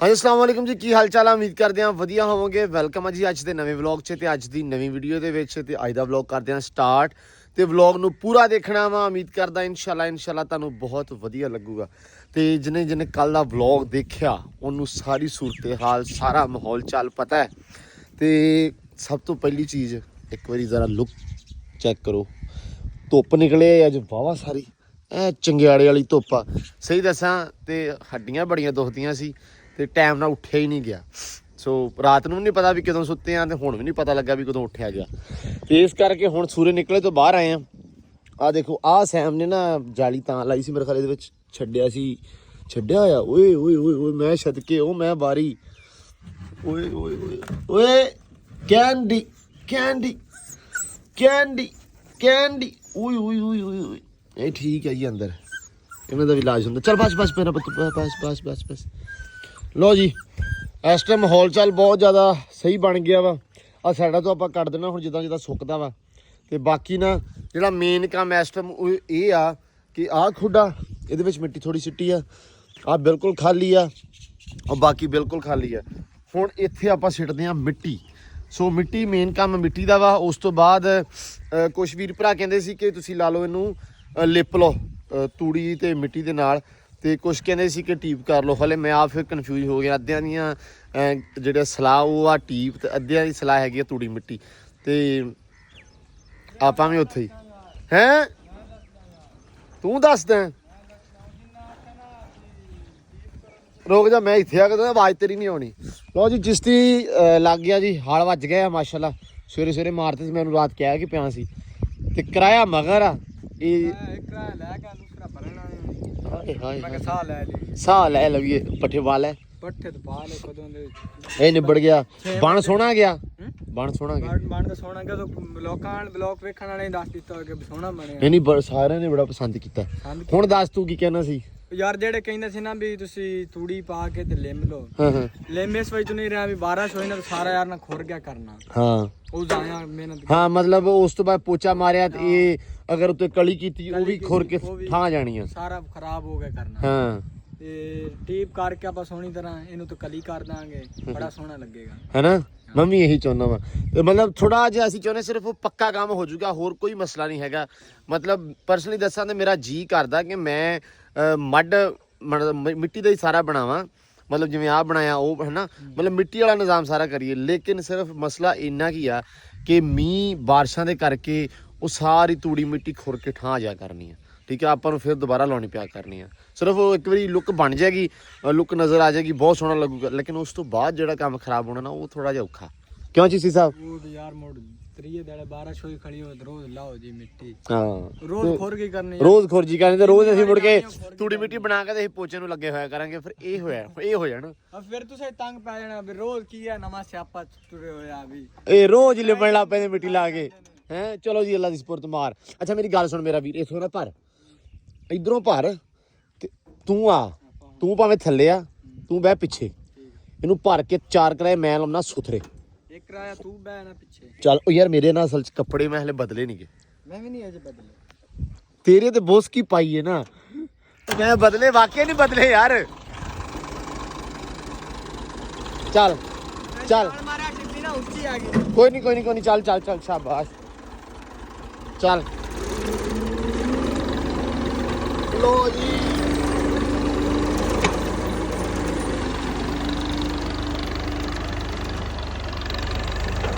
ਹਾਂਜੀ ਅਸਲਾਮ ਵਾਲੇਕੁਮ ਜੀ, ਕੀ ਹਾਲ ਚਾਲ ਆ? ਉਮੀਦ ਕਰਦੇ ਹਾਂ ਵਧੀਆ ਹੋਵੋਗੇ। ਵੈਲਕਮ ਆ ਜੀ ਅੱਜ ਦੇ ਨਵੇਂ ਵਲੌਗ 'ਚ ਤੇ ਅੱਜ ਦੀ ਨਵੀਂ ਵੀਡੀਓ ਦੇ ਵਿੱਚ। ਤੇ ਅੱਜ ਦਾ ਵਲੌਗ ਕਰਦੇ ਹਾਂ ਸਟਾਰਟ ਤੇ ਵਲੌਗ ਨੂੰ ਪੂਰਾ ਦੇਖਣਾ ਵਾ। ਉਮੀਦ ਕਰਦਾ ਇਨਸ਼ਾਅੱਲਾ ਤੁਹਾਨੂੰ ਬਹੁਤ ਵਧੀਆ ਲੱਗੂਗਾ। ਤੇ ਜਿਹਨੇ ਕੱਲ ਦਾ ਵਲੌਗ ਦੇਖਿਆ ਉਹਨੂੰ ਸਾਰੀ ਸੂਰਤ ਹਾਲ ਸਾਰਾ ਮਾਹੌਲ ਚਾਲ ਪਤਾ ਹੈ। ਤੇ ਸਭ ਤੋਂ ਪਹਿਲੀ ਚੀਜ਼ ਇੱਕ ਵਾਰੀ ਜ਼ਰਾ ਲੁੱਕ ਚੈੱਕ ਕਰੋ। ਧੁੱਪ ਨਿਕਲੇ ਅੱਜ ਵਾਹਵਾ ਸਾਰੀ ਚੰਗਿਆੜੇ ਵਾਲੀ ਧੁੱਪ ਆ। ਸਹੀ ਦੱਸਾਂ ਤੇ ਹੱਡੀਆਂ ਬੜੀਆਂ ਦੁਖਦੀਆਂ ਸੀ ਤੇ ਟਾਈਮ ਨਾਲ ਉੱਠਿਆ ਹੀ ਨਹੀਂ ਗਿਆ। ਸੋ ਰਾਤ ਨੂੰ ਵੀ ਨਹੀਂ ਪਤਾ ਵੀ ਕਦੋਂ ਸੁੱਤੇ ਆ ਤੇ ਹੁਣ ਵੀ ਨਹੀਂ ਪਤਾ ਲੱਗਾ ਵੀ ਕਦੋਂ ਉੱਠਿਆ ਗਿਆ। ਤੇ ਇਸ ਕਰਕੇ ਹੁਣ ਸੂਰਜ ਨਿਕਲੇ ਤੋਂ ਬਾਹਰ ਆਏ ਆ। ਆਹ ਦੇਖੋ ਆਹ ਸੈਮ ਨੇ ਨਾ ਜਾਲੀ ਤਾਂ ਲਾਈ ਸੀ ਮੇਰੇ ਖਿਆਲ ਇਹਦੇ ਵਿੱਚ ਛੱਡਿਆ ਹੋਇਆ। ਓਏ ਓਏ ਓਏ ਓਏ ਮੈਂ ਛੱਡਕੇ ਉਹ ਮੈਂ ਬਾਰੀ ਓਏ ਓਏ ਓਏ ਓਏ ਕੈਂਡੀ ਕੈਂਡੀ ਕੈਂਡੀ ਕੈਂਡੀ ਓਏ ਓਏ ਓਏ ਓਏ ਇਹ ਠੀਕ ਹੈ ਜੀ। ਅੰਦਰ ਇਹਨਾਂ ਦਾ ਵੀ ਇਲਾਜ ਹੁੰਦਾ। ਚੱਲ ਬਸ ਮੇਰਾ ਬਸ ਲਓ ਜੀ ਇਸ ਟਾਈਮ ਮਾਹੌਲ ਚਾਲ ਬਹੁਤ ਜ਼ਿਆਦਾ ਸਹੀ ਬਣ ਗਿਆ ਵਾ। ਆਹ ਸਾਈਡਾਂ ਤੋਂ ਆਪਾਂ ਕੱਢ ਦੇਣਾ ਹੁਣ ਜਿੱਦਾਂ ਸੁੱਕਦਾ ਵਾ। ਤੇ ਬਾਕੀ ਨਾ ਜਿਹੜਾ ਮੇਨ ਕੰਮ ਇਸ ਟਾਈਮ ਉਹ ਇਹ ਆ ਕਿ ਆਹ ਖੁੱਡਾ ਇਹਦੇ ਵਿੱਚ ਮਿੱਟੀ ਥੋੜੀ ਸਿੱਟੀ ਆ। ਆਹ ਬਿਲਕੁਲ ਖਾਲੀ ਆ, ਉਹ ਬਾਕੀ ਬਿਲਕੁਲ ਖਾਲੀ ਆ। ਹੁਣ ਇੱਥੇ ਆਪਾਂ ਸਿੱਟਦੇ ਆ ਮਿੱਟੀ। ਸੋ ਮਿੱਟੀ ਮੇਨ ਕੰਮ ਮਿੱਟੀ ਦਾ ਵਾ। ਉਸ ਤੋਂ ਬਾਅਦ ਕੁਛ ਵੀਰ ਭਰਾ ਕਹਿੰਦੇ ਸੀ ਕਿ ਤੁਸੀਂ ਲਾ ਲਓ ਇਹਨੂੰ ਲਿਪ ਲਓ ਤੂੜੀ ਤੇ ਮਿੱਟੀ ਦੇ ਨਾਲ, ਤੇ ਕੁਛ ਕਹਿੰਦੇ ਸੀ ਕਿ ਟੀਪ ਕਰ ਲਓ। ਹਲੇ ਮੈਂ ਆਪ ਫਿਰ ਕਨਫਿਊਜ਼ ਹੋ ਗਿਆ। ਅੱਧਿਆਂ ਦੀਆਂ ਜਿਹੜੇ ਸਲਾਹ ਉਹ ਆ ਟੀਪ ਤੇ ਅੱਧਿਆਂ ਦੀ ਸਲਾਹ ਹੈਗੀ ਆ ਤੂੜੀ ਮਿੱਟੀ। ਤੇ ਆਪਾਂ ਵੀ ਉੱਥੇ ਹੀ ਹੈਂ ਤੂੰ ਦੱਸਦਾ ਰੁਕ ਜਾ ਮੈਂ ਇੱਥੇ ਆ ਕੇ ਆਵਾਜ਼ ਤੇਰੀ ਨਹੀਂ ਆਉਣੀ। ਲਓ ਜੀ ਜਿਸਤੀ ਲੱਗ ਗਿਆ ਜੀ, ਹਾਲ ਵੱਜ ਗਿਆ ਮਾਸ਼ਾਅੱਲਾ। ਸਵੇਰੇ ਮਾਰਤੇ ਸੀ, ਮੈਂ ਉਹਨੂੰ ਰਾਤ ਕਿਹਾ ਕਿ ਪਿਆ ਸੀ ਤੇ ਕਿਰਾਇਆ ਮਗਰ ਆ ਇਹ ਸਾਹ ਲੈ ਲਈਏ ਪੱਠੇ ਵਾਲੇ ਪੱਠੇ ਤੋਂ ਪਾ ਲੈ ਕਦੋਂ ਦੇ ਇਹ ਨਿਬੜ ਗਿਆ। ਬਣ ਸੋਹਣਾ ਗਿਆ ਬਣ ਤਾਂ ਸੋਹਣਾ ਗਿਆ। ਲੋਕਾਂ ਬਲੌਕ ਵੇਖਣ ਵਾਲੇ ਦੱਸ ਦਿੱਤਾ ਕਿ ਸੋਹਣਾ ਬਣਿਆ। ਨਹੀਂ ਸਾਰਿਆਂ ਨੇ ਬੜਾ ਪਸੰਦ ਕੀਤਾ। ਹੁਣ ਦੱਸ ਤੂੰ ਕੀ ਕਹਿਣਾ ਸੀ ਯਾਰ? ਜਿਹੜੇ ਕਹਿੰਦੇ ਸੀ ਨਾ ਵੀ ਤੁਸੀਂ ਤੂੜੀ ਪਾ ਕੇ ਤੇ ਲਿਮ ਲਓ। ਲਿਮ ਇਸ ਵਜ੍ਹਾ ਤੋਂ ਨਹੀਂ ਰਿਹਾ ਵੀ ਬਾਰਿਸ਼ ਹੋਈ ਨਾ ਤਾਂ ਸਾਰਾ ਯਾਰ ਨਾ ਖੁਰ ਗਿਆ ਕਰਨਾ। ਹਾਂ ਉਹ ਜਾਇਆ ਮਿਹਨਤ। ਹਾਂ ਮਤਲਬ ਉਸ ਤੋਂ ਬਾਅਦ ਪੋਚਾ ਮਾਰਿਆ ਤੇ ਇਹ ਅਗਰ ਉੱਤੇ ਕਲੀ ਕੀਤੀ ਉਹ ਵੀ ਖੁਰ ਕੇ ਠਾਂ ਜਾਣੀ ਆ, ਸਾਰਾ ਖਰਾਬ ਹੋ ਗਿਆ ਕਰਨਾ। ਹਾਂ ਤੇ ਟੀਪ ਕਰਕੇ ਆਪਾਂ ਸੋਹਣੀ ਤਰ੍ਹਾਂ ਇਹਨੂੰ ਤਾਂ ਕਲੀ ਕਰ ਦਾਂਗੇ, ਬੜਾ ਸੋਹਣਾ ਲੱਗੇਗਾ ਹੈਨਾ। ਮੈਂ ਵੀ ਇਹੀ ਚਾਹੁੰਦਾ ਵਾ। ਮਤਲਬ ਥੋੜਾ ਜਿਹਾ ਅਸੀਂ ਚਾਹੁੰਦੇ ਸਿਰਫ ਉਹ ਪੱਕਾ ਕੰਮ ਹੋ ਜਾਊਗਾ, ਹੋਰ ਕੋਈ ਮਸਲਾ ਨਹੀਂ ਹੈਗਾ। ਮਤਲਬ ਪਰਸਨਲੀ ਦੱਸਾਂ ਤੇ ਮੇਰਾ ਜੀ ਕਰਦਾ ਕਿ ਮੈਂ ਮਿੱਟੀ ਦਾ ਹੀ ਸਾਰਾ ਬਣਾਵਾਂ। ਮਤਲਬ ਜਿਵੇਂ ਆਹ ਬਣਾਇਆ ਉਹ ਹੈ ਨਾ, ਮਤਲਬ ਮਿੱਟੀ ਵਾਲਾ ਨਿਜ਼ਾਮ ਸਾਰਾ ਕਰੀਏ। ਲੇਕਿਨ ਸਿਰਫ ਮਸਲਾ ਇੰਨਾ ਕੀ ਆ ਕਿ ਮੀਂਹ ਬਾਰਿਸ਼ਾਂ ਦੇ ਕਰਕੇ ਉਹ ਸਾਰੀ ਤੂੜੀ ਮਿੱਟੀ ਖੁਰ ਕੇ ਠਾਂ ਜਾ ਕਰਨੀ ਆ। ਠੀਕ ਹੈ, ਆਪਾਂ ਨੂੰ ਫਿਰ ਦੁਬਾਰਾ ਲਾਉਣੀ ਪਿਆ ਕਰਨੀ ਆ। ਸਿਰਫ ਉਹ ਇੱਕ ਵਾਰੀ ਲੁੱਕ ਬਣ ਜਾਏਗੀ, ਲੁੱਕ ਨਜ਼ਰ ਆ ਜਾਏਗੀ, ਬਹੁਤ ਸੋਹਣਾ ਲੱਗੂਗਾ। ਲੇਕਿਨ ਉਸ ਤੋਂ ਬਾਅਦ ਜਿਹੜਾ ਕੰਮ ਖਰਾਬ ਹੋਣਾ ਨਾ ਉਹ ਥੋੜਾ ਜਿਹਾ ਔਖਾ। ਕਿਉਂ ਚੀਸੀ ਸਾਹਿਬ? ਉਹ ਯਾਰ ਮੋੜ ਤਰੀਏ ਦਾਲੇ ਬਾਰਿਸ਼ ਹੋਈ ਖੜੀ ਹੋ ਰੋਜ਼ ਲਾਓ ਜੀ ਮਿੱਟੀ। ਹਾਂ ਰੋਜ਼ ਖੁਰ ਕੀ ਕਰਨੀ, ਰੋਜ਼ ਖੁਰਜੀ ਕਰਨੀ ਤੇ ਰੋਜ਼ ਅਸੀਂ ਮੁੜ ਕੇ ਤੂੜੀ ਮਿੱਟੀ ਬਣਾ ਕੇ ਤੇ ਅਸੀਂ ਪੋਚੇ ਨੂੰ ਲੱਗੇ ਹੋਇਆ ਕਰਾਂਗੇ। ਫਿਰ ਇਹ ਹੋ ਜਾਣਾ। ਫਿਰ ਤੁਸੀਂ ਤੰਗ ਪੈ ਜਾਣਾ ਵੀ ਰੋਜ਼ ਕੀ ਹੈ ਨਵਾਂ ਸਿਆਪਾ ਤੁਰੇ ਹੋਇਆ ਵੀ ਇਹ ਰੋਜ਼ ਹੀ ਲਿਬਣ ਲੱਗ ਪੈਂਦੇ ਮਿੱਟੀ ਲਾ ਕੇ ਹੈਂ। ਚਲੋ ਜੀ ਅੱਲਾ ਦੀ ਸਪੁਰਤ ਮਾਰ। ਅੱਛਾ ਮੇਰੀ ਗੱਲ ਸੁਣ ਮੇਰਾ ਵੀਰ, ਇਥੋਂ ਨਾ ਭਰ, ਇਧਰੋਂ ਭਰ ਤੇ ਤੂੰ ਭਾਵੇਂ ਥੱਲੇ ਆ, ਤੂੰ ਬਹਿ ਪਿੱਛੇ। ਇਹਨੂੰ ਭਰ ਕੇ 4 ਕਿਰਾਏ ਮੈਂ ਲਾਉਣਾ ਸੁਥਰੇ। ਇੱਕ ਕਿਰਾਇਆ ਤੂੰ ਬਹਿ ਨਾ ਪਿੱਛੇ। ਚੱਲ ਉਹ ਯਾਰ ਮੇਰੇ ਨਾਲ ਅਸਲ ਚ ਕੱਪੜੇ ਮੈਂ ਹਲੇ ਬਦਲੇ ਨਹੀਂ ਗਏ। ਮੈਂ ਵੀ ਨਹੀਂ ਅਜੇ ਬਦਲੇ। ਤੇਰੇ ਤੇ ਬੋਸ ਕੀ ਪਾਈ ਹੈ ਨਾ, ਮੈਂ ਬਦਲੇ ਵਾਕਿਆ ਨਹੀਂ ਬਦਲੇ ਯਾਰ। ਚੱਲ ਮਾਰਿਆ ਟਿੱਪੀ ਨਾ ਉੱਚੀ ਆ ਗਈ। ਕੋਈ ਨਹੀਂ ਚੱਲ ਸ਼ਾਬਾਸ਼ ਚੱਲ। ਲੋ ਜੀ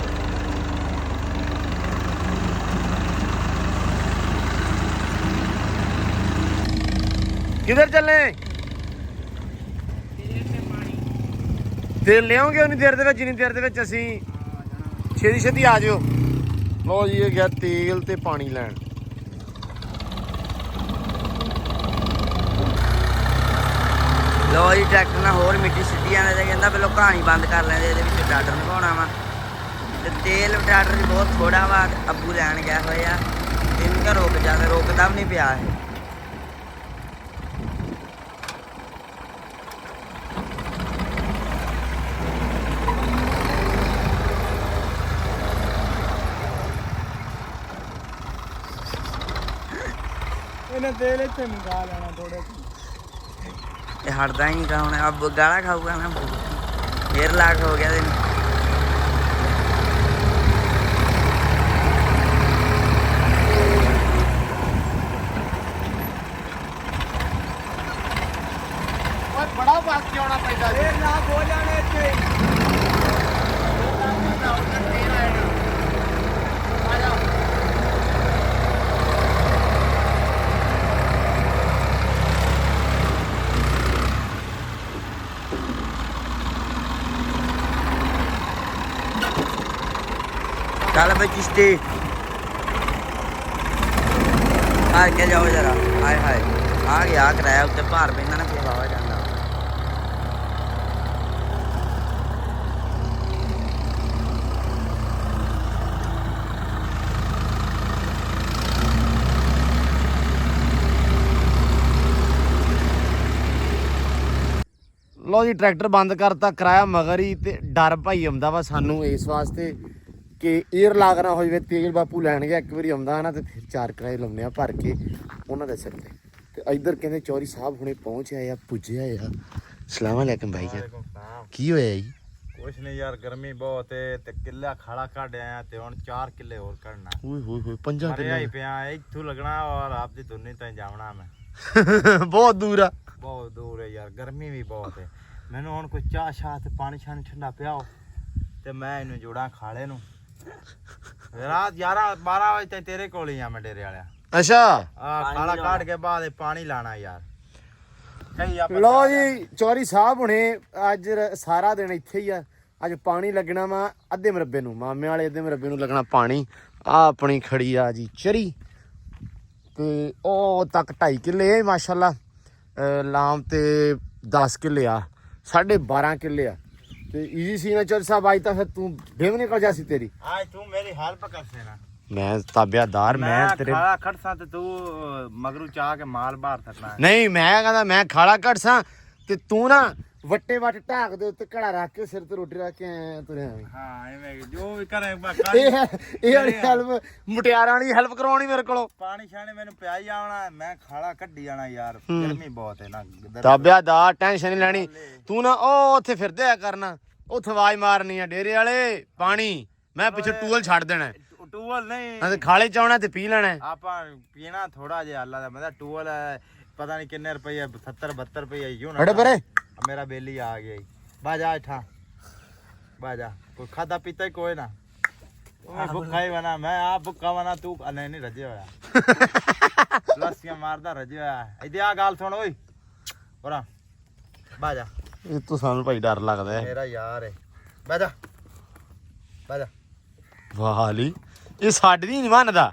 किधर चलने? तेल ले आओगे उन्नी देर दे विच, जिन्नी देर दे विच असीं छेती आ जाओ। लो जी ये गया तेल ते पानी लैन। लो जी ट्रैक्टर ना होर मिट्टी सिੱਟੀ ਜਾਂਦੇ ਤੇ ਕਹਿੰਦਾ ਪਹਿਲਾਂ ਕਹਾਣੀ ਬੰਦ ਕਰ ਲੈਂਦੇ, ਇਹਦੇ ਵਿੱਚ ਟਰੈਕਟਰ ਨਗਾਉਣਾ ਵਾ ਤੇ ਤੇਲ ਟਰੈਕਟਰ ਦੀ ਬਹੁਤ ਥੋੜਾ ਵਾ। ਅੱਬੂ ਲੈਣ ਗਿਆ ਹੋਇਆ ਇਹਨੂੰ ਕਿਹਾ ਰੁਕ ਜਾ, ਤੇ ਰੁਕਦਾ ਵੀ ਨਹੀਂ ਪਿਆ ਇਹ। ਇਹਨੇ ਤੇਲ ਇੱਥੇ ਮੰਗਾ ਲੈਣਾ ਥੋੜੇ ਇਹ ਹਟਦਾ ਹੀ ਨਹੀਂ ਗਾ ਹੁਣ ਅਬ ਗਾਲਾਂ ਖਾਊਗਾ ਨਾ ਫੇਰ ਲਾਕ ਹੋ ਗਿਆ ਤੈਨੂੰ ਓਏ ਬੜਾ ਬਾਕੀ ਆਉਣਾ ਪੈਂਦਾ ਜੀ ਇਹ ਨਾ ਹੋ ਜਾਣੇ ਇੱਥੇ ਚੱਲ ਬਈ ਕਿਸ਼ਤੀ ਆ ਕੇ ਜਾਓ ਜਰਾ ਹਾਏ ਹਾਏ ਆ ਗਿਆ ਕਿਰਾਇਆ ਉੱਤੇ ਭਾਰ ਪੈਂਦਾ ਨਾ ਫੇਰ ਵਾਵਾ ਜਾਂਦਾ ਲੋ ਜੀ ਟਰੈਕਟਰ ਬੰਦ ਕਰਤਾ ਕਿਰਾਇਆ ਮਗਰ ਹੀ ਤੇ ਡਰ ਭਾਈ ਆਉਂਦਾ ਵਾ ਸਾਨੂੰ ਇਸ ਵਾਸਤੇ ਕਿ ਏਅਰ ਲਾਗ ਨਾ ਹੋ ਜਾਵੇ ਤੇਲ ਬਾਪੂ ਲੈਣ ਗਿਆ ਇੱਕ ਵਾਰੀ ਆਉਂਦਾ ਨਾ ਤੇ ਫਿਰ 4 ਕਿਰਾਏ ਲਾਉਂਦੇ ਆ ਭਰ ਕੇ ਉਹਨਾਂ ਦੇ ਸਿਰ ਤੇ ਇੱਧਰ ਕਹਿੰਦੇ ਚੌਰੀ ਸਾਹਿਬ ਹੁਣੇ ਪਹੁੰਚ ਆਏ ਆ ਪੁੱਜੇ ਆਏ ਆ ਸਲਾਮ ਅਲੈਕਮ ਭਾਈ ਕੀ ਹੋਇਆ ਜੀ ਕੁਛ ਨਹੀਂ ਯਾਰ ਗਰਮੀ ਬਹੁਤ ਏ ਤੇ ਕਿੱਲਾ ਖਾਲਾ ਕੱਢ ਆਇਆ ਤੇ ਹੁਣ 4 ਕਿੱਲੇ ਹੋਰ ਕੱਢਣਾ ਓਏ ਹੋਏ ਹੋਏ 5 ਮਰਿਆ ਹੀ ਪਿਆ ਇੱਥੋਂ ਲੱਗਣਾ ਔਰ ਆਪਦੀ ਦੁਨੀ ਤਾਂ ਜਾਵਣਾ ਮੈਂ ਬਹੁਤ ਦੂਰ ਆ ਬਹੁਤ ਦੂਰ ਹੈ ਯਾਰ ਗਰਮੀ ਵੀ ਬਹੁਤ ਹੈ ਮੈਨੂੰ ਹੁਣ ਕੋਈ ਚਾਹ ਸ਼ਾਹ ਤੇ ਪਾਣੀ ਛਾਣੀ ਠੰਡਾ ਪਿਆਓ ਤੇ ਮੈਂ ਇਹਨੂੰ ਜੋੜਾਂ ਖਾਲੇ ਨੂੰ ਰਾਤ 11-12 ਵਜੇ ਤੇ ਤੇਰੇ ਕੋਲ ਹੀ ਆ ਮੈਂ ਡੇਰੇ ਵਾਲਿਆ ਅੱਛਾ ਆ ਖਾਲਾ ਕੱਢ ਕੇ ਬਾਅਦ ਪਾਣੀ ਲਾਣਾ ਯਾਰ ਕਈ ਆਪਾਂ ਲੋ ਜੀ ਚੌਰੀ ਸਾਹਿਬ ਹੁਣੇ ਅੱਜ ਸਾਰਾ ਦਿਨ ਇੱਥੇ ਹੀ ਆ ਅੱਜ ਪਾਣੀ ਲੱਗਣਾ ਵਾ ਅੱਧੇ ਮਰੱਬੇ ਨੂੰ ਮਾਮੇ ਵਾਲੇ ਅੱਧੇ ਮਰੱਬੇ ਨੂੰ ਲੱਗਣਾ ਪਾਣੀ ਆ ਆਪਣੀ ਖੜੀ ਆ ਜੀ ਚਰੀ ਤੇ ਉਹ ਤੱਕ 2.5 ਕਿੱਲੇ ਮਾਸ਼ਾਅੱਲਾ ਲਾਮ ਤੇ 10 ਕਿੱਲੇ ਆ 12.5 ਕਿੱਲੇ ਆ ਤੇ ਈਜ਼ੀ ਸੀ ਨਾ ਚੌਰੀ ਸਾਹਿਬ ਅੱਜ ਤਾਂ ਫਿਰ ਤੂੰ ਬੇਵ ਨਿਕਲ ਜਾ ਸੀ ਤੇਰੀ ਅੱਜ ਤੂੰ ਮੇਰੀ ਹੈਲਪ ਕਰਸੇ ਨਾ ਮੈਂ ਤਾਬਿਆਦਾਰ ਮੈਂ ਤੇਰੇ ਖਾਲਾ ਖੜਸਾਂ ਤੇ ਤੂੰ ਮਗਰੂ ਚਾਹ ਕੇ ਮਾਲ ਬਾਹਰ ਥੱਕਣਾ ਨਹੀਂ ਮੈਂ ਕਹਿੰਦਾ ਮੈਂ ਖਾਲਾ ਘੜਸਾਂ ਤੇ ਤੂੰ ਨਾ ਵੱਟੇ ਵੱਟ ਢਾਕ ਦੇ ਉੱਤੇ ਘੜਾ ਰੱਖ ਕੇ ਸਿਰ ਤੇ ਰੋਟੀ ਰੱਖ ਕੇ ਐ ਤੁਰਿਆ ਆਵੀਂ। ਹਾਂ ਐਵੇਂ ਜੋ ਵੀ ਕਰੇ ਇਹ ਵਾਲੀ ਹੈਲਪ ਮੁਟਿਆਰਾਂ ਵਾਲੀ ਹੈਲਪ ਕਰਵਾਉਣੀ ਮੇਰੇ ਕੋਲੋਂ ਪਾਣੀ ਛਾਣੇ ਮੈਨੂੰ ਪਿਆ ਹੀ ਆਉਣਾ ਮੈਂ ਖਾਲਾ ਕੱਢੀ ਜਾਣਾ ਯਾਰ ਗਰਮੀ ਬਹੁਤ ਹੈ ਨਾ ਤਾਬਿਆਦਾਰ ਟੈਨਸ਼ਨ ਨਹੀਂ ਲੈਣੀ ਤੂੰ ਨਾ ਉਹ ਉੱਥੇ ਫਿਰਦੇ ਆ ਕਰਨਾ ਉੱਥੇ ਆਵਾਜ਼ ਮਾਰਨੀ ਆ ਡੇਰੇ ਵਾਲੇ ਪਾਣੀ ਮੈਂ ਪਿੱਛੇ ਟੂਲ ਛੱਡ ਦੇਣਾ ਟੂਵਲ ਨਹੀਂ ਤੇ ਖਾਲੇ ਚ ਆਉਣਾ ਤੇ ਪੀ ਲੈਣਾ ਆਪਾਂ ਪੀਣਾ ਥੋੜਾ ਜਿਹਾ ਅੱਲਾ ਦਾ ਮਤਲਬ ਟੂਵਲ ਪਤਾ ਨਹੀਂ ਕਿੰਨੇ ਰੁਪਏ 70-72 ਰੁਪਏ ਯੂ ਅੜੇ ਪਰੇ ਮੇਰਾ ਬੇਲੀ ਆ ਗਿਆ ਬਾਜਾ ਇਠਾ ਬਾਜਾ ਕੋਈ ਖਾਦਾ ਪੀਤਾ ਹੀ ਕੋਈ ਨਾ ਉਹ ਭੁੱਖਾ ਹੀ ਬਣਾ ਮੈਂ ਆ ਭੁੱਖਾ ਬਣਾ ਤੂੰ ਨਹੀਂ ਰੱਜਿਆ ਹੋਇਆ ਲੱਸੀਆਂ ਮਾਰਦਾ ਰੱਜਿਆ ਹੋਇਆ ਇਹਦੀ ਆ ਗੱਲ ਸੁਣ ਓਏ ਹੋਰਾ ਬਾਜਾ ਇਹ ਤੋਂ ਸਾਨੂੰ ਭਾਈ ਡਰ ਲੱਗਦਾ ਹੈ ਮੇਰਾ ਯਾਰ ਹੈ ਬਾਜਾ ਬਾਜਾ ਵਾਹ ਲਈ ਇਹ ਸਾਡੇ ਦੀ ਨਹੀਂ ਮੰਨਦਾ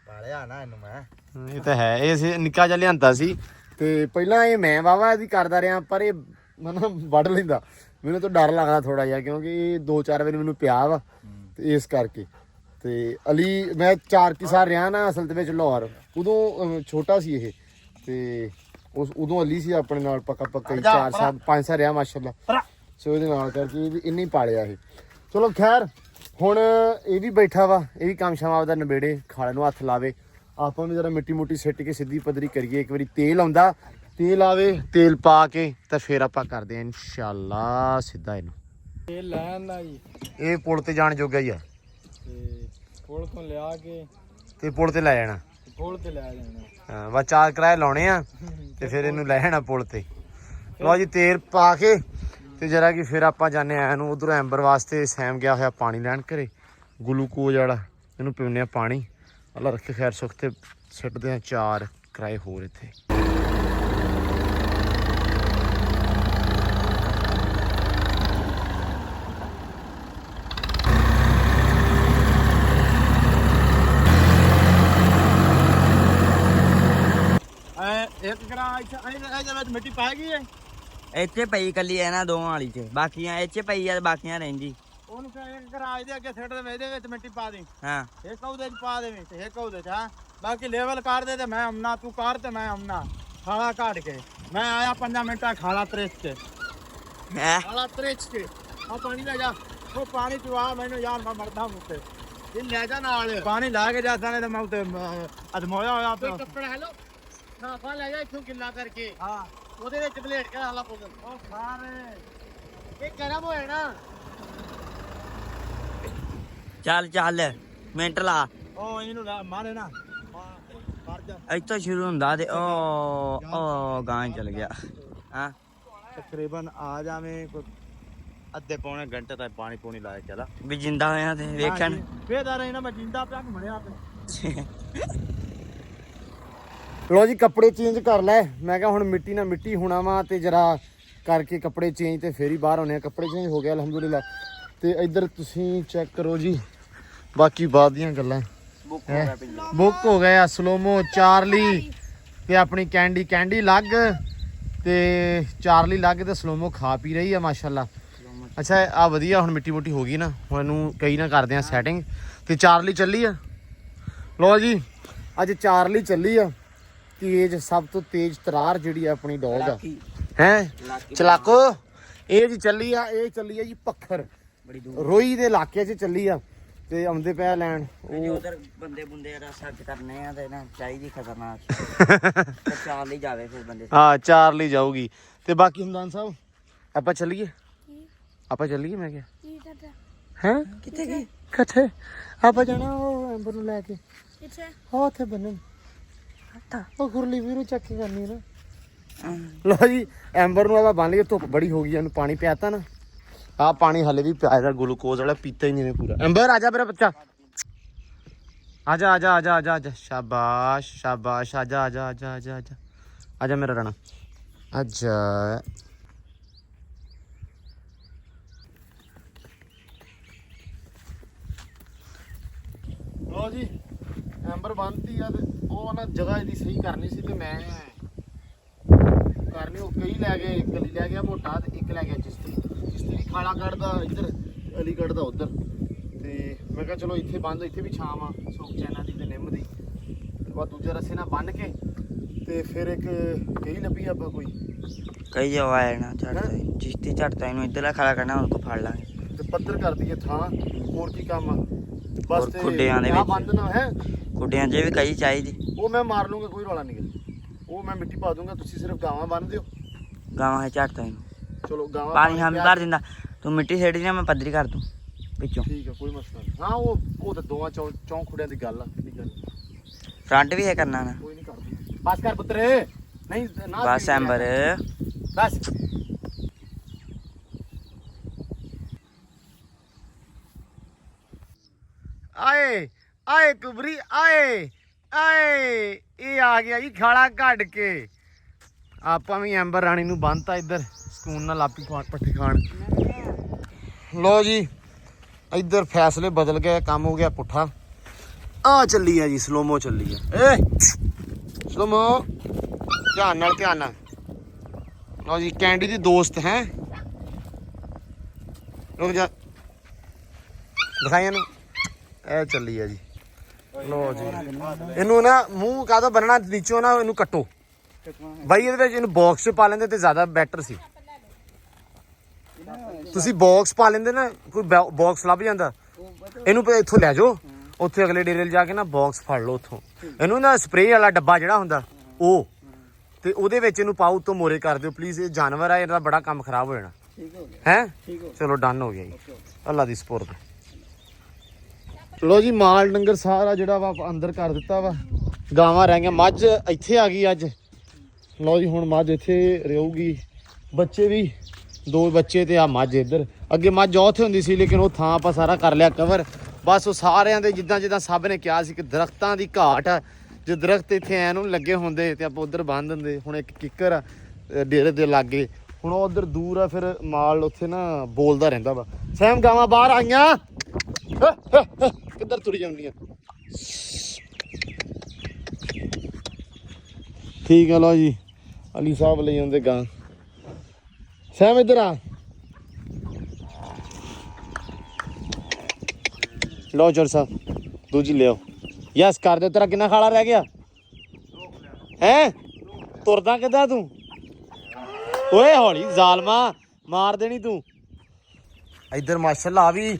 ਪਾਲਿਆ ਨਾ ਇਹਨੂੰ ਮੈਂ ਇਹ ਤਾਂ ਹੈ ਇਹ ਨਿੱਕਾ ਜਿਹਾ ਲਿਆਂਦਾ ਸੀ ਤੇ ਪਹਿਲਾਂ ਇਹ ਮੈਂ ਵਾਵਾ ਇਹਦੀ ਕਰਦਾ ਰਿਹਾ ਪਰ ਇਹ ਮਤਲਬ ਵੱਢ ਲੈਂਦਾ ਮੈਨੂੰ ਤਾਂ ਡਰ ਲੱਗਦਾ ਥੋੜਾ ਜਿਹਾ ਕਿਉਂਕਿ ਇਹ 2-4 ਵਾਰੀ ਮੈਨੂੰ ਪਿਆ ਵਾ ਤੇ ਇਸ ਕਰਕੇ ਤੇ ਅਲੀ ਮੈਂ 4 ਕੀ ਸਾਲ ਰਿਹਾ ਨਾ ਅਸਲ ਦੇ ਵਿੱਚ ਲਾਹੌਰ ਉਦੋਂ ਛੋਟਾ ਸੀ ਇਹ ਤੇ ਉਦੋਂ ਅਲੀ ਸੀ ਆਪਣੇ ਨਾਲ ਪੱਕਾ 4 ਸਾਲ 5 ਸਾਲ ਰਿਹਾ ਮਾਸ਼ਾਅੱਲਾ ਸੋ ਇਹਦੇ ਨਾਲ ਕਰਕੇ ਇਹ ਵੀ ਇੰਨੇ ਹੀ ਪਾਲਿਆ ਇਹ ਚਲੋ ਖੈਰ ਹੁਣ ਇਹ ਵੀ ਬੈਠਾ ਵਾ ਇਹ ਵੀ ਕੰਮ ਸ਼ਾਮ ਆਪਦਾ ਨਿਬੇੜੇ ਖਾਲੇ ਨੂੰ ਹੱਥ ਲਾਵੇ ਆਪਾਂ ਵੀ ਜਰਾ ਮਿੱਟੀ ਮੁੱਟੀ ਸਿੱਟ ਕੇ ਸਿੱਧੀ ਪੱਧਰੀ ਕਰੀਏ ਇੱਕ ਵਾਰੀ ਤੇਲ ਆਉਂਦਾ ਤੇਲ ਆਵੇ ਤੇਲ ਪਾ ਕੇ ਤਾਂ ਫਿਰ ਆਪਾਂ ਕਰਦੇ ਆਂ ਇਨਸ਼ਾਅੱਲਾ ਸਿੱਧਾ ਇਹਨੂੰ ਇਹ ਲੈਣ ਦਾ ਜੀ ਇਹ ਪੁਲ ਤੇ ਜਾਣ ਜੋਗਾ ਹੀ ਆ ਤੇ ਪੁਲ ਤੋਂ ਲਿਆ ਕੇ ਤੇ ਪੁਲ ਤੇ ਲੈ ਜਾਣਾ ਪੁਲ ਤੇ ਲੈ ਜਾਣਾ ਹਾਂ ਬਸ 4 ਕਿਰਾਏ ਲਾਉਣੇ ਆ ਤੇ ਫਿਰ ਇਹਨੂੰ ਲੈ ਜਾਣਾ ਪੁਲ ਤੇ ਲਓ ਜੀ ਤੇਲ ਪਾ ਕੇ ਤੇ ਜਰਾ ਕਿ ਫਿਰ ਆਪਾਂ ਜਾਂਦੇ ਆ ਇਹਨੂੰ ਉਧਰੋਂ ਐਂਬਰ ਵਾਸਤੇ ਸੈਮ ਗਿਆ ਹੋਇਆ ਪਾਣੀ ਲੈਣ ਘਰੇ ਗਲੂਕੋਜ਼ ਵਾਲਾ ਇਹਨੂੰ ਪੀਉਂਦੇ ਆ ਪਾਣੀ ਅੱਲਾ ਰੱਖੇ ਖੈਰ ਸੁੱਖ ਤੇ ਸਿੱਟਦੇ ਆ 4 ਕਿਰਾਏ ਹੋਰ ਇੱਥੇ ਇੱਕ ਗਰਾ ਇਹਦੇ ਵਿੱਚ ਮਿੱਟੀ ਪਾ ਗਈ ਹੈ ਇੱਥੇ ਪਈ ਕੱਲੀ ਐ ਨਾ ਦੋਵਾਂ ਵਾਲੀ ਚ ਬਾਕੀਆਂ ਇੱਥੇ ਪਈ ਆ ਬਾਕੀਆਂ ਰਹਿੰਦੀ ਉਹਨੂੰ ਕਹੇ ਇੱਕ ਗਰਾ ਇਹਦੇ ਅੱਗੇ ਸਿੱਟ ਦੇ ਇਹਦੇ ਵਿੱਚ ਮਿੱਟੀ ਪਾ ਦੇ ਹਾਂ ਇੱਕ ਉਹਦੇ ਚ ਪਾ ਦੇਵੇਂ ਤੇ ਇੱਕ ਉਹਦੇ ਚ ਹਾਂ ਬਾਕੀ ਲੈਵਲ ਕਰ ਦੇ ਤੇ ਮੈਂ ਆਉਣਾ ਤੂੰ ਕਰ ਤੇ ਮੈਂ ਆਉਣਾ ਖਾਲਾ ਕਾਟ ਕੇ ਮੈਂ ਆਇਆ 5 ਮਿੰਟਾਂ ਖਾਲਾ ਤ੍ਰੇਚ ਕੇ ਹੈ ਖਾਲਾ ਤ੍ਰੇਚ ਕੇ ਆ ਪਾਣੀ ਲੈ ਜਾ ਉਹ ਪਾਣੀ ਚਵਾ ਮੈਨੂੰ ਯਾਰ ਮੈਂ ਮਰਦਾ ਮੁੱਤੇ ਇਹ ਲੈ ਜਾ ਨਾਲ ਪਾਣੀ ਲਾ ਕੇ ਜਾਂਦਾ ਨੇ ਤੇ ਮੈਂ ਉੱਤੇ ਅਦਮੋਇਆ ਹੋਇਆ ਪਿਆ ਕੱਪੜਾ ਹੈਲੋ ਸਾਫਾ ਲੈ ਜਾ ਇੱਥੋਂ ਗਿੱਲਾ ਕਰਕੇ ਹਾਂ ਉਹਦੇ ਵਿੱਚ ਬਲੇਡ ਕੇ ਹਾਲਾ ਪੁੱਗ ਉਹ ਸਾਰੇ ਇਹ ਗਰਮ ਹੋਇਆ ਨਾ ਚੱਲ ਮਿੰਟ ਲਾ ਉਹ ਇਹਨੂੰ ਮਾਰੇ ਨਾ ਮਾਰ ਜਾ ਇੱਥੋਂ ਸ਼ੁਰੂ ਹੁੰਦਾ ਤੇ ਉਹ ਗਾਂ ਚਲ ਗਿਆ ਹਾਂ ਤਕਰੀਬਨ ਆ ਜਾਵੇਂ ਕੋਈ ਅੱਧੇ ਪੌਣੇ ਘੰਟੇ ਤੱਕ ਪਾਣੀ ਪੂਣੀ ਲਾਇਆ ਚਲਾ ਵੀ ਜਿੰਦਾ ਹੋਇਆ ਤੇ ਵੇਖਣ ਫੇਰ ਰਹਿਣਾ ਮੈਂ ਜਿੰਦਾ ਪਿਆ ਘੁੰਮਣਿਆ ਤੇ ਲੋ ਜੀ ਕੱਪੜੇ ਚੇਂਜ ਕਰ ਲੈ ਮੈਂ ਕਿਹਾ ਹੁਣ ਮਿੱਟੀ ਨਾਲ ਮਿੱਟੀ ਹੋਣਾ ਵਾ ਤੇ ਜਰਾ ਕਰਕੇ ਕੱਪੜੇ ਚੇਂਜ ਤੇ ਫੇਰ ਹੀ ਬਾਹਰ ਆਉਣੇ ਆ ਕੱਪੜੇ ਚੇਂਜ ਹੋ ਗਿਆ ਅਲਹਮਦੁਲਿਲਾ ਤੇ ਇੱਧਰ ਤੁਸੀਂ ਚੈੱਕ ਕਰੋ ਜੀ ਬਾਕੀ ਬਾਅਦ ਦੀਆਂ ਗੱਲਾਂ ਬੁੱਕ ਹੋ ਗਏ ਆ ਸਲੋਮੋ ਚਾਰਲੀ ਤੇ ਆਪਣੀ ਕੈਂਡੀ ਲੱਗ ਤੇ ਚਾਰਲੀ ਲੱਗ ਤੇ ਸਲੋਮੋ ਖਾ ਪੀ ਰਹੀ ਆ ਮਾਸ਼ਾਅੱਲਾ ਅੱਛਾ ਆ ਵਧੀਆ ਹੁਣ ਮਿੱਟੀ ਮੁੱਟੀ ਹੋ ਗਈ ਨਾ ਹੁਣ ਇਹਨੂੰ ਕਈ ਨਾ ਕਰਦੇ ਆ ਸੈਟਿੰਗ ਤੇ ਚਾਰਲੀ ਚੱਲੀ ਆ ਲੋ ਜੀ ਅੱਜ ਚਾਰਲੀ ਚੱਲੀ ਆ ਤੇਜ਼ ਸਭ ਤੋਂ ਤੇਜ਼ ਤਰਾਰ ਜਿਹੜੀ ਆ ਆਪਣੀ ਡੌਗ ਆ ਹੈ ਚਲਾਕੋ ਇਹ ਜੀ ਚੱਲੀ ਆ ਜੀ ਪੱਖਰ ਰੋਈ ਦੇ ਇਲਾਕੇ 'ਚ ਚੱਲੀ ਆ ਤੇ ਆਉਂਦੇ ਪਿਆ ਲੈਣ ਉਹ ਉਧਰ ਬੰਦੇ ਬੁੰਦੇ ਦਾ ਸਰਚ ਕਰਨੇ ਆ ਤੇ ਨਾ ਚਾਹੀਦੀ ਖਤਰਨਾਕ ਤੇ ਚਾਲ ਹੀ ਜਾਵੇ ਫਿਰ ਬੰਦੇ ਹਾਂ ਚਾਰਲੀ ਜਾਊਗੀ ਤੇ ਬਾਕੀ ਹਮਦਾਨ ਸਾਹਿਬ ਆਪਾਂ ਚੱਲੀਏ ਮੈਂ ਕਿਹਾ ਹੈ ਕਿੱਥੇ ਗਏ ਕਿੱਥੇ ਆਪਾਂ ਜਾਣਾ ਉਹ ਐਂਬਰ ਨੂੰ ਲੈ ਕੇ ਕਿੱਥੇ ਉਹ ਉੱਥੇ ਬੰਨਣ ਉਹ ਗੁਰਲੀ ਵੀਰੂ ਚੱਕ ਕੇ ਕਰਨੀ ਨਾ ਲੋ ਜੀ ਐਂਬਰ ਨੂੰ ਆਪਾਂ ਬੰਨ ਲਈਏ ਧੁੱਪ ਬੜੀ ਹੋ ਗਈ ਇਹਨੂੰ ਪਾਣੀ ਪਿਆਤਾ ਨਾ ਆ ਪਾਣੀ ਹਲੇ ਵੀ ਪਿਆ ਇਹਦਾ ਗਲੂਕੋਜ਼ ਵਾਲਾ ਪੀਤਾ ਹੀ ਨਹੀਂ ਨੇ ਪੂਰਾ ਐਂਬਰ ਆ ਜਾ ਮੇਰਾ ਬੱਚਾ ਆਜਾ ਸ਼ਾਬਾਸ਼ ਆਜਾ ਮੇਰਾ ਰਾਣਾ ਆਜਾ ਲੋ ਜੀ ਐਂਬਰ ਬੰਨਤੀ ਆ ਤੇ ਉਹ ਨਾ ਜਗ੍ਹਾ ਇਹਦੀ ਸਹੀ ਕਰਨੀ ਸੀ ਤੇ ਮੈਂ ਕਰਨੀ ਉਹ ਕਈ ਲੈ ਗਏ ਇੱਕ ਲੈ ਗਿਆ ਮੋਟਾ ਤੇ ਇੱਕ ਲੈ ਗਿਆ ਚਿਸ਼ਤੀ ਦੀ ਖਾਲਾ ਕੱਢਦਾ ਇੱਧਰ ਅਲੀਗੜ੍ਹ ਦਾ ਉੱਧਰ ਤੇ ਮੈਂ ਕਿਹਾ ਚਲੋ ਇੱਥੇ ਬੰਦ ਇੱਥੇ ਵੀ ਛਾਂ ਆ ਸੋਕ ਚੈਨਾ ਦੀ ਤੇ ਨਿੰਮ ਦੀ ਤੇ ਬਾਅਦ ਦੂਜੇ ਰਸੇ ਨਾਲ ਬੰਨ ਕੇ ਤੇ ਫਿਰ ਇੱਕ ਕਈ ਲੱਭੀ ਆਪਾਂ ਕੋਈ ਕਈ ਜੋ ਆਇਆ ਨਾ ਚੜਦਾ ਚਿਸ਼ਤੀ ਚੜਦਾ ਇਹਨੂੰ ਇੱਧਰਲਾ ਖੜਾ ਕਰਨਾ ਉਹਨੂੰ ਫੜ ਲਾਂਗੇ ਤੇ ਪੱਧਰ ਕਰ ਦਈਏ ਥਾਂ ਹੋਰ ਕੀ ਕੰਮ ਆ ਬਸ ਹੋਰ ਤੇ ਖੁੱਡਿਆਂ ਦੇ ਆਹ ਵਿੱਚ। ਬੰਦ ਨਾ ਹੈ ਕੁੱਡਿਆਂ 'ਚ ਵੀ ਕਈ ਚਾਹੀਦੀ ਉਹ ਮੈਂ ਮਾਰ ਲੂੰਗਾ ਕੋਈ ਰੌਲਾ ਨਹੀਂ ਉਹ ਮੈਂ ਮਿੱਟੀ ਪਾ ਦੂੰਗਾ ਤੁਸੀਂ ਸਿਰਫ ਗਾਵਾਂ ਬੰਨ ਦਿਓ ਗਾਵਾਂ ਚੜਦਾ ਇਹਨੂੰ ਚਲੋ ਗਾਵਾਂ ਪਾਣੀ ਹਮ ਪਿਆ- ਭਰ ਦਿੰਦਾ ਤੂੰ ਮਿੱਟੀ ਛੇੜੀ ਨਾ ਮੈਂ ਪੱਧਰੀ ਕਰ ਦੂੰ ਵਿੱਚੋਂ ਠੀਕ ਆ ਕੋਈ ਮਸਲਾ ਨਹੀਂ ਹਾਂ ਉਹ ਤਾਂ ਦੋਵਾਂ ਚੌਂ ਖੁੱਡਿਆਂ ਦੀ ਗੱਲ ਆ ਕਿਹੜੀ ਗੱਲ ਫਰੰਟ ਵੀ ਹੈ ਕਰਨਾ ਨਾ ਕੋਈ ਨਹੀਂ ਕਰਦੀ ਬਸ ਕਰ ਪੁੱਤਰੇ ਨਹੀਂ ਨਾ ਬਸ ਐਂਬਰ ਬਸ ਆਏ ਕੁਬਰੀ ਆਏ ਇਹ ਆ ਗਿਆ ਜੀ ਖਾਲਾ ਕੱਢ ਕੇ ਆਪਾਂ ਵੀ ਐਂਬਰ ਰਾਣੀ ਨੂੰ ਬੰਨਤਾ ਇੱਧਰ ਸਕੂਨ ਨਾਲ ਲਾਪੀ ਪੱਠੇ ਖਾਣ ਲੋ ਜੀ ਇੱਧਰ ਫੈਸਲੇ ਬਦਲ ਗਏ ਕੰਮ ਹੋ ਗਿਆ ਪੁੱਠਾ ਆ ਚੱਲੀ ਆ ਜੀ ਸਲੋਮੋ ਚੱਲੀ ਆ ਸਲੋਮੋ ਧਿਆਨ ਨਾਲ ਲੋ ਜੀ ਕੈਂਡੀ ਦੀ ਦੋਸਤ ਹੈ ਰੁਕ ਜਾ ਦਿਖਾਈ ਇਹਨੂੰ ਇਹ ਚੱਲੀ ਆ ਜੀ ਲੋ ਜੀ ਇਹਨੂੰ ਨਾ ਮੂੰਹ ਕਾਹਦਾ ਬੰਨਣਾ ਨੀਚੋਂ ਨਾ ਇਹਨੂੰ ਕੱਟੋ ਬਾਈ ਇਹਦੇ ਵਿੱਚ ਇਹਨੂੰ ਬਾਕਸ 'ਚ ਪਾ ਲੈਂਦੇ ਤੇ ਜ਼ਿਆਦਾ ਬੈਟਰ ਸੀ ਤੁਸੀਂ ਬਾਕਸ ਪਾ ਲੈਂਦੇ ਨਾ ਕੋਈ ਬਾਕਸ ਲੱਭ ਜਾਂਦਾ ਇਹਨੂੰ ਇੱਥੋਂ ਲੈ ਜਾਓ ਉੱਥੇ ਅਗਲੇ ਡੇਰੇ ਜਾ ਕੇ ਨਾ ਬਾਕਸ ਫੜ ਲਓ ਉੱਥੋਂ ਇਹਨੂੰ ਨਾ ਸਪਰੇਅ ਵਾਲਾ ਡੱਬਾ ਜਿਹੜਾ ਹੁੰਦਾ ਉਹ ਤੇ ਉਹਦੇ ਵਿੱਚ ਇਹਨੂੰ ਪਾਓ ਉੱਤੋਂ ਮੋਰੇ ਕਰ ਦਿਓ ਪਲੀਜ਼ ਇਹ ਜਾਨਵਰ ਆ ਇਹਦਾ ਬੜਾ ਕੰਮ ਖਰਾਬ ਹੋ ਜਾਣਾ ਹੈ ਚਲੋ ਡਨ ਹੋ ਗਿਆ ਜੀ ਅੱਲਾ ਦੀ ਸਪੋਰਟ ਲੋ ਜੀ ਮਾਲ ਡੰਗਰ ਸਾਰਾ ਜਿਹੜਾ ਵਾ ਅੰਦਰ ਕਰ ਦਿੱਤਾ ਵਾ ਗਾਵਾਂ ਰਹਿ ਗਈਆਂ ਮੱਝ ਇੱਥੇ ਆ ਗਈ ਅੱਜ ਲੋ ਜੀ ਹੁਣ ਮੱਝ ਇੱਥੇ ਰਹੂਗੀ ਬੱਚੇ ਵੀ 2 ਬੱਚੇ ਤੇ ਆ ਮੱਝ ਇੱਧਰ ਅੱਗੇ ਮੱਝ ਉੱਥੇ ਹੁੰਦੀ ਸੀ ਲੇਕਿਨ ਉਹ ਥਾਂ ਆਪਾਂ ਸਾਰਾ ਕਰ ਲਿਆ ਕਵਰ ਬਸ ਉਹ ਸਾਰਿਆਂ ਦੇ ਜਿੱਦਾਂ ਸਭ ਨੇ ਕਿਹਾ ਸੀ ਕਿ ਦਰਖਤਾਂ ਦੀ ਘਾਟ ਆ ਜੇ ਦਰਖਤ ਇੱਥੇ ਐ ਨੂੰ ਲੱਗੇ ਹੁੰਦੇ ਤੇ ਆਪਾਂ ਉਧਰ ਬੰਨ ਦਿੰਦੇ ਹੁਣ ਇੱਕ ਕਿੱਕਰ ਆ ਡੇਰੇ ਦੇ ਲਾਗੇ ਹੁਣ ਉਹ ਉਧਰ ਦੂਰ ਆ ਫਿਰ ਮਾਲ ਉੱਥੇ ਨਾ ਬੋਲਦਾ ਰਹਿੰਦਾ ਵਾ ਸੈਮ ਗਾਵਾਂ ਬਾਹਰ ਆਈਆਂ ਕਿੱਧਰ ਤੁਰੀ ਜਾਂਦੀਆਂ ਠੀਕ ਆ ਲਓ ਜੀ ਅਲੀ ਸਾਹਿਬ ਲਈ ਜਾਂਦੇ ਗਾਂ ਸੈਮ ਇੱਧਰ ਆ ਲਓ ਚੋਰ ਸਾਹਿਬ ਦੂਜੀ ਲਿਓ ਯਸ ਕਰ ਦਿਓ ਤੇਰਾ ਕਿੰਨਾ ਖਾਲਾ ਰਹਿ ਗਿਆ ਹੈ ਤੁਰਦਾ ਕਿੱਦਾਂ ਤੂੰ ਓਏ ਹੌਲੀ ਜ਼ਾਲਮਾ ਮਾਰ ਦੇਣੀ ਤੂੰ ਇੱਧਰ ਮਾਸ਼ਾਅੱਲਾ ਆ ਵੀ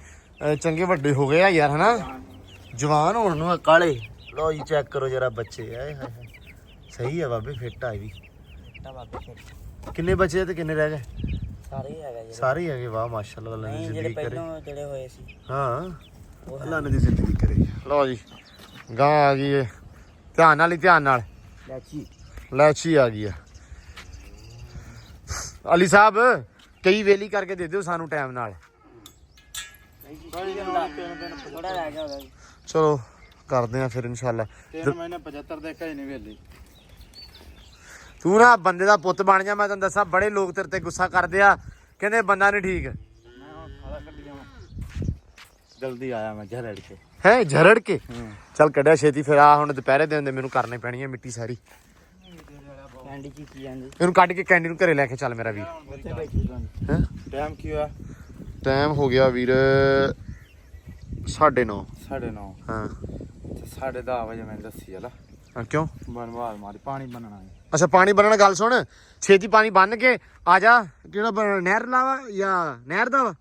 ਚੰਗੇ ਵੱਡੇ ਹੋ ਗਏ ਆ ਯਾਰ ਹਨਾ ਜਵਾਨ ਹੋਣ ਨੂੰ ਕਾਲੇ ਲਓ ਜੀ ਚੈੱਕ ਕਰੋ ਜਰਾ ਬੱਚੇ ਆਏ ਹਾਏ ਸਹੀ ਆ ਬਾਬੇ ਫਿੱਟ ਆ ਵੀ ਕਿੰਨੇ ਬੱਚੇ ਤੇ ਕਿੰਨੇ ਰਹਿ ਗਏ? ਸਾਰੇ ਹੀ ਹੈਗਾ ਜੀ। ਸਾਰੇ ਹੀ ਹੈਗੇ। ਵਾਹ ਮਾਸ਼ਾਅੱਲਾ, ਅੱਲਾ ਨੇ ਨਹੀਂ ਜਿਹੜੇ ਜ਼ਿੰਦਗੀ ਕਰੇ। ਪਹਿਲਾਂ ਜਿਹੜੇ ਹੋਏ ਸੀ ਹਾਂ ਅੱਲਾ ਨੇ ਦੀ ਜ਼ਿੰਦਗੀ ਕਰੇ। ਲਓ ਜੀ ਗਾਂ ਆ ਗਈ ਏ, ਧਿਆਨ ਨਾਲ ਹੀ, ਧਿਆਨ ਨਾਲ। ਲਾਚੀ ਲੈਚੀ ਆ ਗਈ ਆ। ਅਲੀ ਸਾਹਿਬ ਕਈ ਵੇਲੀ ਕਰਕੇ ਦੇ ਦਿਓ ਸਾਨੂੰ ਟਾਈਮ ਨਾਲ। ਥੋੜਾ ਰਹਿ ਗਿਆ ਉਹਦਾ। ਚਲੋ ਕਰਦੇ ਆ ਫਿਰ ਇਨਸ਼ਾਅੱਲਾ। 3 ਮਹੀਨੇ 75 ਦੇ ਕਈ ਨਹੀਂ ਵੇਲੀ। ਤੂੰ ਨਾ ਬੰਦੇ ਦਾ ਪੁੱਤ ਬਣ ਜਾ। ਮੈਂ ਤੈਨੂੰ ਦੱਸਾਂ ਬੜੇ ਲੋਕ ਤੇਰੇ ਤੇ ਗੁੱਸਾ ਕਰਦੇ ਆ, ਕਹਿੰਦੇ ਬੰਦਾ ਨਹੀਂ ਠੀਕ। ਮੈਂ ਹੁਣ ਖਾਲਾ ਕੱਢੀ ਜਾਵਾਂ। ਜਲਦੀ ਆਇਆ ਮੈਂ ਝਰੜ ਕੇ। ਹੈ ਝਰੜ ਕੇ? ਚੱਲ ਕੱਢਿਆ ਛੇਤੀ ਫਿਰ। ਆ ਹੁਣ ਦੁਪਹਿਰੇ ਦੇ ਹੁੰਦੇ ਮੈਨੂੰ ਕਰਨੇ ਪੈਣੀ ਹੈ ਮਿੱਟੀ ਸਾਰੀ। ਕੈਂਡੀ ਚ ਕੀ ਜਾਂਦੀ ਇਹਨੂੰ ਕੱਢ ਕੇ ਕੈਂਡੀ ਨੂੰ ਘਰੇ ਲੈ ਕੇ ਚੱਲ ਮੇਰਾ ਵੀਰ। ਉੱਥੇ ਬੈਠੀ ਤੁਹਾਨੂੰ। ਹੈਂ ਟਾਈਮ ਕੀ ਹੋਇਆ? ਟਾਈਮ ਹੋ ਗਿਆ ਵੀਰ 9:30। 9:30। ਹਾਂ 10:30 ਵਜੇ ਮੈਂ ਦੱਸੀ ਹਲਾ ਹਾਂ, ਕਿਉਂ? ਬਣਵਾਲ ਮਾਰੀ ਪਾਣੀ ਬਣਨਾ ਹੈ। ਅੱਛਾ ਪਾਣੀ ਬੰਨਣਾ। ਗੱਲ ਸੁਣ, ਛੇਤੀ ਪਾਣੀ ਬੰਨ ਕੇ ਆ ਜਾ। ਕਿਹੜਾ ਨਹਿਰ ਲਾਵਾ ਜਾਂ ਨਹਿਰ ਦਾ ਵਾ?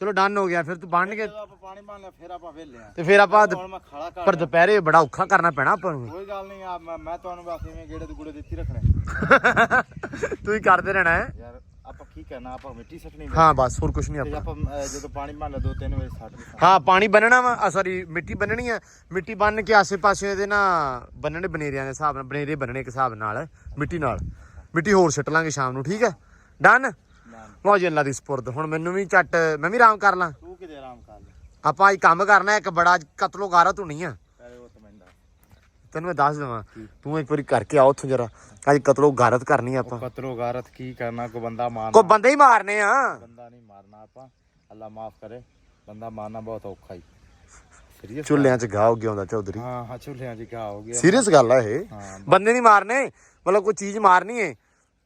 ਚਲੋ ਡਨ ਹੋ ਗਿਆ। ਫਿਰ ਤੂੰ ਬੰਨ ਕੇ ਜਦੋਂ ਆਪਾਂ ਪਾਣੀ ਬੰਨ ਲਿਆ ਫਿਰ ਆਪਾਂ ਵੇਲੇ ਆ ਤੇ ਫਿਰ ਆਪਾਂ ਹੁਣ ਮੈਂ ਖਾਲਾ ਕਰ ਪਰ ਦੁਪਹਿਰੇ ਬੜਾ ਔਖਾ ਕਰਨਾ ਪੈਣਾ ਆਪਾਂ ਨੂੰ। ਕੋਈ ਗੱਲ ਨਹੀਂ ਆ ਮੈਂ ਤੁਹਾਨੂੰ ਬਸ ਇਵੇਂ ਗੇੜੇ ਦੇ ਗੁੜੇ ਦਿੱਤੀ ਰੱਖਣੇ ਤੂੰ ਹੀ ਕਰਦੇ ਰਹਿਣਾ ਹੈ। ਯਾਰ। ਆਪਾਂ ਕੀ ਕਰਨਾ? ਆਪਾਂ ਮਿੱਟੀ ਸੱਟਣੀ ਹਾਂ ਬਸ ਹੋਰ ਕੁਝ ਨਹੀਂ ਤੇ ਆਪਾਂ। ਆਪਾਂ ਜਦੋਂ ਪਾਣੀ ਬੰਨ ਲਿਆ 2-3 ਵਜੇ ਸੱਟ ਲਈ। ਹਾਂ ਪਾਣੀ ਬੰਨਣਾ ਵਾ, ਸੌਰੀ ਮਿੱਟੀ ਬੰਨਣੀ ਆ। ਮਿੱਟੀ ਬੰਨ ਕੇ ਆਸੇ ਪਾਸੇ ਇਹਦੇ ਨਾ ਬੰਨਣੇ ਬਨੇਰਿਆਂ ਦੇ ਹਿਸਾਬ ਨਾਲ, ਬਨੇਰੇ ਬੰਨਣੇ ਇੱਕ ਹਿਸਾਬ ਨਾਲ ਮਿੱਟੀ ਨਾਲ। ਮਿੱਟੀ ਹੋਰ ਸਿੱਟ ਲਾਂਗੇ ਸ਼ਾਮ ਨੂੰ। ਠੀਕ ਹੈ ਡਨ। ਲਓ ਜੀ ਅੱਲਾ ਦੀ ਸਪੁਰਦ। ਹੁਣ ਮੈਨੂੰ ਵੀ ਝੱਟ ਮੈਂ ਵੀ ਆਰਾਮ ਕਰ ਲਾਂ। ਤੂੰ ਕਿਤੇ ਆਰਾਮ ਕਰ ਲੈ। ਆਪਾਂ ਅੱਜ ਕੰਮ ਕਰਨਾ ਇੱਕ ਬੜਾ ਕਤਲੋ ਗਾਰਤ ਹੋਣੀ ਆ। ਪਹਿਲੇ ਉਹ ਤਾਂ ਮੈਂਦਾ ਤੈਨੂੰ ਮੈਂ ਦੱਸ ਦੇਵਾਂ, ਤੂੰ ਇੱਕ ਵਾਰੀ ਕਰਕੇ ਆ ਉੱਥੋਂ ਜਰਾ। ਅੱਜ ਕਤਲੋ ਗਾਰਤ ਕਰਨੀ ਆ ਆਪਾਂ। ਕਤਰੋ ਗਾਰਤ ਕੀ ਕਰਨਾ? ਕੋਈ ਬੰਦਾ ਮਾਰਨਾ। ਕੋਈ ਬੰਦੇ ਹੀ ਮਾਰਨੇ ਆ। ਬੰਦਾ ਨਹੀਂ ਮਾਰਨਾ ਆਪਾਂ। ਅੱਲਾ ਮਾਫ ਕਰੇ। ਬੰਦਾ ਮਾਰਨਾ ਬਹੁਤ ਔਖਾ ਹੀ। ਸੀਰੀਅਸ ਚੁੱਲ੍ਹਿਆਂ 'ਚ ਗਾਹ ਹੋ ਗਿਆ ਹੁੰਦਾ ਚੌਧਰੀ। ਹਾਂ ਹਾਂ ਚੁੱਲ੍ਹਿਆਂ 'ਚ ਕਿਆ ਹੋ ਗਿਆ? ਸੀਰੀਅਸ ਗੱਲ ਆ ਇਹ। ਹਾਂ। ਬੰਦੇ ਨਹੀਂ ਮਾਰਨੇ, ਮਤਲਬ ਕੋਈ ਚੀਜ਼ ਮਾਰਨੀ ਏ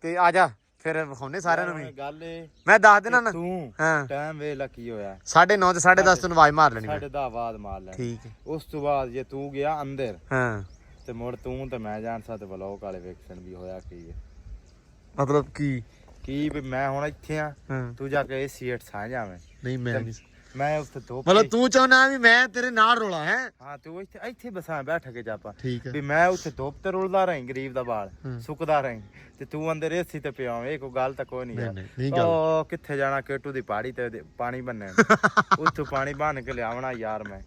ਤੇ ਆ ਜਾ ਫਿਰ ਵਿਖਾਉਣੇ ਸਾਰਿਆਂ ਨੂੰ ਵੀ। ਗੱਲ ਏ ਮੈਂ ਦੱਸ ਦੇਣਾ ਨਾ। ਤੂੰ ਹਾਂ ਟਾਈਮ ਵੇਖ ਲੈ ਕੀ ਹੋਇਆ। 9:30 ਤੇ 10:30 ਤੈਨੂੰ ਆਵਾਜ਼ ਮਾਰ ਲੈਣੀ ਮੈਂ। 10:30 ਆਵਾਜ਼ ਮਾਰ ਲੈ। ਠੀਕ ਹੈ। ਉਸ ਤੋਂ ਬਾਅਦ ਜੇ ਤੂੰ ਗਿਆ ਅੰਦਰ ਹਾਂ ਤੇ ਮੁੜ ਤੂੰ ਤੇ ਮੈਂ ਜਾਣ ਸਾਥ ਬਲੌਕ ਵਾਲੇ ਵੇਖਣ ਵੀ ਹੋਇਆ ਕੀ ਹੈ। ਮਤਲਬ ਕੀ ਵੀ ਮੈਂ ਹੁਣ ਇੱਥੇ ਆ, ਹਾਂ ਤੂੰ ਜਾ ਕੇ AC ਹੇਠ ਸਾਂ ਜਾਵੇਂ। ਨਹੀਂ ਮੈਂ ਨਹੀਂ। ਮੈਂ ਉੱਥੇ ਧੁੱਪ ਮਤਲਬ ਤੂੰ ਚਾਹੁੰਦਾ ਵੀ ਮੈਂ ਤੇਰੇ ਨਾਲ ਰੋਲਾ ਹੈ। ਹਾਂ ਤੂੰ ਇੱਥੇ ਬਸਾਂ ਬੈਠ ਕੇ ਜਾਪਾ ਠੀਕ ਹੈ। ਵੀ ਮੈਂ ਉੱਥੇ ਧੁੱਪ ਤੇ ਰੁਲਦਾ ਰਹੀਂ ਗਰੀਬ ਦਾ ਬਾਲ ਹਾਂ। ਸੁੱਕਦਾ ਰਹੀਂ ਤੇ ਤੂੰ ਅੰਦਰ AC ਤੇ ਪਿਆ ਇਹ ਕੋਈ ਗੱਲ ਤਾਂ ਕੋਈ ਨਹੀਂ ਨਹੀਂ, ਯਾਰ। ਨਹੀਂ, ਨਹੀਂ ਗੱਲ। ਉਹ ਕਿੱਥੇ ਜਾਣਾ ਕੇਟੂ ਦੀ ਪਹਾੜੀ ਤੇ ਪਾਣੀ ਬੰਨੇ ਉੱਥੋਂ ਪਾਣੀ ਬੰਨ ਕੇ ਲਿਆਵਣਾ ਯਾਰ ਮੈਂ।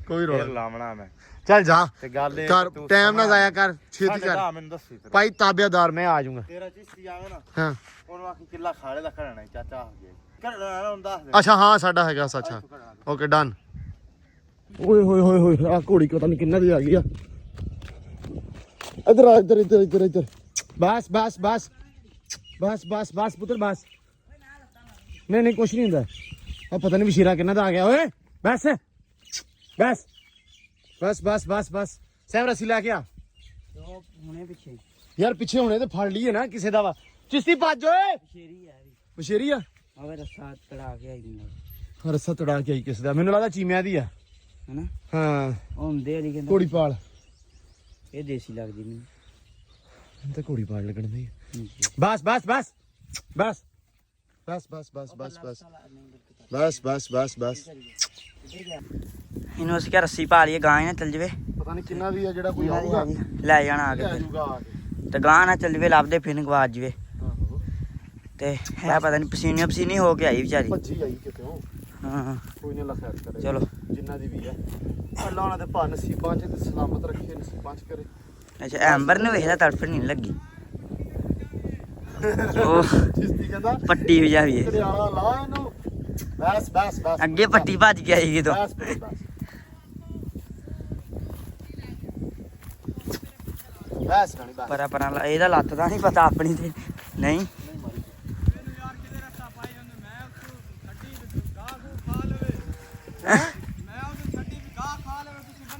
ਕੋਈ ਫਿਰ ਰੋਲਾ ਲਾਵਣਾ ਮੈਂ ਚੱਲ ਜਾ ਤੇ ਗੱਲ ਇਹ ਕਰ, ਤੂੰ ਟਾਈਮ ਨਾ ਸਮਾਂ- ਜ਼ਾਇਆ ਕਰ, ਛੇਤੀ ਸਾਢੇ ਕਰ ਦਸ ਮੈਨੂੰ ਦੱਸੀ ਤੇਰਾ। ਭਾਈ ਤਾਬਿਆਦਾਰ ਮੈਂ ਆ ਜਾਊਂਗਾ। ਤੇਰਾ ਚਿਸ਼ਤੀ ਆਵੇ ਨਾ ਹਾਂ ਉਹਨੂੰ ਆਖੀ ਕਿੱਲਾ ਖਾਲੇ ਦਾ ਖੜਨਾ ਹੀ ਚਾਚਾ ਆ ਗਿਆ ਕਰਨਾ ਉਹਨੂੰ ਦੱਸ ਦੇ। ਅੱਛਾ ਹਾਂ ਸਾਡਾ ਹੈਗਾ ਸੱਚਾ। Okay done. ਓਏ ਹੋਏ ਹੋਏ ਹੋਏ ਆ ਘੋੜੀ ਪਤਾ ਨਹੀਂ ਕਿੰਨਾ ਦੀ ਆ ਗਈ ਆ। ਇੱਧਰ ਆ, ਇੱਧਰ ਇੱਧਰ ਇੱਧਰ ਇੱਧਰ। ਬਸ ਬਸ ਬਸ ਬਸ ਬਸ ਬਸ ਪੁੱਤਰ ਬਸ। ਨਹੀਂ ਨਹੀਂ ਕੁਛ ਨਹੀਂ ਹੁੰਦਾ। ਆ ਪਤਾ ਨਹੀਂ ਵਸ਼ੀਰਾ ਕਿੰਨਾ ਦਾ ਆ ਗਿਆ। ਓਏ ਬਸ ਬਸ ਬਸ ਬਸ ਬਸ ਬਸ। ਸਹਿਮ ਰਸੀ ਲੈ ਕੇ ਆ ਹੁਣੇ ਪਿੱਛੇ ਯਾਰ। ਪਿੱਛੇ ਹੋਣੇ ਤੇ ਫੜ ਲਈਏ ਨਾ ਕਿਸੇ ਦਾ ਵਾ। ਚਿਸ਼ਤੀ ਭੱਜ ਓਏ। ਸ਼ੇਰੀ ਆ ਵੀ ਵਸ਼ੇਰੀ ਆ। ਅਗਰ ਰਸਾ ਤੜਾ ਕੇ ਆਈ ਦਿੰਦਾ ਰਸਾ ਤੜਾ ਕੇ ਆਈ ਕਿਸੇ ਦਾ। ਮੈਨੂੰ ਲੱਗਦਾ ਚੀਮਿਆਂ ਦੀ ਆ। ਹਨਾ। ਹਾਂ ਉਹ ਹੁੰਦੇ ਵਾਲੀ ਕਹਿੰਦਾ ਘੋੜੀ ਪਾਲ। ਇਹ ਦੇਸੀ ਲੱਗਦੀ ਮੈਨੂੰ। ਤਾਂ ਘੋੜੀ ਪਾਲ ਲੱਗਣ ਦੀ। ਬਸ ਬਸ ਬਸ ਬਸ ਬਸ ਬਸ ਬਸ ਬਸ ਬਸ ਬਸ ਬਸ ਬਸ ਬਸ। ਇਹਨੂੰ ਅਸੀਂ ਕਿਹਾ ਰੱਸੀ ਪਾ ਲਈਏ ਗਾਂ ਨਾ ਚੱਲ ਜਵੇ। ਪਤਾ ਨਹੀਂ ਕਿੰਨਾ ਦੀ ਆ ਜਿਹੜਾ ਕੋਈ ਆਊਗਾ ਲੈ ਜਾਣਾ ਆ ਕੇ ਲੈ ਫਿਰ। ਜਾਊਗਾ ਆ ਕੇ। ਤੇ ਗਾਂ ਨਾ ਚੱਲ ਜਵੇ ਲੱਭਦੇ ਫਿਰ ਗਵਾਚ ਜਵੇ। ਤੇ ਹੈ ਪਤਾ ਨਹੀਂ ਪਸੀਨੇ ਪਸੀਨੀ ਹੋ ਕੇ ਆਈ ਵਿਚਾਰੀ। ਭੱਜੀ ਆਈ ਕਿਤੇ ਉਹ। ਹਾਂ ਕੋਈ ਨਹੀਂ ਅੱਲਾ ਖੈਰ ਕਰੇ। ਚਲੋ। ਜਿੰਨਾ ਦੀ ਵੀ ਹੈ ਅੱਲਾ ਉਹਨਾਂ ਦੇ ਭਾ ਨਸੀਬਾਂ 'ਚ ਤੇ ਸਲਾਮਤ ਰੱਖੇ, ਨਸੀਬਾਂ 'ਚ ਕਰੇ। ਅੱਛਾ ਐਂਬਰ ਨੂੰ ਵੇਖਦਾ ਤੜਫ ਨਹੀਂ ਲੱਗੀ। ਉਹ ਚਿਸ਼ਤੀ ਕਹਿੰਦਾ ਪੱਟੀ ਹੋ ਜਾਵੀ ਘੜਿਆਲਾ ਲਾ ਇਹਨੂੰ। ਬਸ ਬਸ ਬਸ ਅੱਗੇ ਪੱਟੀ ਭੱਜ ਕੇ ਆਈ ਕਿਤੋਂ। ਬਸ ਬਸ ਬਸ ਰਾਣੀ ਬਸ। ਪਰਾ ਪਰਾ ਇਹਦਾ ਲੱਤ ਦਾ ਨਹੀਂ ਪਤਾ ਆਪਣੀ ਤੇ ਨਹੀਂ।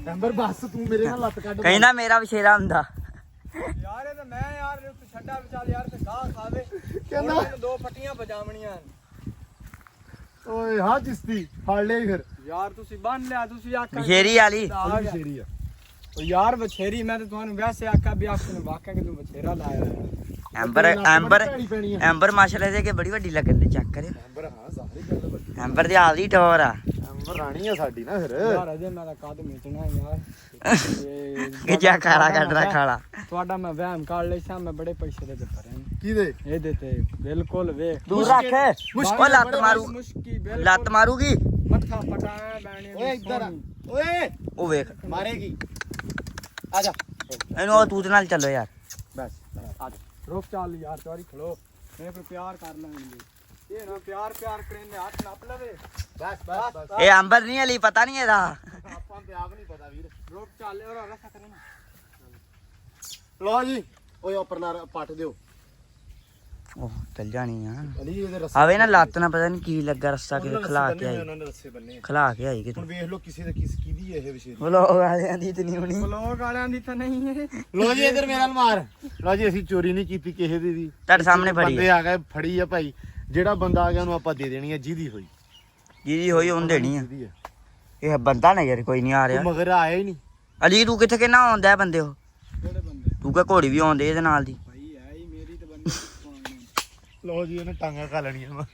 ਮੈਂਬਰ ਬਸ ਤੂੰ ਮੇਰੇ ਨਾਲ ਲੱਤ ਕੱਢ। ਕਹਿੰਦਾ ਮੇਰਾ ਵਿਸ਼ੇਰਾ ਹੁੰਦਾ। ਯਾਰ ਇਹ ਤਾਂ ਮੈਂ ਯਾਰ ਛੱਡਾ ਵਿਚਾਲ ਯਾਰ ਤੇ ਗਾਹ ਖਾਵੇ। ਕਹਿੰਦਾ ਹੁਣ ਮੈਨੂੰ 2 ਪੱਟੀਆਂ ਵਜਾਵਣੀਆਂ। ਓਏ ਹਾਂ ਚਿਸ਼ਤੀ ਫੜ ਲਈ ਫਿਰ। ਯਾਰ ਤੁਸੀਂ ਬੰਨ ਲਿਆ, ਤੁਸੀਂ ਆਖਿਆ ਵਿਸ਼ੇਰੀ ਵਾਲੀ ਆ ਗਿਆ। ਸ਼ੇਰੀ ਆ। ਉਹ ਯਾਰ ਬਛੇਰੀ ਮੈਂ ਤਾਂ ਤੁਹਾਨੂੰ ਵੈਸੇ ਆਖਿਆ ਵੀ ਆਪ ਨੂੰ ਵਾਕਿਆ ਕਿ ਤੂੰ ਬਛੇਰਾ ਲਾਇਆ ਹੈ। ਐਂਬਰ ਮਾਸ਼ਾਅੱਲਾ ਦੇ ਕੇ ਬੜੀ ਵੱਡੀ ਲੱਗਣ ਦੇ ਚੱਕ ਕਰਿਓ। ਮੈਂਬਰ ਹਾਂ ਜ਼ਾਹਰੀ ਗੱਲ ਬੜੀ। ਐਂਬਰ ਦੀ ਹਾਲ ਦੀ ਟੋਰ ਆ। ਜਾਨਵਰ ਰਾਣੀ ਆ ਸਾਡੀ ਨਾ ਫਿਰ ਯਾਰ ਅਜੇ ਮੈਂ ਤਾਂ ਕਦ ਮਿਟਣਾ ਯਾਰ ਕਿ ਕਿਆ ਖਾਰਾ ਕੱਢਣਾ ਖਾਲਾ ਤੁਹਾਡਾ ਮੈਂ ਵਹਿਮ ਕਾਢ ਲਈ ਸਾਂ ਮੈਂ ਬੜੇ ਪੈਸੇ ਦੇ ਦਿੱਤਾ ਰਹੇ ਕਿਹਦੇ ਇਹਦੇ ਤੇ ਬਿਲਕੁਲ ਵੇਖ ਦੂਰ ਰੱਖ ਉਹ ਲੱਤ ਮਾਰੂ ਮੁਸ਼ਕੀ ਬਿਲਕੁਲ ਲੱਤ ਮਾਰੂਗੀ ਮੱਥਾ ਪਟਾਇਆ ਬੈਣੀ ਓਏ ਇੱਧਰ ਆ ਓਏ ਉਹ ਵੇਖ ਮਾਰੇਗੀ ਆ ਜਾ ਇਹਨੂੰ ਉਹ ਤੂਤ ਨਾਲ ਚੱਲੋ ਯਾਰ ਬਸ ਆ ਜਾ ਰੁਕ ਚੱਲ ਯਾਰ ਚੋਰੀ ਖੜੋ ਮੇਰੇ ਪਰ ਪਿਆਰ ਕਰ ਲੈਣਗੇ ਇਹ ਨਾ ਪਿਆਰ ਕਰੇ ਨੇ ਹੱਥ ਨੱਪ ਲਵੇ ਬਸ ਇਹ ਅੰਬਰ ਨਹੀਂ ਅਲੀ ਪਤਾ ਨਹੀਂ ਇਹਦਾ ਆਪਾਂ ਤੇ ਆਪ ਨਹੀਂ ਪਤਾ ਵੀਰ ਰੁਕ ਚੱਲ ਔਰ ਰਸਾ ਕਰੇ ਨਾ ਲੋ ਜੀ ਓਏ ਉੱਪਰਲਾ ਪੱਟ ਦਿਓ ਉਹ ਚੱਲ ਜਾਣੀ ਆ ਅਲੀ ਇਹਦੇ ਰੱਸੇ ਆਵੇ ਨਾ ਲੱਤ ਨਾ ਪਤਾ ਨਹੀਂ ਕੀ ਲੱਗਾ ਰਸਤਾ ਕਿ ਖਲਾ ਕੇ ਆਈ ਉਹਨਾਂ ਨੇ ਰੱਸੇ ਬੰਨੇ ਖਲਾ ਕੇ ਆਈ ਕਿਤੇ ਹੁਣ ਵੇਖ ਲਓ ਕਿਸੇ ਦਾ ਕਿਹਦੀ ਹੈ ਇਹ ਵਿਸ਼ੇਸ਼ ਬੋਲੋ ਵਾਲਿਆਂ ਦੀ ਤੇ ਨਹੀਂ ਹੋਣੀ ਬਲੌਗ ਵਾਲਿਆਂ ਦੀ ਤਾਂ ਨਹੀਂ ਹੈ ਲੋ ਜੀ ਇਧਰ ਮੇਰਾ ਮਾਰ ਲੋ ਜੀ ਅਸੀਂ ਚੋਰੀ ਨਹੀਂ ਕੀਤੀ ਕਿਸੇ ਦੀ ਵੀ ਤੁਹਾਡੇ ਸਾਹਮਣੇ ਫੜੀ ਬੰਦੇ ਆ ਗਏ ਫੜੀ ਆ ਭਾਈ ਜਿਹੜਾ ਬੰਦਾ ਆ ਗਿਆ ਉਹਨੂੰ ਆਪਾਂ ਦੇ ਦੇਣੀ ਹੈ ਜਿਹਦੀ ਹੋਈ ਜਿਹਦੀ ਹੋਈ ਉਹਨੂੰ ਦੇਣੀ ਆ ਜਿਹਦੀ ਆ ਇਹ ਬੰਦਾ ਨਾ ਯਾਰ ਕੋਈ ਨਹੀਂ ਆ ਰਿਹਾ ਤੂੰ ਮਗਰ ਆਇਆ ਹੀ ਨਹੀਂ ਅਲੀ ਤੂੰ ਕਿੱਥੇ ਕਿੰਨਾ ਆਉਂਦਾ ਹੈ ਬੰਦੇ ਉਹ ਕਿਹੜੇ ਬੰਦੇ ਤੂੰ ਕਹ ਘੋੜੀ ਵੀ ਆਉਂਦੇ ਇਹਦੇ ਨਾਲ ਦੀ ਭਾਈ ਹੈ ਹੀ ਮੇਰੀ ਤੇ ਬੰਦੇ ਲੋ ਜੀ ਉਹਨੇ ਟਾਂਗਾ ਖਾ ਲੈਣੀਆਂ ਵਾ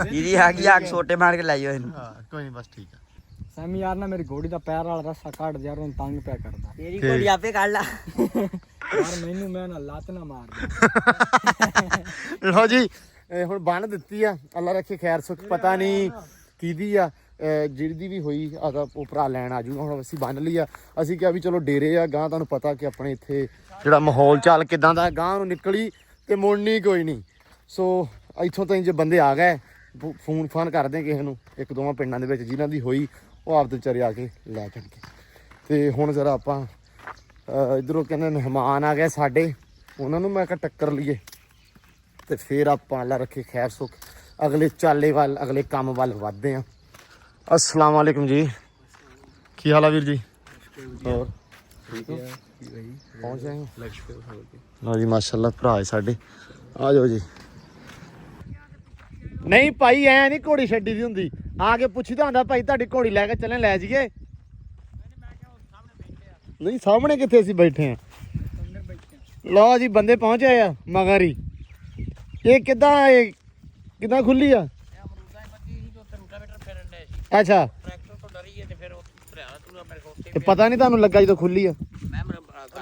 ਜਿਹਦੀ ਹੈਗੀ ਆਗ ਛੋਟੇ ਮਾਰ ਕੇ ਲਾਈਓ ਇਹਨੂੰ ਹਾਂ ਕੋਈ ਨਹੀਂ ਬਸ ਠੀਕ ਆ ਸੈਮੀ ਯਾਰ ਨਾ ਮੇਰੀ ਘੋੜੀ ਦਾ ਪੈਰ ਵਾਲਾ ਰੱਸਾ ਕੱਢ ਯਾਰ ਉਹਨੂੰ ਤੰਗ ਪਿਆ ਕਰਦਾ ਤੇਰੀ ਘੋੜੀ ਆਪੇ ਕੱਢ ਲਾ ਯਾਰ ਮੈਨੂੰ ਮੈਂ ਨਾ ਲੱਤ ਨਾ ਮਾਰ ਲੋ ਜੀ ਇਹ ਹੁਣ ਬੰਨ ਦਿੱਤੀ ਆ ਅੱਲਾ ਰੱਖੇ ਖੈਰ ਸੁਖ ਪਤਾ ਨਹੀਂ ਕਿਹਦੀ ਆ ਜਿਹਦੀ ਵੀ ਹੋਈ ਆਦਾ ਉਹ ਭਰਾ ਲੈਣ ਆ ਜੂਗਾ ਹੁਣ ਅਸੀਂ ਬੰਨ ਲਈ ਆ ਅਸੀਂ ਕਿਹਾ ਵੀ ਚਲੋ ਡੇਰੇ ਆ ਗਾਂ ਤੁਹਾਨੂੰ ਪਤਾ ਕਿ ਆਪਣੇ ਇੱਥੇ ਜਿਹੜਾ ਮਾਹੌਲ ਚਾਲ ਕਿਦਾਂ ਦਾ ਗਾਂ ਨੂੰ ਨਿਕਲੀ ਤੇ ਮੁੜਨੀ ਕੋਈ ਨਹੀਂ ਸੋ ਇੱਥੋਂ ਤਾਈਂ ਜੇ ਬੰਦੇ ਆ ਗਏ ਫੋਨ ਫਾਨ ਕਰਦੇ ਕਿਸੇ ਨੂੰ ਇੱਕ ਦੋਵਾਂ ਪਿੰਡਾਂ ਦੇ ਵਿੱਚ ਜਿਨ੍ਹਾਂ ਦੀ ਹੋਈ ਉਹ ਆਪਦੇ ਵਿਚਾਰੇ ਆ ਕੇ ਲੈ ਜਾਣਗੇ ਤੇ ਹੁਣ ਜ਼ਰਾ ਆਪਾਂ ਇਧਰੋਂ ਕਹਿੰਦੇ ਮਹਿਮਾਨ ਆ ਗਏ ਸਾਡੇ ਉਹਨਾਂ ਨੂੰ ਮੈਂ ਕਿਹਾ ਟੱਕਰ ਲਈਏ ਤੇ ਫਿਰ ਆਪਾਂ ਅੱਲਾ ਰੱਖੇ ਖੈਰ ਸੁਖ ਅਗਲੇ ਚਾਲੇ ਵੱਲ ਅਗਲੇ ਕੰਮ ਵੱਲ ਵਧਦੇ ਆਂ अस्सलाम वालेकुम जी की हाल है वीर जी और ठीक है पहुंच जाए लो जी माशाल्लाह भरा है साडे आ जाओ जी नहीं भाई ऐ नहीं घोड़ी छड्डी दी हुंदी आके पुछदा हुंदा भाई तुहाडी घोड़ी लैके चलें लै जाइए नहीं सामने कित्थे असीं बैठे हैं लो जी बंदे पहुंचे आ मगर ही ये किदां खुली आ अच्छा ਤੇ ਪਤਾ ਨਹੀਂ ਤੁਹਾਨੂੰ ਲੱਗਾ ਜਦੋਂ ਖੁੱਲੀ ਆ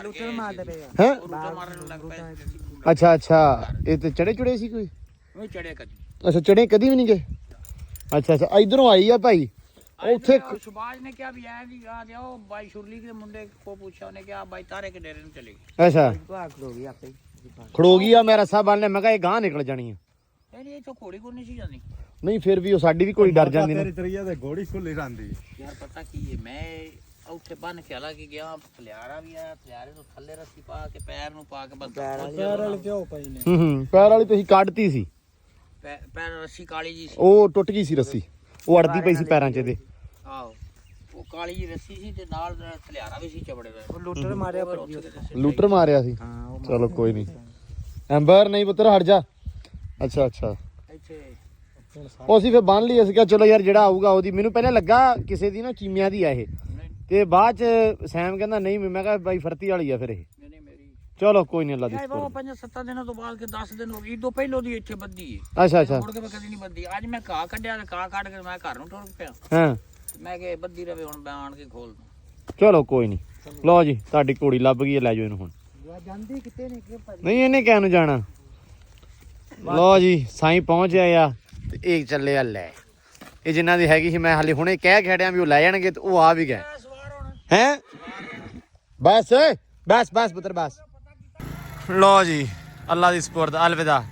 ਲੁੱਟਰ ਮਾਰਦੇ ਪਏ ਹੈ ਲੁੱਟਰ ਮਾਰਨ ਲੱਗ ਪਏ ਅੱਛਾ ਅੱਛਾ ਇਹ ਤੇ ਚੜੇ ਚੁੜੇ ਸੀ ਕੋਈ ਉਹ ਚੜਿਆ ਕਦੀ ਅੱਛਾ ਚੜੇ ਕਦੀ ਵੀ ਨਹੀਂ ਗਏ ਅੱਛਾ ਅੱਛਾ ਇਧਰੋਂ ਆਈ ਆ ਭਾਈ ਉੱਥੇ सुभाष ने क्या भी आया कि आ जाओ भाई शुरली के मुंडे को पूछा उन्हें क्या भाई तारे के डेरे में चले गए ਅੱਛਾ ਖੜੋ ਗਈ ਆ ਮੈਂ ਰੱਸਾ ਬੰਨ ਲਿਆ ਮੈਂ ਕਿਹਾ ਇਹ ਗਾਂ ਨਿਕਲ ਜਾਣੀ ਆ नहीं ये तो घोड़ी को नहीं सी जानी ਨਹੀਂ ਫਿਰ ਵੀ ਉਹ ਸਾਡੀ ਵੀ ਕੋਈ ਡਰ ਜਾਂਦੀ ਨਾ ਤਰੀਆ ਤੇ ਘੋੜੀ ਖੁੱਲੀ ਰਹਿੰਦੀ यार पता की है मैं ਉੱਥੇ ਬੰਨ ਕੇ ਹਾਲਾ ਕਿ ਗਿਆ ਫਲਿਆਰਾ ਵੀ ਆਇਆ ਫਲਿਆਰੇ ਤੋਂ ਥੱਲੇ ਰੱਸੀ ਪਾ ਕੇ ਪੈਰ ਨੂੰ ਪਾ ਕੇ ਬਸ ਪੈਰ ਵਾਲੇ ਕਿਉਂ ਪਈ ਨੇ ਪੈਰ ਵਾਲੀ ਤੁਸੀਂ ਕੱਢਤੀ ਸੀ ਪੈਰ ਰੱਸੀ ਕਾਲੀ ਜੀ ਸੀ ਉਹ ਟੁੱਟ ਗਈ ਸੀ ਰੱਸੀ ਉਹ ਅੜਦੀ ਪਈ ਸੀ ਪੈਰਾਂ 'ਚ ਇਹਦੇ ਆਹੋ ਉਹ ਕਾਲੀ ਜੀ ਰੱਸੀ ਸੀ ਤੇ ਨਾਲ ਫਲਿਆਰਾ ਵੀ ਸੀ ਚਬੜੇ ਦਾ ਉਹ ਲੁੱਟਰ ਮਾਰਿਆ ਲੂਟਰ ਮਾਰਿਆ ਸੀ ਚਲੋ ਕੋਈ ਨਹੀਂ ਐਂਬਰ ਨਹੀਂ ਪੁੱਤਰ ਹਟ ਜਾ ਅੱਛਾ ਅੱਛਾ ਇੱਥੇ ਉਹ ਅਸੀਂ ਫਿਰ ਬੰਨ ਲਈ ਅਸੀਂ ਕਿਹਾ ਚਲੋ ਯਾਰ ਜਿਹੜਾ ਆਊਗਾ ਉਹਦੀ ਮੈਨੂੰ ਪਹਿਲਾਂ ਲੱਗਾ ਕਿਸੇ ਦੀ ਨਾ ਚੀਮਿਆਂ ਦੀ ਆ ਇਹ ਤੇ ਬਾਅਦ ਚ ਸੈਮ ਕਹਿੰਦਾ ਨਹੀਂ ਮੈਂ ਕਿਹਾ ਬਾਈ ਫਰਤੀ ਵਾਲੀ ਆ ਫਿਰ ਇਹ ਨਹੀਂ ਮੇਰੀ ਚਲੋ ਕੋਈ ਨਹੀਂ ਅੱਲਾ ਦੀ ਯਾਰ ਸ਼ੁਕਰ। ਉਹ 5-7 ਦਿਨਾਂ ਤੋਂ ਬਾਅਦ ਕੇ 10 ਦਿਨ ਹੋ ਗਏ ਇਦੋਂ ਪਹਿਲੋਂ ਦੀ ਇੱਥੇ ਬੱਦੀ ਹੈ ਅੱਛਾ ਅੱਛਾ ਮੁੜ ਕੇ ਮੈਂ ਕਦੀ ਨਹੀਂ ਬੱਦੀ ਅੱਜ ਮੈਂ ਘਾਹ ਕੱਢਿਆ ਤੇ ਘਾਹ ਕੱਢ ਕੇ ਮੈਂ ਘਰ ਨੂੰ ਟੁਰ ਪਿਆ ਹਾਂ ਮੈਂ ਕਿ ਬੱਦੀ ਰਵੇ ਹੁਣ ਮੈਂ ਆਣ ਕੇ ਖੋਲ ਦੂੰ ਚਲੋ ਕੋਈ ਨਹੀਂ ਲਓ ਜੀ ਤੁਹਾਡੀ ਘੋੜੀ ਲੱਭ ਗਈ ਹੈ ਲੈ ਜਾਓ ਇਹਨੂੰ ਹੁਣ ਜਾਂਦੀ ਕਿਤੇ ਨਹੀਂ ਕਿ ਨਹੀਂ ਇਹਨੇ ਕਹਿ ਨੂੰ ਜਾਣਾ ਲਓ ਜੀ ਸਾਈਂ ਪਹੁੰਚ ਗਿਆ ਆ ਤੇ ਇਹ ਚੱਲੇ ਆ ਲੈ ਇਹ ਜਿਨ੍ਹਾਂ ਦੀ ਹੈਗੀ ਸੀ ਮੈਂ ਹਾਲੇ ਹੁਣੇ ਕਹਿ ਖੜਿਆ ਵੀ ਉਹ ਲੈ ਜਾਣਗੇ ਤੇ ਉਹ ਆ ਵੀ ਗਏ ਹੈ ਬਸ ਬਸ ਬਸ ਪੁੱਤਰ ਬਸ ਲਓ ਜੀ ਅੱਲਾ ਦੀ ਸਪੁਰਦ ਅਲਵਿਦਾ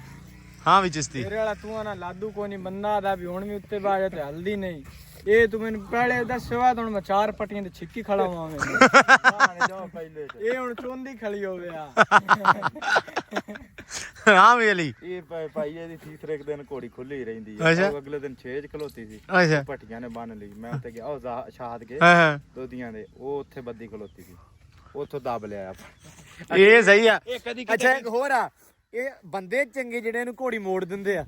ਹਾਂ ਵੀ ਚਿਸ਼ਤੀ ਤੇਰੇ ਵਾਲਾ ਤੂੰ ਨਾ ਲਾਦੂ ਕੋਈ ਨਹੀਂ ਬੰਦਾ ਦਾ ਵੀ ਹੁਣ ਵੀ ਉੱਤੇ ਬਾਜਾ ਤੇ ਹਲਦੀ ਨਹੀਂ ਇਹ ਤੂੰ ਮੈਨੂੰ ਪਹਿਲੇ ਦੱਸਿਆ ਤਾਂ ਹੁਣ ਮੈਂ 4 ਪੱਟੀਆਂ ਤੇ ਛਿੱਕੀ ਖੜਾ ਹੋਵਾਂ ਇਹ ਹੁਣ ਚੋਂਦੀ ਖੜੀ ਹੋਵੇ ਆ ਹਾਂ ਵੀ ਅਲੀ ਇਹ ਭਾਈ ਇਹਦੀ ਤੀਸਰੇ ਇੱਕ ਦਿਨ ਘੋੜੀ ਖੁੱਲੀ ਰਹਿੰਦੀ ਅੱਛਾ। ਹੈ ਅਗਲੇ ਦਿਨ 6 ਚ ਖਲੋਤੀ ਸੀ ਅੱਛਾ ਭੱਟੀਆਂ ਨੇ ਬੰਨ ਲਈ ਮੈਂ ਉੱਥੇ ਗਿਆ ਉਹ ਸ਼ਾਹਦ ਕੇ ਹਾਂ ਹਾਂ ਦੋਦੀਆਂ ਦੇ ਉਹ ਉੱਥੇ ਬੱਦੀ ਖਲੋਤੀ ਸੀ ਉੱਥੋਂ ਦਬ ਲਿਆ ਇਹ ਸਹੀ ਆ ਅੱਛਾ ਇੱਕ ਹੋਰ ਆ ਇਹ ਬੰਦੇ ਚੰਗੇ ਜਿਹੜੇ ਇਹਨੂੰ ਘੋੜੀ ਮੋੜ ਦਿੰਦੇ ਆ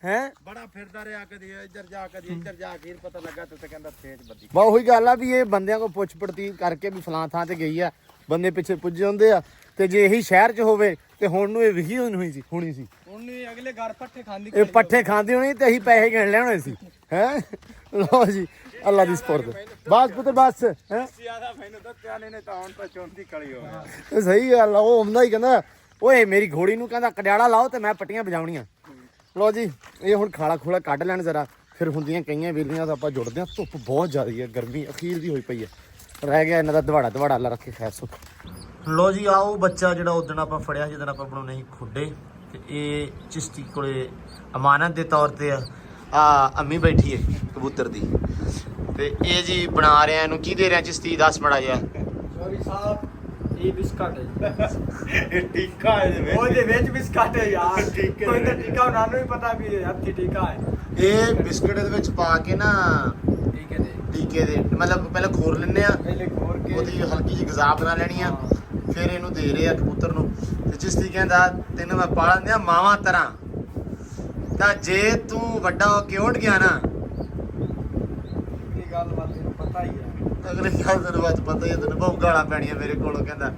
ਹੈ ਬੜਾ ਫਿਰਦਾ ਰਿਹਾ ਕਦੀ ਇੱਧਰ ਜਾ ਕਦੀ ਇੱਧਰ ਜਾ ਕੇ ਪਤਾ ਲੱਗਾ ਤੇ ਕਹਿੰਦਾ ਤੇਜ਼ ਬੱਦੀ ਬਾ ਉਹੀ ਗੱਲ ਆ ਵੀ ਇਹ ਬੰਦਿਆਂ ਕੋਲ ਪੁੱਛ ਪੜਤੀ ਕਰਕੇ ਵੀ ਫਲਾਂ ਥਾਂ ਤੇ ਗਈ ਆ ਬੰਦੇ ਪਿੱਛੇ ਪੁੱਜੇ ਹੁੰਦੇ ਆ ਤੇ ਜੇ ਇਹੀ ਸ਼ਹਿਰ 'ਚ ਹੋਵੇ ਤੇ ਹੁਣ ਨੂੰ ਇਹ ਵਿਖੀ ਹੋਣੀ ਸੀ ਹੁਣ ਉਹਨੇ ਅਗਲੇ ਘਰ ਪੱਠੇ ਖਾਂਦੀ ਇਹ ਪੱਠੇ ਖਾਂਦੀ ਹੋਣੀ ਤੇ ਅਸੀਂ ਪੈਸੇ ਗਿਣ ਲੈਣੇ ਸੀ ਹੈ। ਲਓ ਜੀ ਅੱਲਾ ਦੀ ਸਪੁਰਦ ਬਸ ਪੁੱਤਰ ਬਸ ਹੈ। ਜ਼ਿਆਦਾ ਮੈਨੂੰ ਦੱਸਿਆ ਨੇ ਤਾਂ ਹੁਣ ਤਾਂ ਚੌਂਦੀ ਕਲੀ ਹੋ ਗਿਆ। ਇਹ ਸਹੀ ਗੱਲ ਆ। ਉਹ ਆਉਂਦਾ ਹੀ ਕਹਿੰਦਾ ਓਏ ਮੇਰੀ ਘੋੜੀ ਨੂੰ ਕਹਿੰਦਾ ਕੜਿਆਲਾ ਲਾਓ ਤੇ ਮੈਂ ਪੱਟੀਆਂ ਵਜਾਉਣੀਆਂ। ਲਓ ਜੀ ਇਹ ਹੁਣ ਖਾਲਾ ਖੋਲਾ ਕੱਢ ਲੈਣ ਜ਼ਰਾ, ਫਿਰ ਹੁੰਦੀਆਂ ਕਈਆਂ ਵੇਲੀਆਂ ਤਾਂ ਆਪਾਂ ਜੁੜਦੇ ਹਾਂ। ਧੁੱਪ ਬਹੁਤ ਜ਼ਿਆਦਾ ਹੈ, ਗਰਮੀ ਅਖੀਰ ਦੀ ਹੋਈ ਪਈ ਹੈ। ਰਹਿ ਗਿਆ ਇਹਨਾਂ ਦਾ ਦਵਾੜਾ ਅੱਲਾ ਰੱਖੇ ਖੈਰ ਸੁੱਖ। ਲਓ ਜੀ ਆਓ ਬੱਚਾ ਜਿਹੜਾ ਉਦਣ ਆਪਾਂ ਫੜਿਆ ਸੀ, ਜਦੋਂ ਆਪਾਂ ਬਣਾਉਣੇ ਸੀ ਖੁੱਡੇ, ਤੇ ਇਹ ਚਿਸ਼ਤੀ ਕੋਲੇ ਅਮਾਨਤ ਦੇ ਤੌਰ ਤੇ ਆ ਅੰਮੀ ਬੈਠੀ ਹੈ ਕਬੂਤਰ ਦੀ, ਤੇ ਇਹ ਜੀ ਬਣਾ ਰਿਹਾ। ਇਹਨੂੰ ਕੀ ਦੇ ਰਿਹਾ ਚਿਸ਼ਤੀ, ਦੱਸ ਮੜਾ ਜਿਹਾ। ਸੌਰੀ ਸਾਹਿਬ ਇਹ ਬਿਸਕਟ ਹੈ। ਇਹ ਟਿੱਕਾ ਇਹਦੇ ਉਹਦੇ ਵਿੱਚ ਬਿਸਕਟ ਹੈ ਯਾਰ। ਟਿੱਕੇ ਕੋਈ ਤਾਂ ਟਿੱਕਾ ਉਹਨਾਂ ਨੂੰ ਵੀ ਪਤਾ ਵੀ ਇਹ ਹੱਥੀ ਟਿੱਕਾ ਹੈ। ਇਹ ਬਿਸਕਟ ਦੇ ਵਿੱਚ ਪਾ ਕੇ ਨਾ ਟੀਕੇ ਦੇ ਮਤਲਬ ਪਹਿਲਾਂ ਖੋਰ ਲੈਂਦੇ ਆ, ਪਹਿਲੇ ਖੋਰ ਕੇ ਉਹਦੀ ਹਲਕੀ ਜਿਹੀ ਗਜ਼ਾ ਬਣਾ ਲੈਣੀ ਆ, ਫਿਰ ਇਹਨੂੰ ਦੇ ਰਹੇ ਆ ਕਬੂਤਰ ਨੂੰ। ਤੇ ਚਿਸ਼ਤੀ ਕਹਿੰਦਾ ਤੈਨੂੰ ਮੈਂ ਪਾਲਣ ਦਿਆਂ ਮਾਵਾਂ ਤਰ੍ਹਾਂ, ਤਾਂ ਜੇ ਤੂੰ ਵੱਡਾ ਹੋ ਕੇ ਉੱਡ ਗਿਆ ਨਾ, ਇਹ ਗੱਲ ਬਾਤ ਤੈਨੂੰ ਪਤਾ ਹੀ ਹੈ। ਅਗਲੇ ਗੱਲ ਤੈਨੂੰ ਬਾਤ ਪਤਾ ਹੀ ਹੈ, ਤੈਨੂੰ ਬਹੁਤ ਗਾਲਾਂ ਪੈਣੀਆਂ ਮੇਰੇ ਕੋਲੋਂ ਕਹਿੰਦਾ।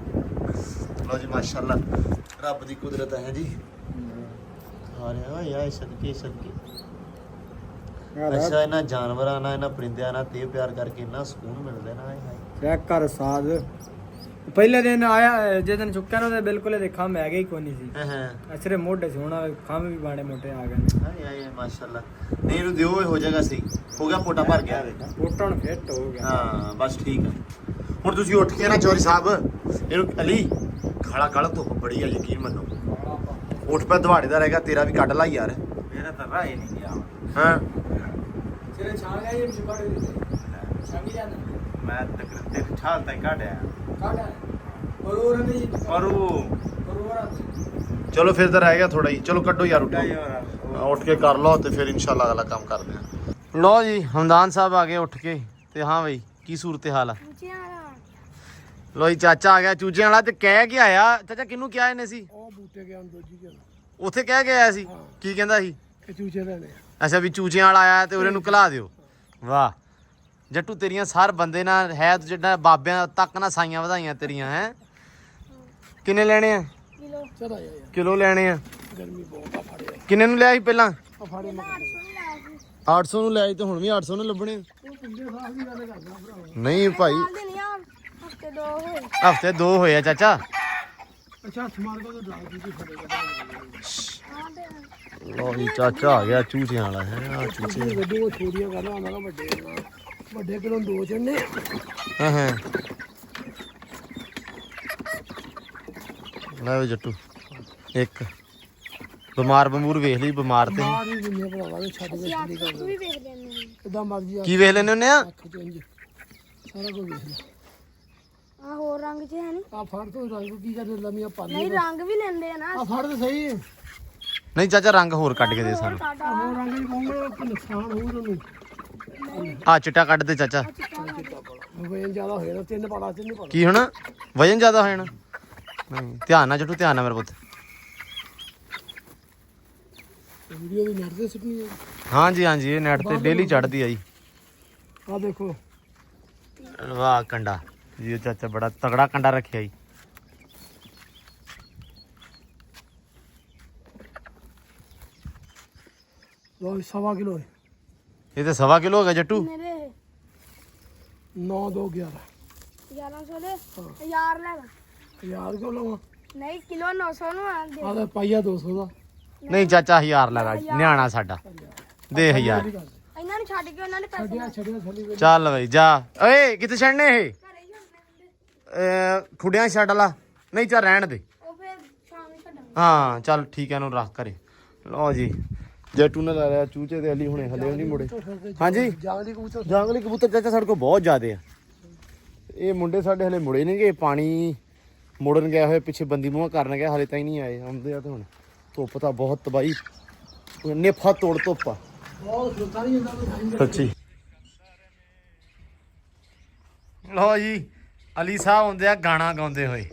ਲਓ ਜੀ ਮਾਸ਼ਾਅੱਲਾ ਰੱਬ ਦੀ ਕੁਦਰਤ ਹੈ ਜੀ। ਆ ਰਿਹਾ ਯਾ ਸਦਕੇ ਅੱਛਾ ਇਹਨਾਂ ਜਾਨਵਰਾਂ ਨਾਲ ਇਹਨਾਂ ਪਰਿੰਦਿਆਂ ਨਾਲ ਤੇ ਪਿਆਰ ਕਰਕੇ ਇੰਨਾ ਸਕੂਨ ਮਿਲਦਾ ਨਾ। ਚੈੱਕ ਕਰ ਸਾਦ ਪਹਿਲੇ ਦਿਨ ਆਇਆ, ਜੇ ਦਿਨ ਚੁੱਕਿਆ ਨਾ, ਬਿਲਕੁਲ ਇਹਦੇ ਖੰਭ ਹੈਗੇ ਹੀ ਕੋਈ ਨਹੀਂ ਸੀ। ਹਾਂ ਅਸਰੇ ਮੋਢੇ ਸੀ, ਹੁਣ ਖੰਭ ਵੀ ਬਾੜੇ ਮੋਟੇ ਆ ਗਏ ਨੇ। ਆਏ ਮਾਸ਼ਾਅੱਲਾ। ਨਹੀਂ ਇਹਨੂੰ ਦਿਓ, ਇਹ ਹੋ ਜਾਏਗਾ ਸਹੀ। ਹੋ ਗਿਆ ਪੋਟਾ ਭਰ ਗਿਆ। ਪੋਟਣ ਫਿੱਟ ਹੋ ਗਿਆ। ਹਾਂ ਬਸ ਠੀਕ ਆ। ਹੁਣ ਤੁਸੀਂ ਉੱਠ ਕੇ ਨਾ ਚੌਰੀ ਸਾਹਿਬ ਇਹਨੂੰ ਅਲੀ ਖਾਲਾ ਕਾਲਾ ਧੁੱਪ ਬੜੀ ਆ, ਯਕੀਨ ਮੰਨੋ। ਉੱਠ ਪੈ ਦਵਾੜੇ ਦਾ ਰਹੇਗਾ, ਤੇਰਾ ਵੀ ਕੱਢ ਲਾ ਯਾਰ। ਮੇਰਾ ਤਾਂ ਰਾਹ ਹੀ ਨਹੀਂ ਗਿਆ। ਹਾਂ ਤੇਰੇ ਛਾਲ ਗਏ ਇਹ ਚੁੱਕਾ ਦੇ ਦਿੱਤੇ ਛਾਂਗੀ ਜਾਂਦਾ ਮੈਂ ਤਕਰੀਬਨ ਤੇ ਠਾਲ ਤੱਕ ਕੱਢਿਆ ਕਾਟਾ ਔਰ ਉਹ ਰੰਦੇ ਜੀ ਪਰ ਉਹ ਚਲੋ ਫਿਰ ਤਾਂ ਰਹਿ ਗਿਆ ਥੋੜਾ ਹੀ। ਚਲੋ ਕੱਢੋ ਯਾਰ, ਉੱਠੋ ਉਹ ਉੱਠ ਕੇ ਕਰ ਲਓ ਤੇ ਫਿਰ ਇਨਸ਼ਾਅੱਲਾ ਅਗਲਾ ਕੰਮ ਕਰਦੇ ਹਾਂ। ਲਓ ਜੀ ਹਮਦਾਨ ਸਾਹਿਬ ਆ ਗਏ ਉੱਠ ਕੇ, ਤੇ ਹਾਂ ਬਈ ਕੀ ਸੂਰਤ ਹਾਲ ਆ। ਲੋ ਜੀ ਚਾਚਾ ਆ ਗਿਆ ਚੂਚਿਆਂ ਵਾਲਾ, ਤੇ ਕਹਿ ਕੇ ਆਇਆ। ਚਾਚਾ ਕਿਹਨੂੰ ਕਿਹਾ ਇਹਨੇ ਸੀ? ਉਹ ਬੂਟੇ ਗਿਆ ਦੋਜੀ ਗਿਆ ਉੱਥੇ ਕਹਿ ਕੇ ਆਇਆ ਸੀ। ਕੀ ਕਹਿੰਦਾ ਸੀ? ਕਿ ਚੂਚੇ ਲੈਣੇ ਅੱਛਾ ਵੀ ਚੂਚਿਆਂ ਵਾਲਾ ਆਇਆ ਤੇ ਉਹਨੇ ਨੂੰ ਘਲਾ ਦਿਓ। ਵਾਹ ਜੱਟੂ ਤੇਰੀਆਂ ਸਾਰ ਬੰਦੇ ਨਾਲ ਹੈ, ਤੂੰ ਜਿਹੜਾ ਬਾਬਿਆਂ ਤੱਕ ਨਾ ਸਾਈਆਂ ਵਧਾਈਆਂ ਤੇਰੀਆਂ। ਹੈ ਕਿੰਨੇ ਲੈਣੇ ਆ? ਕਿਲੋ ਲੈਣੇ ਆ। ਗਰਮੀ ਬਹੁਤ ਆ ਫੜਿਆ ਕਿੰਨੇ ਨੂੰ ਲਿਆ ਸੀ ਪਹਿਲਾਂ? ਆ ਫੜੇ 800 ਨੂੰ ਲਿਆ ਸੀ ਤੇ ਹੁਣ ਵੀ 800 ਨੂੰ ਲੱਭਣੇ। ਪਿੰਡੇ ਸਾਹਿਬ ਦੀ ਗੱਲ ਕਰਦਾ ਭਰਾ। ਨਹੀਂ ਭਾਈ ਹਫਤੇ 2 ਹੋਏ ਆ ਚਾਚਾ। ਅੱਛਾ ਸਮਾਰ ਕੋ ਤਾਂ ਡਰਾਈ ਦੀ ਫੜੇਗਾ। ਲੋ ਜੀ ਚਾਚਾ ਆ ਗਿਆ ਚੂਚਿਆਂ ਵਾਲਾ। ਹੈ ਆ ਚੂਚੇ ਗੱਡੀ ਕੋ ਛੋੜੀਆਂ ਕਰਨਾ ਉਹਨਾਂ ਦਾ ਵੱਡੇ ਕਿਲੋ 2 ਚੰਨੇ। ਹਾਂ ਹਾਂ ਲੈ ਵੇ ਜੱਟੂ ਇੱਕ ਬਿਮਾਰ ਬਮੂਰ ਵੇਖ ਲਈ। ਬਿਮਾਰ ਤੇ ਮਾਰ ਹੀ ਦਿੰਨੇ ਭਰਾਵਾ ਛੱਡ ਕੇ ਛੱਡੀ ਕਰ ਤੂੰ ਵੀ ਵੇਖ ਲੈਣੇ ਕਿਦਾਂ ਮਰਜੀ ਆ ਕੀ ਵੇਖ ਲੈਨੇ ਹੁੰਨੇ ਆ? ਅੱਖ ਚੰਜ ਸਾਰਾ ਕੁਝ ਵੇਖ ਲੈ। ਆ ਹੋਰ ਰੰਗ ਚ ਹੈ ਨਹੀਂ ਆ ਫੜ ਤੋਂ ਰੰਗ ਕੀ ਕਰਦੇ ਲੰਮੀਆਂ ਪਾਲੀ। ਨਹੀਂ ਰੰਗ ਵੀ ਲੈਂਦੇ ਆ ਨਾ ਆ ਫੜ ਤੇ ਸਹੀ ਨਹੀਂ ਚਾਚਾ ਰੰਗ ਹੋਰ ਕੱਢ ਕੇ ਦੇ ਸਾਨੂੰ। ਹੋਰ ਰੰਗ ਹੀ ਪਾਉਂਗੇ ਤਾਂ ਨੁਕਸਾਨ ਹੋਊ ਉਹਨੂੰ। ਆ ਚਿੱਟਾ ਕੱਢ ਦੇ ਚਾਚਾ। ਵਜਨ ਜ਼ਿਆਦਾ ਹੋਇਆ ਤਾਂ 3 ਪਾਲਾ 3 ਪਾਲਾ ਕੀ ਹੋਣਾ? ਵਜਨ ਜ਼ਿਆਦਾ ਹੋ ਜਾਣਾ। ਨਹੀਂ ਧਿਆਨ ਨਾਲ ਜੱਟੂ, ਧਿਆਨ ਨਾਲ ਮੇਰੇ ਪੁੱਤ। ਵੀਡੀਓ ਦੀ ਨੈਟ ਤੇ ਸਿੱਟਣੀ ਹੈ। ਹਾਂਜੀ ਹਾਂਜੀ ਇਹ ਨੈਟ ਤੇ ਡੇਲੀ ਚੜਦੀ ਆ ਜੀ। ਆ ਦੇਖੋ ਵਾਹ ਕੰਡਾ ਜੀ ਚਾਚਾ ਬੜਾ ਤਗੜਾ ਕੰਡਾ ਰੱਖਿਆ ਜੀ। ਲੋ 1.25 ਕਿਲੋ ਹੈ। ਇਹ ਤੇ 1.25 ਕਿਲੋ ਹੋ ਗਿਆ ਜੱਟੂ। ਮੇਰੇ 9 2 11 1100 ਦੇ 1000 ਲੈ ਲਾ। 1000 ਕਿਲੋ ਲਵਾਂ। ਨਹੀਂ ਕਿਲੋ 900 ਨੂੰ ਆ ਦੇ ਆ ਤਾਂ ਪਾਈਆ 200 ਦਾ। ਨਹੀਂ ਚਾਚਾ 1000 ਲਗਾ ਨਿਆਣਾ ਸਾਡਾ ਦੇ 1000। ਇਹਨਾਂ ਨੂੰ ਛੱਡ ਕੇ ਉਹਨਾਂ ਨੇ ਪੈਸੇ ਛੱਡਿਆ ਥੱਲੇ ਚੱਲ ਬਈ ਜਾ। ਓਏ ਕਿੱਥੇ ਛੱਡਨੇ ਇਹ? ਘਰੇ ਹੀ ਹੁੰਦੇ ਖੁੱਡਿਆਂ ਛੱਡ ਲਾ। ਨਹੀਂ ਚੱਲ ਰਹਿਣ ਦੇ। ਉਹ ਫਿਰ ਸ਼ਾਮ ਨੂੰ ਛੱਡਾਂਗੇ। ਹਾਂ ਚੱਲ ਠੀਕ ਹੈ ਇਹਨੂੰ ਰੱਖ ਕਰੇ। ਲਓ ਜੀ ਜੱਟੂ ਨੇ ਲਾ ਲਿਆ ਚੂਚੇ ਤੇ ਅਲੀ ਹੁਣੇ ਹਲੇ ਨਹੀਂ ਮੁੜੇ। ਹਾਂਜੀ ਜੰਗਲੀ ਕਬੂਤਰ ਜੰਗਲੀ ਕਬੂਤਰ ਚਾਚਾ ਸਾਡੇ ਕੋਲ ਬਹੁਤ ਜ਼ਿਆਦੇ ਆ। ਇਹ ਮੁੰਡੇ ਸਾਡੇ ਹਲੇ ਮੁੜੇ ਨਹੀਂਗੇ, ਪਾਣੀ ਮੋੜਨ ਗਏ ਹੋਏ, ਪਿੱਛੇ ਬੰਦੀ ਮੂੰਹ ਕਰਨ ਗਏ, ਹਲੇ ਤਾਂ ਹੀ ਨਹੀਂ ਆਏ। ਆਉਂਦੇ ਆ ਤੇ ਹੁਣ ਧੁੱਪ ਤਾਂ ਬਹੁਤ ਤਬਾਹੀ ਨੇਫਾ ਤੋੜ ਧੁੱਪ ਆ ਬਹੁਤ ਸੁੱਤਾ ਨਹੀਂ ਜਾਂਦਾ ਸੱਚੀ। ਲਓ ਜੀ ਅਲੀ ਸਾਹਿਬ ਹੁੰਦੇ ਆ ਗਾਣਾ ਗਾਉਂਦੇ ਹੋਏ।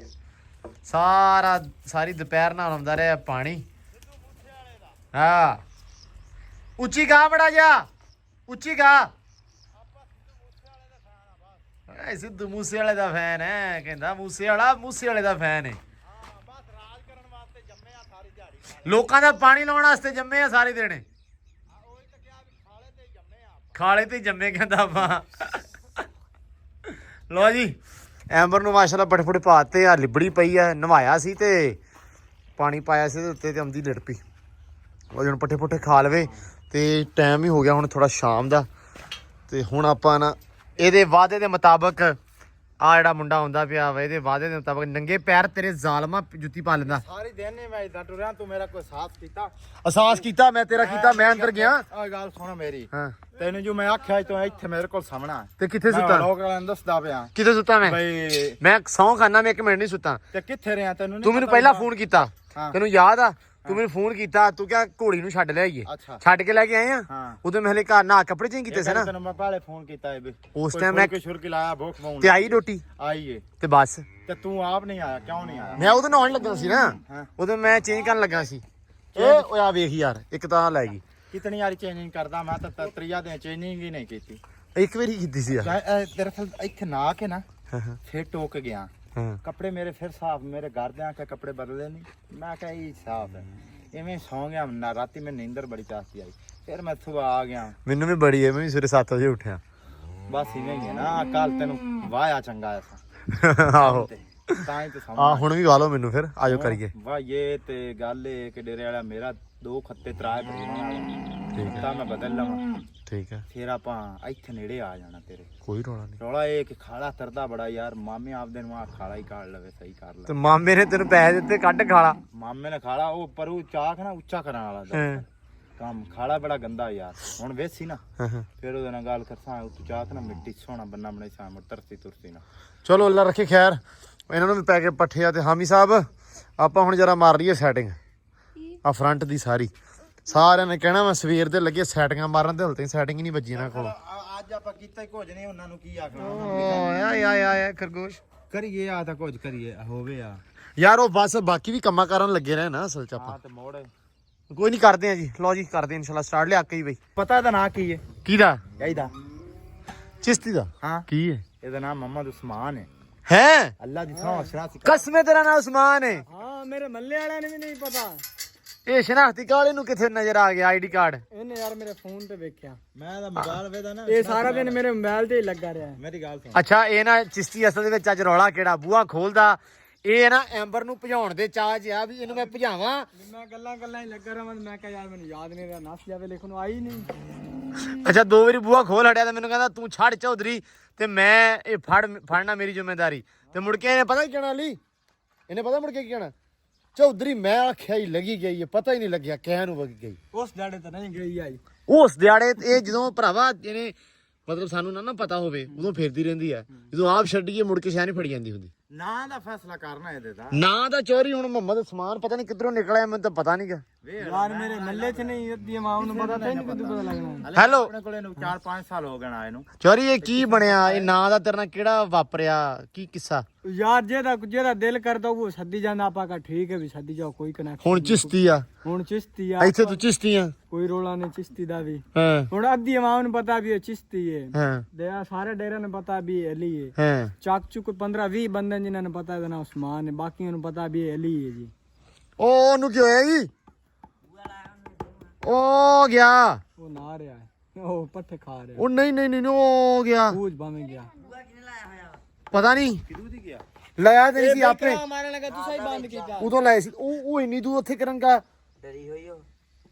ਸਾਰੀ ਦੁਪਹਿਰ ਨਾਲ ਆਉਂਦਾ ਰਿਹਾ ਪਾਣੀ। ਹਾਂ ਉੱਚੀ ਗਾ ਬੜਾ ਜਾ, ਉੱਚੀ ਗਾ। ਇਹ ਸਿੱਧੂ ਮੂਸੇ ਵਾਲੇ ਦਾ ਫੈਨ ਹੈ, ਕਹਿੰਦਾ ਮੂਸੇ ਵਾਲਾ ਮੂਸੇ ਵਾਲੇ ਦਾ ਫੈਨ ਹੈ। ਲੋਕਾਂ ਦਾ ਪਾਣੀ ਲਾਉਣ ਵਾਸਤੇ ਜੰਮੇ ਆ ਸਾਰੇ ਦੇਣੇ। ਖਾਲੇ ਤੇ ਜੰਮੇ ਕਹਿੰਦਾ ਆਪਾਂ। ਲੋ ਜੀ ਐਂਬਰ ਨੂੰ ਮਾਸ਼ਾਅੱਲਾ ਬੜੇ ਫੜੇ ਪਾਤੇ ਆ, ਲਿਬੜੀ ਪਈ ਆ, ਨਵਾਇਆ ਸੀ ਤੇ ਪਾਣੀ ਪਾਇਆ ਸੀ ਉਹਦੇ ਉੱਤੇ ਤੇ ਆਉਂਦੀ ਲਿੜ ਪਈ। ਉਹ ਹੁਣ ਪੱਠੇ ਪੁੱਠੇ ਖਾ ਲਵੇ ਤੇ ਟਾਈਮ ਹੀ ਹੋ ਗਿਆ ਹੁਣ ਥੋੜਾ ਸ਼ਾਮ ਦਾ। ਤੇ ਹੁਣ ਆਪਾਂ ਨਾ ਇਹਦੇ ਵਾਅਦੇ ਦੇ ਮੁਤਾਬਕ ਆ ਜਿਹੜਾ ਮੁੰਡਾ ਹੁੰਦਾ ਪਿਆ ਵਾ, ਇਹਦੇ ਵਾਅਦੇ ਦੇ ਮੁਤਾਬਕ ਨੰਗੇ ਪੈਰ ਤੇਰੇ ਜ਼ਾਲਮਾ ਜੁੱਤੀ ਪਾ ਲੈਂਦਾ। ਸਾਰੀ ਦਿਨ ਨਹੀਂ ਮੈਂ ਇਦਾਂ ਟੁਰਿਆ, ਤੂੰ ਮੇਰਾ ਕੋਈ ਸਾਥ ਕੀਤਾ? ਅਹਿਸਾਸ ਕੀਤਾ ਮੈਂ ਤੇਰਾ ਕੀਤਾ, ਮੈਂ ਅੰਦਰ ਗਿਆ। ਆ ਗੱਲ ਸੁਣ ਮੇਰੀ, ਹਾਂ ਤੈਨੂੰ ਜੋ ਮੈਂ ਆਖਿਆ ਤੂੰ ਇੱਥੇ ਮੇਰੇ ਕੋਲ ਸਾਹਮਣਾ ਤੇ ਕਿੱਥੇ ਸੁੱਤਾ? ਲੋਕ ਵਾਲਿਆਂ ਨੂੰ ਦੱਸਦਾ ਪਿਆ ਕਿੱਥੇ ਸੁੱਤਾ ਮੈਂ? ਬਈ ਮੈਂ ਸੌਂ ਖਾਨਾ, ਮੈਂ 1 ਮਿੰਟ ਨਹੀਂ ਸੁੱਤਾ। ਤੇ ਕਿੱਥੇ ਰਿਆ ਤੈਨੂੰ ਨਹੀਂ ਤੂੰ ਮੈਨੂੰ ਪਤਾ ਪਹਿਲਾਂ ਹੁੰਦਾ? ਫੋਨ ਕੀਤਾ, ਹਾਂ। ਤੈਨੂੰ ਯਾਦ ਆ? ਤੂੰ ਮੈਨੂੰ ਫੋਨ ਕੀਤਾ, ਤੂੰ ਕਿਹਾ ਘੋੜੀ ਨੂੰ ਛੱਡ ਲਿਆਈਏ। ਅੱਛਾ। ਛੱਡ ਕੇ ਲੈ ਕੇ ਆਏ ਆ। ਹਾਂ। ਉਦੋਂ ਮੈਂ ਹਲੇ ਘਰ ਨਾ ਕੱਪੜੇ ਚੇਂਜ ਕੀਤੇ ਸੀ ਨਾ। ਤੈਨੂੰ ਮੈਂ ਪਹਿਲੇ ਫੋਨ ਕੀਤਾ ਏ ਵੀ ਉਸ time ਮੈਂ ਕੋਈ ਸ਼ੁਰ ਲਾਇਆ ਭੁੱਖ ਮਾਉਣ ਤੇ ਆਈ ਰੋਟੀ ਆਈ ਏ ਤੇ ਬਸ। ਤੇ ਤੂੰ ਆਪ ਨਹੀਂ ਆਇਆ, ਕਿਉਂ ਨਹੀਂ ਆਇਆ? ਮੈਂ ਉਦੋਂ ਨਹਾਉਣ ਲੱਗਾ ਸੀ ਨਾ, ਹਾਂ। ਉਦੋਂ ਮੈਂ ਚੇਂਜ ਕਰਨ ਲੱਗਾ ਸੀ। ਓਏ ਆ ਵੇਖ ਯਾਰ, ਇੱਕ ਤਾਂ ਲੈ ਗਈ, ਕਿਤਨੀ ਵਾਰੀ ਚੇਂਜਿੰਗ ਕਰਦਾ ਮੈਂ, ਤਾਂ ਤਰੀਆ ਦੇ ਚੇਂਜਿੰਗ ਹੀ ਨਹੀਂ ਕੀਤੀ। ਇੱਕ ਵਾਰੀ ਕੀਤੀ ਸੀ ਯਾਰ। ਦਰਅਸਲ ਇੱਥੇ ਨਾ ਕੇ ਨਾ ਹਾਂ ਹਾਂ ਫਿਰ ਟੋਕ ਗਿਆ, ਹਾਂ। ਕੱਪੜੇ ਮੇਰੇ ਫਿਰ ਸਾਫ, ਮੇਰੇ ਘਰ ਦੇ ਆ ਕੇ ਕੱਪੜੇ ਬਦਲੇ ਨਹੀਂ, ਮੈਂ ਕਿਹਾ ਇਹ ਸਾਫ ਹੈ। ਇਵੇਂ ਸੌਂ ਗਿਆ ਨਾ, ਰਾਤੀ ਮੈਨੂੰ ਨੀਂਦਰ ਬੜੀ ਚਾਹਤੀ ਆਈ, ਫਿਰ ਮੈਂ ਸੁਬਹ ਆ ਗਿਆ। ਮੈਨੂੰ ਵੀ ਬੜੀ ਹੈ, ਮੈਂ ਵੀ ਸਵੇਰੇ 7 ਵਜੇ ਉੱਠਿਆ। ਬਸ ਇਵੇਂ ਹੀ ਹੈ ਨਾ, ਕੱਲ ਤੈਨੂੰ ਵਾਇਆ ਚੰਗਾ ਐਸਾ ਆਹੋ ਤਾਂ ਹੀ ਤੇ ਸਮਝ ਆ, ਹੁਣ ਵੀ ਵਾਲੋ ਮੈਨੂੰ, ਫਿਰ ਆਜੋ ਕਰੀਏ। ਵਾਹ ਇਹ ਤੇ ਗੱਲ ਏ ਕਿ ਡੇਰੇ ਵਾਲਾ ਮੇਰਾ 2 ਖੱਤੇ ਤਰਾਏ ਭਰੀਆਂ ਠੀਕ ਹੈ ਤਾਂ ਮੈਂ ਬਦਲ ਲਵਾਂ, ਠੀਕ ਹੈ, ਫਿਰ ਆਪਾਂ ਇੱਥੇ ਨੇੜੇ ਆ ਜਾਣਾ ਤੇਰੇ। ਕੋਈ ਰੌਲਾ ਨਹੀਂ। ਰੌਲਾ ਇਹ ਕਿ ਖਾਲਾ ਤਰਦਾ ਬੜਾ ਯਾਰ, ਮਾਮੇ ਆਪਦੇ ਨੂੰ ਆ ਖਾਲਾ ਹੀ ਕਾੜ ਲਵੇ, ਸਹੀ ਕਰ ਤੇ ਲੈ। ਮਾਮੇ ਨੇ ਤੈਨੂੰ ਪੈਸੇ ਦਿੱਤੇ, ਕੱਢ ਖਾਲਾ। ਮਾਮੇ ਨੇ ਖਾਲਾ ਉਹ ਪਰ ਉਹ ਚਾਕ ਨਾ ਉੱਚਾ ਕਰਨ ਵਾਲਾ ਦਾ ਕੰਮ, ਖਾਲਾ ਬੜਾ ਗੰਦਾ ਯਾਰ। ਹੁਣ ਵੇਸੀ ਨਾ ਹਾਂ ਹਾਂ ਫਿਰ ਉਹਦੇ ਨਾਲ ਗੱਲ ਕਰਸਾਂ, ਉਹ ਚਾਕ ਨਾ ਮਿੱਟੀ ਸੋਹਣਾ ਬੰਨਾ ਬਣਾਈ ਸਾਂ, ਤਰਸੀ ਤੁਰਸੀ ਨਾ। ਚਲੋ ਅੱਲਾ ਰੱਖੇ ਖੈਰ। ਇਹਨਾਂ ਨੂੰ ਵੀ ਪੈ ਕੇ ਪੱਠੇ ਆ। ਤੇ ਹਾਮੀ ਸਾਹਿਬ ਆਪਾਂ ਹੁਣ ਜਰਾ ਮਾਰ ਲਈਏ ਸੈਟਿੰਗ ਆ ਫਰੰਟ ਦੀ ਸਾਰੀ। ਸਾਰਿਆਂ ਨੇ ਕਹਿਣਾ ਮੈਂ ਸਵੇਰ ਦੇ ਲੱਗੇ ਸੈਟਿੰਗਾਂ ਮਾਰਨ, ਤੇ ਹਲ ਤਾਈਂ ਸੈਟਿੰਗ ਹੀ ਨਹੀਂ ਵੱਜੀ ਇਹਨਾਂ ਕੋਲ। ਅੱਜ ਆਪਾਂ ਕੀਤਾ ਹੀ ਕੁਝ ਨਹੀਂ, ਉਹਨਾਂ ਨੂੰ ਕੀ ਆਖਣਾ। ਓਏ ਆਏ ਆਏ ਖਰਗੋਸ਼ ਕਰੀਏ ਆ ਤਾਂ ਕੁਝ ਕਰੀਏ ਹੋਵੇ ਆ ਯਾਰ। ਉਹ ਬਸ ਬਾਕੀ ਵੀ ਕੰਮਾਂ ਕਰਨ ਲੱਗੇ ਰਹੇ ਨਾ ਅਸਲ ਚ ਆਪਾਂ। ਤੇ ਮੋੜ ਕੋਈ ਨਹੀਂ, ਕਰਦੇ ਆ ਜੀ। ਲਓ ਜੀ ਕਰਦੇ ਇਨਸ਼ਾਅੱਲਾ ਸਟਾਰਟ। ਲਿਆ ਕੇ ਹੀ ਬਈ। ਪਤਾ ਇਹਦਾ ਨਾਂ ਕੀ ਹੈ? ਕਿਹਦਾ? ਇਹਦਾ ਚਿਸ਼ਤੀ ਦਾ? ਹਾਂ, ਕੀ ਹੈ? ਇਹਦਾ ਨਾਮ ਮੁਹੰਮਦ ਉਸਮਾਨ ਹੈ। ਹੈ ਅੱਲਾ ਦੀ ਥਾਂ ਸ਼ਨਾਖਤੀ ਕਸਮੇ ਤੇਰਾ ਨਾਮ ਉਸਮਾਨ ਹੈ। ਹਾਂ ਮੇਰੇ ਮੱਲੇ ਵਾਲਿਆਂ ਨੇ ਵੀ ਨਹੀਂ ਪਤਾ। ਇਹ ਸ਼ਨਾਖਤੀ ਕਾਰਡ ਇਹਨੂੰ ਕਿੱਥੇ ਨਜ਼ਰ ਆ ਗਿਆ? ਆਈਡੀ ਕਾਰਡ ਇਹਨੇ ਯਾਰ ਮੇਰੇ ਫੋਨ ਤੇ ਵੇਖਿਆ, ਮੈਂ ਤਾਂ ਮੋਬਾਈਲ ਵੇਦਾ ਨਾ, ਇਹ ਸਾਰਾ ਦਿਨ ਮੇਰੇ ਮੋਬਾਈਲ ਤੇ ਹੀ ਲੱਗਾ ਰਿਹਾ। ਮੇਰੀ ਗੱਲ ਸੁਣ। ਅੱਛਾ ਇਹ ਨਾ ਚਿਸ਼ਤੀ ਅਸਲ ਦੇ ਵਿੱਚ ਅੱਜ ਰੌਲਾ ਕਿਹੜਾ ਬੂਹਾ ਖੋਲਦਾ, ਇਹ ਨਾ ਐਂਬਰ ਨੂੰ ਭਜਾਉਣ ਦੇ ਚਾਹ 'ਚ ਆ ਵੀ ਇਹਨੂੰ ਮੈਂ ਭਜਾਵਾਂ। ਮੈਂ ਗੱਲਾਂ ਹੀ ਲੱਗਾ ਰਹਾਂ, ਮੈਂ ਕਿਹਾ ਯਾਰ ਮੈਨੂੰ ਯਾਦ ਨਹੀਂ ਰਿਹਾ, ਨਸ ਜਾਵੇ ਲਿਖਣ ਨੂੰ ਆਈ ਨਹੀਂ। ਅੱਛਾ 2 ਵਾਰੀ ਬੂਹਾ ਖੋਲ ਹਟਿਆ ਤੇ ਮੈਨੂੰ ਕਹਿੰਦਾ ਤੂੰ ਛੱਡ ਚੌਧਰੀ, ਤੇ ਮੈਂ ਇਹ ਫੜਨਾ ਮੇਰੀ ਜ਼ਿੰਮੇਵਾਰੀ। ਤੇ ਮੁੜ ਕੇ ਇਹਨੇ ਪਤਾ ਕੀ ਕਹਿਣਾ ਲਈ, ਇਹਨੇ ਪਤਾ ਮੁੜ ਕੇ ਕੀ ਕਹਿਣਾ? ਚੌਧਰੀ ਮੈਂ ਆਖਿਆ ਹੀ ਲੱਗੀ ਗਈ, ਪਤਾ ਹੀ ਨਹੀਂ ਲੱਗਿਆ ਕਹਿ ਨੂੰ ਵਗ ਗਈ। ਉਸ ਦਿਹਾੜੇ ਤਾਂ ਨਹੀਂ ਗਈ ਆਈ। ਉਸ ਦਿਹਾੜੇ ਇਹ ਜਦੋਂ ਭਰਾਵਾ ਇਹਨੇ ਮਤਲਬ ਸਾਨੂੰ ਨਾ ਪਤਾ ਹੋਵੇ ਉਦੋਂ ਫਿਰਦੀ ਰਹਿੰਦੀ ਆ, ਜਦੋਂ ਆਪ ਛੱਡੀਏ ਮੁੜ ਕੇ ਸ਼ਾਇਦ ਨਹੀਂ ਫੜੀ ਜਾਂਦੀ ਹੁੰਦੀ। ਨਾਂ ਦਾ ਫੈਸਲਾ ਕਰਨਾ ਇਹਦੇ ਦਾ। ਨਾ ਦਾ ਚੋਰੀ ਹੁਣ ਮੁਹੰਮਦ ਉਸਮਾਨ ਪਤਾ ਨਹੀਂ ਕਿੱਧਰੋਂ ਨਿਕਲਿਆ, ਮੈਨੂੰ ਤਾਂ ਪਤਾ ਨਹੀਂਗਾ। ਯਾਰ ਮੇਰੇ ਮੱਲੇ 'ਚ ਨਹੀਂ ਅੱਧੀ ਮਾਂ ਨੂੰ ਪਤਾ, ਤੈਨੂੰ ਕਿੱਦੋਂ ਪਤਾ ਲੱਗਣਾ? ਹੈਲੋ ਆਪਣੇ ਕੋਲੇ ਨੂੰ 4-5 ਸਾਲ ਹੋ ਗਏ ਨਾ ਇਹਨੂੰ। ਚੋਰੀ ਇਹ ਕੀ ਬਣਿਆ? ਇਹ ਨਾਂ ਦਾ ਤੇਰੇ ਨਾਲ ਕਿਹੜਾ ਵਾਪਰਿਆ? ਕੀ ਕਿੱਸਾ? ਯਾਰ ਜਿਹਦਾ ਦਿਲ ਕਰਦਾ ਉਹ ਸੱਦੀ ਜਾਂਦਾ, ਆਪਾਂ ਕਹਾ ਠੀਕ ਹੈ ਵੀ ਸੱਦੀ ਜਾਓ, ਕੋਈ ਕਨੈਕਸ਼ਨ। ਹੁਣ ਚਿਸ਼ਤੀ ਆ, ਹੁਣ ਚਿਸ਼ਤੀ ਆ, ਇੱਥੇ ਤੂੰ ਚਿਸ਼ਤੀ ਆ। ਕੋਈ ਰੋਲਾ ਨਹੀਂ ਚਿਸ਼ਤੀ ਦਾ ਵੀ। ਹਾਂ ਹੁਣ ਅੱਧੀ ਆਵਾਮ ਨੂੰ ਪਤਾ ਵੀ ਇਹ ਚਿਸ਼ਤੀ ਹੈ, ਹਾਂ ਦਇਆ ਸਾਰੇ ਡੇਰਿਆਂ ਨੂੰ ਪਤਾ ਵੀ ਇਹ ਅਲੀ ਹੈ। ਹਾਂ ਚੱਕ ਚੁੱਕ 15-20 ਬੰਦੇ ਜਿਨ੍ਹਾਂ ਨੂੰ ਪਤਾ ਇਹਦਾ ਨਾਮ ਉਸਮਾਨ ਹੈ, ਬਾਕੀਆਂ ਨੂੰ ਪਤਾ ਵੀ ਇਹ ਅਲੀ ਹੈ ਜੀ। ਉਹ ਉਹਨੂੰ ਕੀ ਹੋਇਆ ਜੀ? ਉਹ ਗਿਆ। ਉਹ ਨਾ ਰਿਹਾ ਹੈ, ਉਹ ਪੱਠੇ ਖਾ ਰਿਹਾ, ਉਹ ਨਹੀਂ ਨਹੀਂ ਨਹੀਂ ਉਹ ਗਿਆ, ਬੂਝ ਭਾਵੇਂ ਗਿਆ। ਪਤਾ ਨਹੀਂ ਲਾਇਆ ਤੇ ਨਹੀਂ ਸੀ ਆਪੇ, ਮਾਰਨ ਲੱਗਾ ਤੂੰ ਸਹੀ ਬੰਦ ਕੀਤਾ। ਉਦੋਂ ਲਾਇਆ ਸੀ। ਉਹ ਇੰਨੀ ਦੂਰ ਉੱਥੇ ਕਰਨਗਾ। ਡਰੀ ਹੋਈ ਉਹ।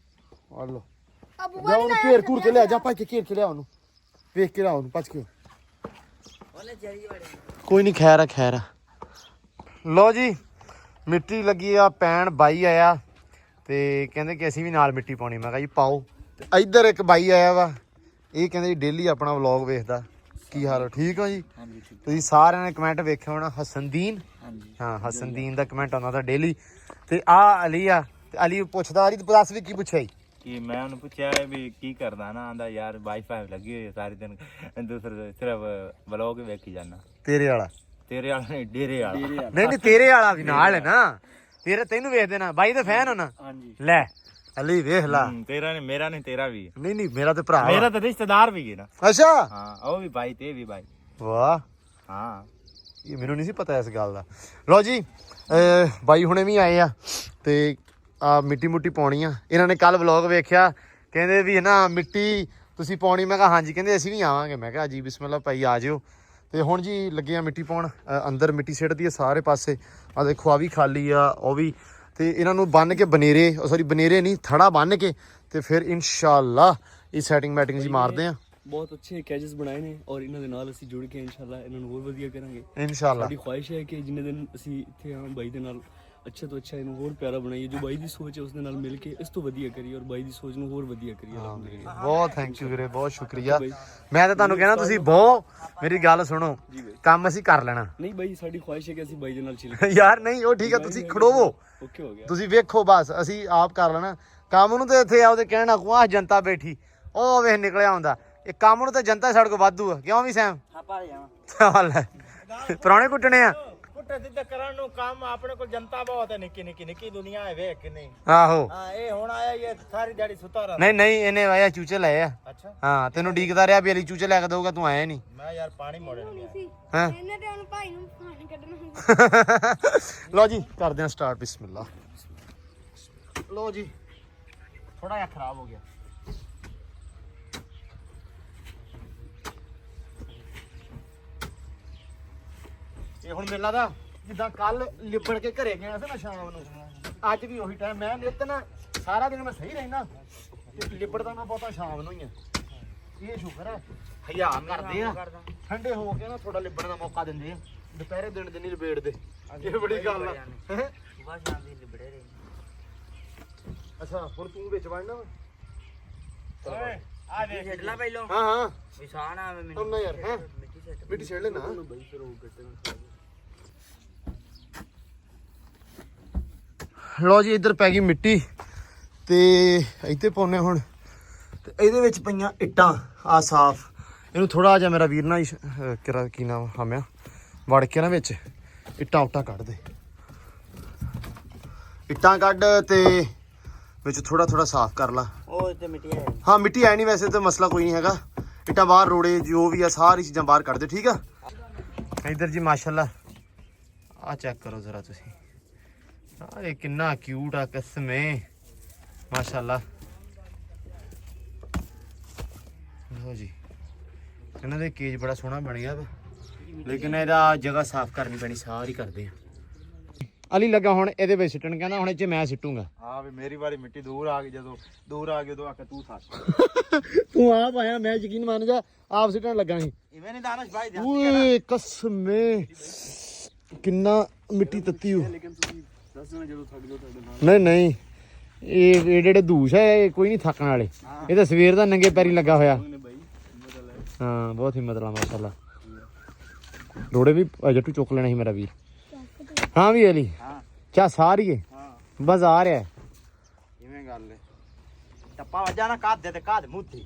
ਆ ਲੋ ਅਬੂ ਜਾ ਉਹਨੂੰ ਘੇਰ ਘੂਰ ਕੇ ਲਿਆ, ਜਾ ਭੱਜ ਕੇ ਘੇਰ ਕੇ ਲਿਆ ਉਹਨੂੰ, ਵੇਖ ਕੇ ਲਿਆ ਉਹਨੂੰ ਭੱਜ ਕੇ। ਉਹਨੇ ਜਰੀ ਵੜੀ। ਕੋਈ ਨਹੀਂ ਖੈਰ ਆ ਖੈਰ ਆ। ਲੋ ਜੀ ਮਿੱਟੀ ਲੱਗੀ ਆ ਪੈਣ, ਬਾਈ ਆਇਆ ਤੇ ਕਹਿੰਦੇ ਕਿ ਅਸੀਂ ਵੀ ਨਾਲ ਮਿੱਟੀ ਪਾਉਣੀ। ਮੈਂ ਕਿਹਾ ਜੀ ਪਾਓ। ਤੇ ਇੱਧਰ ਇੱਕ ਬਾਈ ਆਇਆ ਵਾ, ਇਹ ਕਹਿੰਦੇ ਜੀ ਡੇਲੀ ਆਪਣਾ ਵਲੌਗ ਵੇਖਦਾ। ਕੀ ਹਾਲ ਹੋ? ਠੀਕ ਹੋ ਜੀ? ਤੁਸੀਂ ਸਾਰਿਆਂ ਨੇ ਕਮੈਂਟ ਵੇਖਿਆ ਹੋਣਾ ਹਸਨਦੀਨ। ਹਾਂ ਹਸਨਦੀਨ ਦਾ ਕਮੈਂਟ ਆਉਂਦਾ ਤਾਂ ਡੇਲੀ। ਤੇ ਆ ਅਲੀ ਆ, ਤੇ ਅਲੀ ਪੁੱਛਦਾ ਅਲੀ ਤੂੰ ਦੱਸ ਵੀ ਕੀ ਪੁੱਛਿਆ ਜੀ? ਕਿ ਮੈਂ ਉਹਨੂੰ ਪੁੱਛਿਆ ਵੀ ਕੀ ਕਰਦਾ ਨਾ, ਆਂਦਾ ਯਾਰ ਵਾਈਫਾਈ ਲੱਗੀ ਹੋਈ ਸਾਰੀ ਦਿਨ, ਦੂਸਰੇ ਸਿਰਫ ਵਲੌਗ ਵੇਖੀ ਜਾਣਾ। ਤੇਰੇ ਵਾਲਾ? ਤੇਰੇ ਵਾਲਾ ਨਹੀਂ, ਡੇਰੇ ਵਾਲਾ। ਨਹੀਂ ਨਹੀਂ ਤੇਰੇ ਵਾਲਾ ਵੀ ਨਾਲ ਹੈ ਨਾ, ਤੇਰੇ ਤੈਨੂੰ ਵੇਖ ਦੇਣਾ ਬਾਈ ਦਾ ਫੈਨ ਹੋਣਾ। ਲੈ ਅਲੀ ਵੇਖ ਲਾ। ਤੇਰਾ ਨਹੀਂ, ਮੇਰਾ ਨਹੀਂ, ਤੇਰਾ ਵੀ। ਨਹੀਂ ਨਹੀਂ ਮੇਰਾ ਤੇ ਭਰਾ ਮੇਰਾ ਤਾਂ ਰਿਸ਼ਤੇਦਾਰ ਵੀ ਹੈ ਨਾ। ਅੱਛਾ ਹਾਂ ਉਹ ਵੀ ਭਾਈ ਤੇ ਵੀ ਭਾਈ। ਵਾਹ ਹਾਂ ਇਹ ਮੈਨੂੰ ਨਹੀਂ ਸੀ ਪਤਾ ਇਸ ਗੱਲ ਦਾ। ਲਓ ਜੀ ਬਾਈ ਹੁਣੇ ਵੀ ਆਏ ਆ ਤੇ ਆ ਮਿੱਟੀ ਮੁੱਟੀ ਪਾਉਣੀ ਆ। ਇਹਨਾਂ ਨੇ ਕੱਲ ਵਲੌਗ ਵੇਖਿਆ, ਕਹਿੰਦੇ ਵੀ ਨਾ ਮਿੱਟੀ ਤੁਸੀਂ ਪਾਉਣੀ। ਮੈਂ ਕਿਹਾ ਹਾਂਜੀ। ਕਹਿੰਦੇ ਅਸੀਂ ਵੀ ਆਵਾਂਗੇ। ਮੈਂ ਕਿਹਾ ਜੀ ਬਿਸਮਿਲ੍ਲਾ ਭਾਈ ਆ ਜਿਓ। ਤੇ ਹੁਣ ਜੀ ਲੱਗੇ ਆ ਮਿੱਟੀ ਪਾਉਣ। ਅੰਦਰ ਮਿੱਟੀ ਸਿੱਟਦੀ ਆ ਸਾਰੇ ਪਾਸੇ। ਆ ਦੇਖੋ ਆ ਵੀ ਖਾਲੀ ਆ, ਉਹ ਵੀ। ਤੇ ਇਹਨਾਂ ਨੂੰ ਬੰਨ ਕੇ ਬਨੇਰੇ, ਸੌਰੀ ਬਨੇਰੇ ਨਹੀਂ, ਥੜਾ ਬੰਨ ਕੇ ਤੇ ਫਿਰ ਇਨਸ਼ਾਅੱਲਾ ਇਹ ਸੈਟਿੰਗ ਮੈਟਿੰਗ ਜੀ ਮਾਰਦੇ ਆ। ਬਹੁਤ ਅੱਛੇ ਕੈਚਸ ਬਣਾਏ ਨੇ ਔਰ ਇਹਨਾਂ ਦੇ ਨਾਲ ਅਸੀਂ ਜੁੜ ਕੇ ਇਨਸ਼ਾਅੱਲਾ ਇਹਨਾਂ ਨੂੰ ਹੋਰ ਵਧੀਆ ਕਰਾਂਗੇ। ਇਨਸ਼ਾਅੱਲਾ ਸਾਡੀ ਖੁਆਇਸ਼ ਹੈ ਕਿ ਜਿੰਨੇ ਦਿਨ ਅਸੀਂ ਇੱਥੇ ਹਾਂ ਬਾਈ ਦੇ ਨਾਲ ਅੱਛੇ ਤੋਂ ਅੱਛਾ ਇਹਨੂੰ ਹੋਰ ਪਿਆਰਾ ਬਣਾਈਏ। ਜੋ ਬਾਈ ਦੀ ਸੋਚ ਹੈ ਉਸ ਦੇ ਨਾਲ ਮਿਲ ਕੇ ਇਸ ਤੋਂ ਵਧੀਆ ਕਰੀਏ ਔਰ ਬਾਈ ਦੀ ਸੋਚ ਨੂੰ ਹੋਰ ਵਧੀਆ ਕਰੀਏ। ਅਲਹਮਦੁਲਿਲਾ। ਬਹੁਤ ਥੈਂਕ ਯੂ ਵੀਰੇ, ਬਹੁਤ ਸ਼ੁਕਰੀਆ। ਮੈਂ ਤਾਂ ਤੁਹਾਨੂੰ ਕਹਿਣਾ ਤੁਸੀਂ ਬਹੁਤ, ਮੇਰੀ ਗੱਲ ਸੁਣੋ, ਕੰਮ ਅਸੀਂ ਕਰ ਲੈਣਾ। ਨਹੀਂ ਬਾਈ ਸਾਡੀ ਖੁਆਇਸ਼ ਹੈ ਕਿ ਅਸੀਂ ਬਾਈ ਦੇ ਨਾਲ ਚਿਲ ਯਾਰ ਨਹੀਂ ਉਹ ਠੀਕ ਆ, ਤੁਸੀਂ ਖੜੋਵੋ, ਓਕੇ ਹੋ ਗਿਆ। ਤੁਸੀਂ ਵੇਖੋ ਬਸ, ਅਸੀਂ ਆਪ ਕਰ ਲੈਣਾ ਕੰਮ ਨੂੰ। ਤੇ ਇੱਥੇ ਆਉਦੇ ਕਹਿਣਾ ਆਹ ਜਨਤਾ ਬੈਠੀ, ਉਹ ਵੇਖ ਨਿਕਲਿਆ ਹੁੰਦਾ। ਇਹ ਕੰਮ ਨੂੰ ਤਾਂ ਜਨਤਾ ਸਾਡੇ ਕੋਲ ਵਾਧੂ ਆ, ਕਿਉਂ ਵੀ ਸੈਮ? ਹਾਂ ਪਾ ਜਾਵਾਂ ਪੁਰਾਣੇ ਕੁੱਟਣੇ ਆ। ਪੁੱਟੇ ਸਿੱਧੇ ਕਰਨ ਨੂੰ ਕੰਮ ਆਪਣੇ ਕੋਲ ਜਨਤਾ ਬਹੁਤ ਹੈ। ਨਿੱਕੀ ਨਿੱਕੀ ਦੁਨੀਆ ਹੈ, ਵੇਖ ਕਿ ਨਹੀਂ। ਆਹੋ ਹਾਂ ਇਹ ਹੁਣ ਆਇਆ, ਇਹ ਸਾਰੀ ਦਿਹਾੜੀ ਸੁੱਤਾ ਰਹਿੰਦਾ। ਨਹੀਂ ਇਹਨੇ ਆਇਆ ਚੂਚੇ ਲਏ ਆ। ਅੱਛਾ ਹਾਂ ਤੈਨੂੰ ਡੀਕਦਾ ਰਿਹਾ ਵੀ ਅਲੀ ਚੂਚੇ ਲੈ ਕੇ ਦਊਗਾ, ਤੂੰ ਆਇਆ ਨਹੀਂ। ਮੈਂ ਯਾਰ ਪਾਣੀ ਮੋੜਨ ਗਿਆ। ਹਾਂ ਇਹਨੇ ਤੇ ਹੁਣ ਭਾਈ ਨੂੰ ਪਾਣੀ ਕੱਢਣਾ ਹੁੰਦਾ। ਲਓ ਜੀ ਕਰਦੇ ਹਾਂ ਸਟਾਰਟ। ਬਿਸਮਿਲ੍ਲਾ। ਲੋ ਜੀ ਥੋੜਾ ਜਿਹਾ ਖਰਾਬ ਹੋ ਗਿਆ। ਇਹ ਹੁਣ ਮੇਲਾ ਦਾ ਜਿੱਦਾਂ ਕੱਲ ਲਿਬੜ ਕੇ ਘਰੇ ਗਿਆ ਸੀ ਨਾ ਸ਼ਾਮ ਨੂੰ, ਅੱਜ ਵੀ ਉਹੀ ਟਾਈਮ। ਮੈਂ ਨਿੱਤ ਨਾ ਸਾਰਾ ਦਿਨ ਮੈਂ ਸਹੀ ਰਹਿਣਾ, ਤੇ ਲਿਬੜਦਾ ਮੈਂ ਬਹੁਤਾ ਸ਼ਾਮ ਨੂੰ ਹੀ ਆ। ਇਹ ਸ਼ੁਕਰ ਹੈ ਹਯਾ ਕਰਦੇ ਆ, ਠੰਡੇ ਹੋ ਕੇ ਨਾ ਥੋੜਾ ਲਿਬੜਨ ਦਾ ਮੌਕਾ ਦਿੰਦੇ ਆ। ਦੁਪਹਿਰੇ ਦਿਨ ਨਹੀਂ ਲਬੇੜਦੇ। ਇਹ ਬੜੀ ਗੱਲ ਆ। ਹੈਂ? ਸੁਬਾਹ ਸ਼ਾਮ ਦੀ ਲਿਬੜੇ ਰਹੇ। ਅੱਛਾ ਹੁਣ ਤੂੰ ਵਿੱਚ ਵੜਨਾ ਵਾ? ਓਏ ਆ ਦੇਖ ਛੱਡਲਾ ਪਹਿਲੋਂ ਹਾਂ ਹਾਂ ਵਿਸਾਣਾ ਆਵੇ ਮੈਨੂੰ। ਹੁਣ ਨਾ ਯਾਰ ਹੈ ਮਿੱਟੀ ਸੈੱਟ ਮਿੱਟੀ ਛੇੜ ਲੈਣਾ। ਲਓ ਜੀ ਇੱਧਰ ਪੈ ਗਈ ਮਿੱਟੀ ਤੇ ਇੱਥੇ ਪਾਉਨੇ ਹੁਣ। ਤੇ ਇਹਦੇ ਵਿੱਚ ਪਈਆਂ ਇੱਟਾਂ ਆ ਸਾਫ਼। ਇਹਨੂੰ ਥੋੜਾ ਜਿਹਾ ਮੇਰਾ ਵੀਰ ਨਾ ਕਿਹੜਾ ਕੀ ਨਾਮ ਹਾਮਿਆ ਵੜ ਕੇ ਨਾ ਵਿੱਚ ਇੱਟਾਂ ਉੱਟਾਂ ਕੱਢ ਦੇ। ਇੱਟਾਂ ਕੱਢ ਤੇ ਵਿੱਚ ਥੋੜਾ ਸਾਫ਼ ਕਰ ਲਾ। ਉਹ ਤੇ ਮਿੱਟੀ ਹੈ। ਹਾਂ ਮਿੱਟੀ ਹੈ ਨਹੀਂ, ਵੈਸੇ ਤਾਂ ਮਸਲਾ ਕੋਈ ਨਹੀਂ ਹੈਗਾ। ਇੱਟਾਂ ਬਾਹਰ ਰੋੜੇ ਜੋ ਵੀ ਆ ਸਾਰੀ ਚੀਜ਼ਾਂ ਬਾਹਰ ਕੱਢ ਦੇ, ਠੀਕ ਆ। ਇੱਧਰ ਜੀ ਮਾਸ਼ਾਅੱਲਾ ਆ ਚੈੱਕ ਕਰੋ ਜ਼ਰਾ ਤੁਸੀਂ, ਇਹ ਕਿੰਨਾ ਕਿਊਟ ਆ ਕਸਮੇ ਮਾਸ਼ਾਅੱਲਾ। ਲਓ ਜੀ ਇਹਨਾਂ ਦੇ ਕੇਜ ਬੜਾ ਸੋਹਣਾ ਬਣਿਆ ਵਾ, ਲੇਕਿਨ ਇਹਦਾ ਜਗ੍ਹਾ ਸਾਫ਼ ਕਰਨੀ ਪੈਣੀ, ਸਾਰੀ ਕਰਦੇ ਆ। ਅਲੀ ਲੱਗਾ ਹੁਣ ਇਹਦੇ ਵਿੱਚ ਸਿੱਟਣ, ਕਹਿੰਦਾ ਹੁਣ ਇਹ 'ਚ ਮੈਂ ਸਿੱਟੂਗਾ। ਹਾਂ ਵੀ ਮੇਰੀ ਵਾਰੀ ਮਿੱਟੀ ਦੂਰ ਆ ਗਈ, ਜਦੋਂ ਦੂਰ ਆ ਗਈ ਉਦੋਂ ਆ ਕੇ ਤੂੰ ਸੱਚ ਤੂੰ ਆਪ ਆਇਆ, ਮੈਂ ਯਕੀਨ ਮੰਨ ਜਾ ਆਪ ਸਿੱਟਣ ਲੱਗਾ ਸੀ। ਇਵੇਂ ਨਹੀਂ ਦਾਨਸ਼ ਭਾਈ ਧਿਆਨ ਓਏ ਕਸਮੇ ਕਿੰਨਾ ਮਿੱਟੀ ਤੱਤੀ ਹੋ। ਲੇਕਿਨ ਤੁਸੀਂ ਦੱਸ ਦੇਣਾ ਜਦੋਂ ਥੱਕ ਜਾਓ ਤੁਹਾਡੇ ਨਾਲ। ਨਹੀਂ ਇਹ ਜਿਹੜੇ ਧੂਸ਼ ਹੈ ਇਹ ਕੋਈ ਨਹੀਂ ਥੱਕਣ ਵਾਲੇ। ਇਹ ਤਾਂ ਸਵੇਰ ਦਾ ਨੰਗੇ ਪੈਰੀ ਲੱਗਾ ਹੋਇਆ। ਹਾਂ ਬਹੁਤ ਹਿੰਮਤ ਲਾ ਮਾਸ਼ਾਅੱਲਾ। ਰੋੜੇ ਵੀ ਜੱਟੂ ਚੁੱਕ ਲੈਣਾ ਸੀ ਮੇਰਾ ਵੀਰ। ਹਾਂ ਵੀ ਅਲੀ ਚਾ ਸਾਰੀ ਹੈ ਬਸ ਆ ਰਿਹਾ। ਇਵੇਂ ਗੱਲ ਹੈ, ਟੱਪਾ ਵੱਜਾ ਨਾ ਕਾਦ ਦੇ ਤੇ ਕਾਦ ਮੁੱਧੀ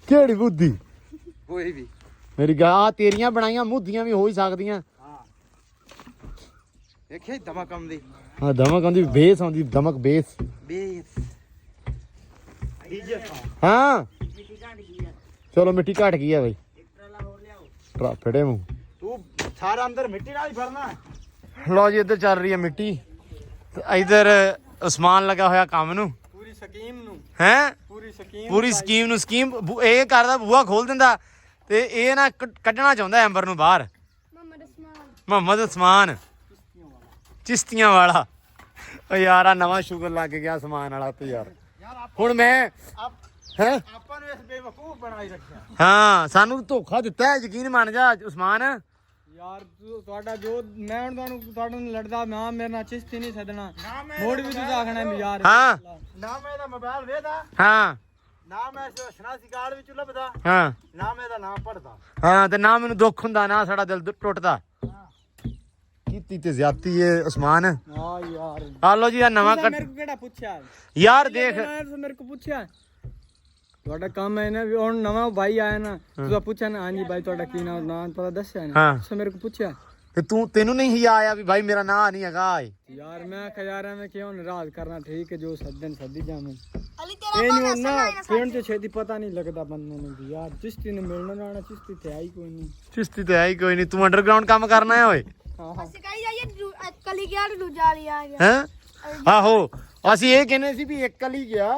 ਕਿਹੜੀ ਬੁੱਧੀ ਕੋਈ ਵੀ। ਮੇਰੀ ਗਾ ਤੇਰੀਆਂ ਬਣਾਈਆਂ ਮੁੱਧੀਆਂ ਵੀ ਹੋ ਹੀ ਸਕਦੀਆਂ। ਹਾਂ ਦੇਖਿਆ ਧਮਕ ਆਉਂਦੀ। ਹਾਂ ਧਮਕ ਆਉਂਦੀ, ਬੇਸ ਆਉਂਦੀ, ਧਮਕ ਬੇਸ। ਬੇਸ ਹਾਂ ਮਿੱਟੀ ਘਟ ਗਈ ਆ। ਚਲੋ ਮਿੱਟੀ ਘਟ ਗਈ ਆ ਬਈ। ਇੱਕ ਟਰਾਲਾ ਹੋਰ ਲਿਆਓ। ਟਰਾ ਫੜੇ ਮੂੰਹ। ਤੂੰ ਸਾਰਾ ਅੰਦਰ ਮਿੱਟੀ ਨਾਲ ਹੀ ਭਰਨਾ। ਲਓ ਜੀ ਇੱਧਰ ਚੱਲ ਰਹੀ ਹੈ ਮਿੱਟੀ ਤੇ ਇੱਧਰ ਉਸਮਾਨ ਲੱਗਾ ਹੋਇਆ ਕੰਮ ਨੂੰ। ਪੂਰੀ ਸਕੀਮ ਨੂੰ, ਹੈ ਪੂਰੀ ਸਕੀਮ ਨੂੰ ਸਕੀਮ ਇਹ ਕਰਦਾ, ਬੂਹਾ ਖੋਲ ਦਿੰਦਾ ਤੇ ਇਹ ਨਾ ਕੱਢਣਾ ਚਾਹੁੰਦਾ ਐਂਬਰ ਨੂੰ ਬਾਹਰ। ਮੁਹੰਮਦ ਉਸਮਾਨ ਮੁਹੰਮਦ ਉਸਮਾਨ ਚਿਸ਼ਤੀਆਂ ਵਾਲਾ। ਓ ਯਾਰ ਆ ਨਵਾਂ ਸ਼ੁਗਰ ਲੱਗ ਗਿਆ ਸਮਾਨ ਵਾਲਾ ਤੇ ਯਾਰ। ਹੁਣ ਮੈਂ ਹੈ ਆਪਾਂ ਨੂੰ ਇਸ ਬੇਵਕੂਫ ਬਣਾਈ ਰੱਖਿਆ। ਹਾਂ ਸਾਨੂੰ ਧੋਖਾ ਦਿੱਤਾ, ਯਕੀਨ ਮੰਨ ਜਾ ਉਸਮਾਨ। ਯਾਰ ਤੁਹਾਡਾ ਜੋ ਮੈਂ ਹੁਣ ਤੁਹਾਨੂੰ ਲੜਦਾ ਨਾ, ਮੇਰੇ ਨਾਲ ਚਿਸ਼ਤੀ ਨਹੀਂ ਛੱਡਣਾ। ਮੋੜ ਵੀ ਤੁਸੀਂ ਆਖਣਾ ਵੀ ਯਾਰ। ਹਾਂ ਨਾ ਮੈਂ ਇਹਦਾ ਮੋਬਾਈਲ ਵੇਦਾ, ਹਾਂ ਨਾ ਮੈਂ ਸ਼ਨਾਸੀ ਕਾਰਡ ਵਿੱਚ ਲੱਭਦਾ, ਹਾਂ ਨਾ ਮੈਂ ਇਹਦਾ ਨਾਮ ਪੜਦਾ। ਹਾਂ ਤੇ ਨਾ ਮੈਨੂੰ ਦੁੱਖ ਹੁੰਦਾ, ਨਾ ਸਾਡਾ ਦਿਲ ਟੁੱਟਦਾ। ਕੀਤੀ ਤੇ ਜ਼ਿਆਦਤੀ ਏ ਉਸਮਾਨ। ਹਾਂ ਯਾਰ ਆ ਲੋ ਜੀ ਆ ਨਵਾਂ ਮੇਰੇ ਕੋ ਕਿਹੜਾ ਪੁੱਛਿਆ ਯਾਰ ਦੇਖ ਮੇਰੇ ਕੋ ਪੁੱਛਿਆ ਤੁਹਾਡਾ ਕੰਮ ਹੈ ਨਾ ਵੀ ਹੁਣ ਨਵਾਂ ਭਾਈ ਆਇਆ ਨਾ, ਤੁਸੀਂ ਪੁੱਛਿਆ ਨਾ ਹਾਂਜੀ ਭਾਈ ਤੁਹਾਡਾ ਕੀ ਨਾਮ ਪਤਾ ਦੱਸਿਆ ਨਾ। ਹਾਂ ਸੋ ਮੇਰੇ ਕੋ ਪੁੱਛਿਆ ਤੇ ਤੈਨੂੰ ਨਹੀਂ ਹਿਆ ਆਇਆ ਵੀ ਭਾਈ ਮੇਰਾ ਨਾਂ ਨਹੀਂ ਹੈਗਾ। ਯਾਰ ਮੈਂ ਖਜ਼ਾਰਾ में क्यों नाराज करना, ठीक है जो सदन सदी जाऊं। ਅਲੀ ਤੇਰਾ ये नहीं ਭਾਣਾ होना ਸੁਣਾਇਆ पेड़ से छेती पता नहीं लगता बंदे ने भी यार। चिश्ती ने मिलना ना चिश्ती थे आई कोई नहीं। ਚਿਸ਼ਤੀ ਤੇ ਆਈ ਕੋਈ ਨਹੀਂ, ਤੂੰ ਅੰਡਰਗਰਾਉਂਡ ਕੰਮ ਕਰਨਾ ਹੈ ਓਏ। हाँ हाँ ਅਸੀਂ ਕਹੀ ਜਾਈਏ ਕਲੀ ਗਿਆ ਦੂਜਾ ਲਈ ਆ ਗਿਆ। ਹੈ ਆਹੋ ਅਸੀਂ ਇਹ ਕਹਿੰਦੇ ਸੀ ਵੀ ਇੱਕ ਵਾਲੀ ਗਿਆ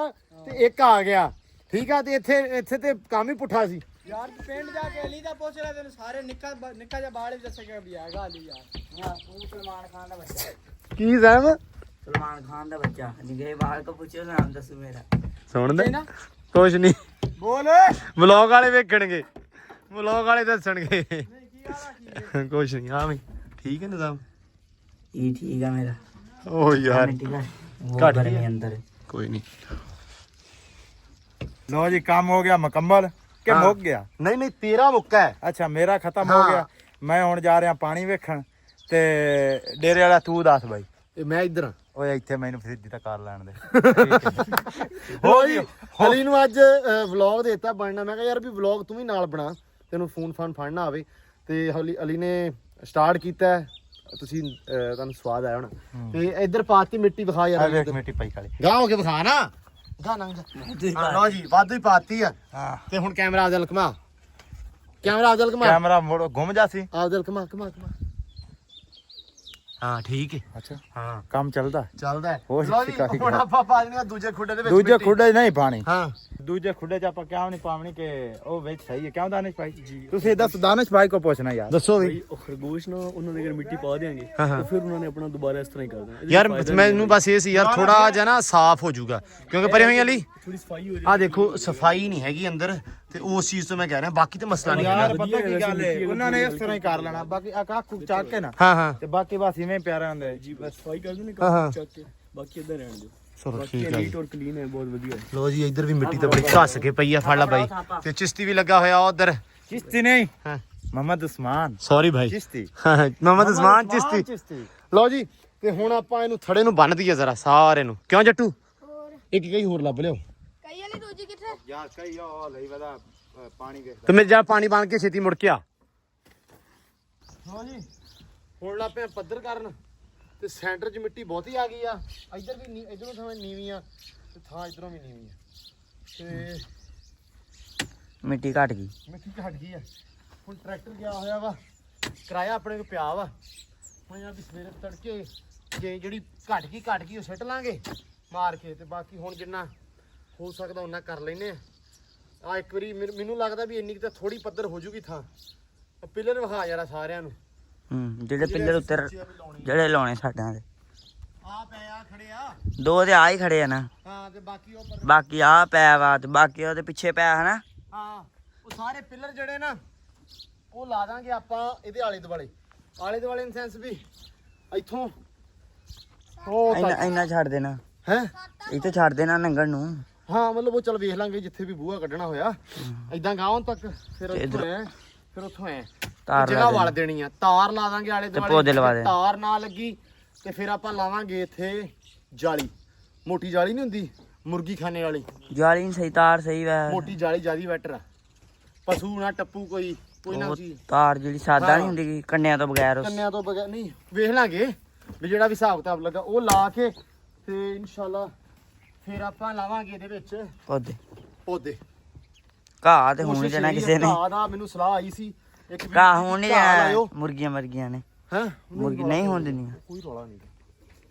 ਤੇ ਇੱਕ ਆ ਗਿਆ, ਠੀਕ ਆ। ਤੇ ਇੱਥੇ ਤੇ ਕੰਮ ਹੀ ਪੁੱਠਾ ਸੀ ਯਾਰ ਪਿੰਡ ਜਾ ਕੇ ਅਲੀ ਦਾ ਪੁੱਛ ਲੈ, ਤੈਨੂੰ ਸਾਰੇ ਨਿੱਕਾ ਜਿਹਾ ਬਾਲ ਵੀ ਦੱਸੇਗਾ ਵੀ ਹੈਗਾ ਅਲੀ ਯਾਰ। ਹਾਂ ਤੂੰ ਸਲਮਾਨ ਖਾਨ ਦਾ ਬੱਚਾ, ਕੀ ਸਾਹਿਬ ਸਲਮਾਨ ਖਾਨ ਦਾ ਬੱਚਾ ਨਿਗੇ ਬਾਹਰ ਕੋ ਪੁੱਛਿਓ ਨਾਮ ਦੱਸੋ ਮੇਰਾ। ਸੁਣਦੇ ਕੁਛ ਨਹੀਂ, ਬੋਲ ਵਲੌਗ ਵਾਲੇ ਵੇਖਣਗੇ, ਵਲੌਗ ਵਾਲੇ ਦੱਸਣਗੇ। ਕੁਛ ਨਹੀਂ। ਹਾਂ ਬਈ ਠੀਕ ਹੈ ਨਿਜ਼ਾਮ? ਇਹ ਠੀਕ ਆ ਮੇਰਾ। ਓ ਯਾਰ ਮਿੱਟੀ ਘੱਟ ਘੱਟ ਗਰਮੀ ਗਈ। ਅੰਦਰ। ਕੋਈ ਨਹੀਂ। लो जी काम हो गया मुकम्मल के हाँ। मुक गया? ਨਹੀਂ ਨਹੀਂ ਤੇਰਾ ਮੁੱਕਾ ਹੈ। अच्छा मेरा खत्म हो हाँ। गया। मैं हुण जा रहा पानी वेखण ते डेरे वाला तू दस भाई। ਇਹ ਮੈਂ ਇੱਧਰ ਆ। ਓਏ ਇੱਥੇ ਮੈਨੂੰ ਸਿੱਧੀ ਤਾਂ ਕਰ ਲੈਣ ਦੇ। ਹੋਈ ਅਲੀ ਨੂੰ ਅੱਜ ਵਲੌਗ ਦੇਤਾ ਬਣਨਾ। ਮੈਂ ਕਿਹਾ ਯਾਰ ਵੀ ਵਲੌਗ ਤੂੰ ਵੀ ਨਾਲ ਬਣਾ, ਤੈਨੂੰ ਫੋਨ ਫੜਨਾ ਆਵੇ। ਤੇ ਅਲੀ ਨੇ ਸਟਾਰਟ ਕੀਤਾ, ਤੁਸੀਂ ਤੁਹਾਨੂੰ ਸਵਾਦ ਆਇਆ ਹੋਣਾ। ਤੇ ਇੱਧਰ ਪਾਤੀ ਮਿੱਟੀ ਵਿਖਾ ਆ ਯਾਰ, ਵੇਖ ਮਿੱਟੀ ਪਈ ਕਾਲੀ। ਗਾਹ ਹੋ ਕੇ ਵਿਖਾ ਨਾ, ਗਾਹ ਨਾ ਲਓ ਜੀ ਵਾਧੂ ਹੀ ਪਾਤੀ ਆ। ਹਾਂ ਤੇ ਹੁਣ ਕੈਮਰਾ ਆਪਦੇ ਵੱਲ ਘੁਮਾ, ਕੈਮਰਾ ਆਪਦੇ ਵੱਲ ਘੁਮਾ, ਕੈਮਰਾ ਮੁੜ ਘੁੰਮ ਜਾਸੀ। ਆਪਦੇ ਵੱਲ ਘੁਮਾ ਘੁਮਾ ਘੁਮਾ। ਹਾਂ ਠੀਕ ਹੈ। ਅੱਛਾ ਹਾਂ ਕੰਮ ਚੱਲਦਾ ਚੱਲਦਾ। ਹੋਰ ਲਓ ਜੀ ਸਿੱਕਾ ਹੁਣ ਆਪਾਂ ਪਾ ਦੇਣਾ ਦੂਜੇ ਖੁੱਡੇ ਦੇ ਵਿੱਚ ਦੂਜੇ ਮਿੱਟੀ। ਖੁੱਡੇ 'ਚ ਨਹੀਂ ਪਾਣੀ। ਹਾਂ ਦੂਜੇ ਖੁੱਡੇ 'ਚ ਆਪਾਂ ਕਿਉਂ ਨਹੀਂ ਪਾਵਣੀ ਕਿ ਉਹ ਵਿੱਚ ਸਹੀ ਹੈ ਕਿਉਂ ਦਾਨਿਸ਼ ਭਾਈ? ਤੁਸੀਂ ਦੱਸ ਦਾਨਿਸ਼ ਭਾਈ ਕੋ ਪੁੱਛਣਾ ਯਾਰ। ਦੱਸੋ ਵੀ। ਭਾਈ ਉਹ ਖਰਗੋਸ਼ ਨਾ ਉਹਨਾਂ ਦੇ ਅਗਰ ਮਿੱਟੀ ਪਾ ਦੇਾਂਗੇ ਹਾਂ, ਹਾਂ। ਤਾਂ ਫਿਰ ਉਹਨਾਂ ਨੇ ਆਪਣਾ ਦੁਬਾਰਾ ਇਸ ਤਰ੍ਹਾਂ ਹੀ ਕਰ ਦੇਣਾ। ਯਾਰ ਮੈਨੂੰ ਬਸ ਇਹ ਸੀ ਯਾਰ ਥੋੜਾ ਜਿਹਾ ਨਾ ਸਾਫ਼ ਹੋ ਜਾਊਗਾ, ਕਿਉਂਕਿ ਪਰੇ ਹੋਈਆਂ ਲਈ ਥੋੜੀ ਸਫਾਈ ਹੋ ਆ ਦੇਖੋ ਸਫਾਈ ਨਹੀਂ ਹੈਗੀ ਅੰਦਰ, ਤੇ ਉਸ ਚੀਜ਼ ਤੋਂ ਮੈਂ ਕਹਿ ਰਿਹਾ, ਬਾਕੀ ਤੇ ਮਸਲਾ ਨਹੀਂ ਯਾਰ ਹੈਗਾ। ਪਤਾ ਕੀ ਗੱਲ ਹੈ, ਉਹਨਾਂ ਨੇ ਇਸ ਤਰ੍ਹਾਂ ਹੀ ਕਰ ਲੈਣਾ। ਬਾਕੀ ਆ ਕਾਕੂ ਚੱਕ ਕੇ ਨਾ ਹਾਂ ਹਾਂ ਤੇ ਬਾਕੀ ਬਸ ਇਵੇਂ ਪਿਆਰਾ ਹੁੰਦਾ ਹੈ। ਜੀ ਬਸ ਸਫਾਈ ਕਰ ਦੇਣੇ ਹਾਂ, ਹਾਂ। ਕੰਮ ਚੱਕ ਕੇ, ਬਾਕੀ ਇੱਧਰ ਰਹਿਣ ਦਿਓ। ਚਲੋ ਬਾਕੀ ਠੀਕ ਹੈ। ਨੀਟ ਔਰ ਕਲੀਨ ਹੈ, ਬਹੁਤ ਵਧੀਆ ਹੈ। ਲੋ ਜੀ ਇੱਧਰ ਵੀ ਮਿੱਟੀ ਤਾਂ ਬੜੀ ਘਸ ਕੇ ਪਈ ਆ, ਫੜ ਲਾ ਬਾਈ। ਤੇ ਚਿਸ਼ਤੀ ਵੀ ਲੱਗਾ ਹੋਇਆ ਉਧਰ। चिश्ती नहीं हाँ। मोहम्मद उस्मान ਸੌਰੀ ਭਾਈ, चिश्ती ਮੁਹੰਮਦ ਉਸਮਾਨ ਚਿਸ਼ਤੀ। चिश्ती ਲਓ ਜੀ ਤੇ ਹੁਣ ਆਪਾਂ ਇਹਨੂੰ ਥੜੇ ਨੂੰ ਬੰਨ ਦਈਏ ਜ਼ਰਾ ਸਾਰੇ ਨੂੰ, ਕਿਉਂ ਜੱਟੂ? ਹੋਰ ਇੱਕ ਕਈ ਹੋਰ ਲੱਭ ਲਿਓ। ਕਈ ਵਾਲੀ ਦੂਜੀ ਕਿੱਥੇ? यार कई ओ लई वाला पानी के ਤੇ ਮੇਰੇ ਜਾ ਪਾਣੀ ਬੰਨ ਕੇ ਛੇਤੀ ਮੁੜ ਕੇ ਆ। ਲਓ ਜੀ ਹੁਣ ਲਾ ਪਿਆ ਪੱਧਰ ਕਰਨ, ਤੇ ਸੈਂਟਰ 'ਚ ਮਿੱਟੀ ਬਹੁਤੀ ਆ ਗਈ ਆ। ਇੱਧਰ ਵੀ ਇੱਧਰੋਂ ਥਾਂ ਨੀਵੀਂ ਆ, ਤੇ ਥਾਂ ਇੱਧਰੋਂ ਵੀ ਨੀਵੀਂ ਆ, ਤੇ ਮਿੱਟੀ ਘਟ ਗਈ। ਮਿੱਟੀ ਘਟ ਗਈ ਆ। ਹੁਣ ਟਰੈਕਟਰ ਗਿਆ ਹੋਇਆ ਵਾ, ਕਿਰਾਇਆ ਆਪਣੇ ਕੋਲ ਪਿਆ ਵਾ। ਹੁਣ ਯਾਰ ਵੀ ਸਵੇਰੇ ਤੜਕੇ ਜੇ ਜਿਹੜੀ ਘਟ ਗਈ ਉਹ ਸਿੱਟ ਲਾਂਗੇ ਮਾਰ ਕੇ, ਤੇ ਬਾਕੀ ਹੁਣ ਜਿੰਨਾ ਹੋ ਸਕਦਾ ਉਹਨਾਂ ਕਰ ਲੈਨੇ ਆ। ਇੱਕ ਵਾਰੀ ਮੈਨੂੰ ਲੱਗਦਾ ਵੀ ਇੰਨੀ ਕੁ ਤਾਂ ਥੋੜੀ ਪੱਧਰ ਹੋ ਜੂਗੀ ਥਾਂ। ਪਿੱਲਰ ਵਿਖਾ ਯਾਰਾ ਸਾਰਿਆਂ ਨੂੰ, ਜਿਹੜੇ ਪਿੱਲਰ ਉੱਤੇ ਜਿਹੜੇ ਲਾਉਣੇ ਸਾਡਿਆਂ ਦੇ ਆ ਪਏ ਆ ਖੜੇ ਆ। ਦੋ ਤੇ ਆ ਹੀ ਖੜੇ ਆ ਨਾ, ਹਾਂ ਤੇ ਬਾਕੀ ਉਹ ਪਰ ਬਾਕੀ ਆ ਪਿਆ ਵਾ ਤੇ ਬਾਕੀ ਉਹਦੇ ਪਿੱਛੇ ਪਿਆ ਹਨਾ। ਹਾਂ ਉਹ ਸਾਰੇ ਪਿੱਲਰ ਜਿਹੜੇ ਨਾ ਉਹ ਲਾ ਦਾਂਗੇ ਆਪਾਂ ਇਹਦੇ ਆਲੇ ਦੁਆਲੇ ਇਨ ਸੈਂਸ ਵੀ ਇੱਥੋਂ ਉਹ ਇੰਨਾ ਛੱਡ ਦੇਣਾ, ਹੈ। ਇੱਥੇ ਛੱਡ ਦੇਣਾ ਨੰਗਣ ਨੂੰ। ਹਾਂ ਮਤਲਬ ਉਹ ਚੱਲ ਵੇਖ ਲਾਂਗੇ ਜਿੱਥੇ ਵੀ ਬੂਹਾ ਕੱਢਣਾ ਹੋਇਆ ਏਦਾਂ ਗਾਉਂ ਤੱਕ, ਫਿਰ ਉੱਥੋਂ ਐ, ਫਿਰ ਉੱਥੋਂ ਐ ਤਾਰ ਜਗ੍ਹਾ ਲਾ ਵਲ ਦੇਣੀ ਆ। ਤਾਰ ਲਾ ਦਾਂਗੇ ਆਲੇ ਦੁਆਲੇ, ਪੌਦੇ ਲਵਾ ਦੇ। ਤਾਰ ਨਾ ਲੱਗੀ ਤੇ ਫਿਰ ਆਪਾਂ ਲਾਵਾਂਗੇ ਇੱਥੇ ਜਾਲੀ, ਮੋਟੀ ਜਾਲੀ ਨਹੀਂ ਹੁੰਦੀ ਮੁਰਗੀ ਖਾਨੇ ਵਾਲੀ, ਜਾਲੀ ਨੀ ਸਹੀ, ਤਾਰ ਸਹੀ ਵੈ। ਮੋਟੀ ਜਾਲੀ ਜਿਆਦੀ ਬੈਟਰ ਆ। ਪਸ਼ੂ ਨਾ ਟੱਪੂ ਕੋਈ ਨਾ ਉਹ ਚੀਜ਼। ਤਾਰ ਜਿਹੜੀ ਸਾਦਾ ਹਾਂ। ਨਹੀਂ ਹੁੰਦੀ ਗੀ, ਕੰਨਿਆਂ ਤੋਂ ਬਗੈਰ ਉਸ ਕੰਨਿਆਂ ਤੋਂ ਬਗੈਰ ਨਹੀਂ, ਵੇਖ ਲਾਂਗੇ ਵੀ ਜਿਹੜਾ ਵੀ ਹਿਸਾਬ ਕਿਤਾਬ ਲੱਗਾ ਉਹ ਲਾ ਕੇ, ਤੇ ਇਨਸ਼ਾਅੱਲਾ ਫਿਰ ਆਪਾਂ ਲਾਵਾਂਗੇ ਇਹਦੇ ਵਿੱਚ ਪੌਦੇ। ਪੌਦੇ। ਘਾਹ ਤੇ ਹੋਣੀ ਕੋਸ਼ਿਸ਼ ਦੇਣਾ ਇਹੀ ਆ, ਕਿਸੇ ਨੇ, ਘਾਹ ਦਾ ਮੈਨੂੰ ਸਲਾਹ ਆਈ ਸੀ ਇੱਕ ਵੀ ਘਾਹ ਹੋਣ ਨਹੀਂ ਘਾਹ ਦੇਣਾ। ਲਾਇਓ। ਮੁਰਗੀਆਂ ਮਰਗੀਆਂ ਨੇ, ਹੈਂ? ਮੁਰਗੀ ਨਹੀਂ ਹੋਣ ਦੇਣੀਆਂ। ਕੋਈ ਰੌਲਾ ਨਹੀਂ,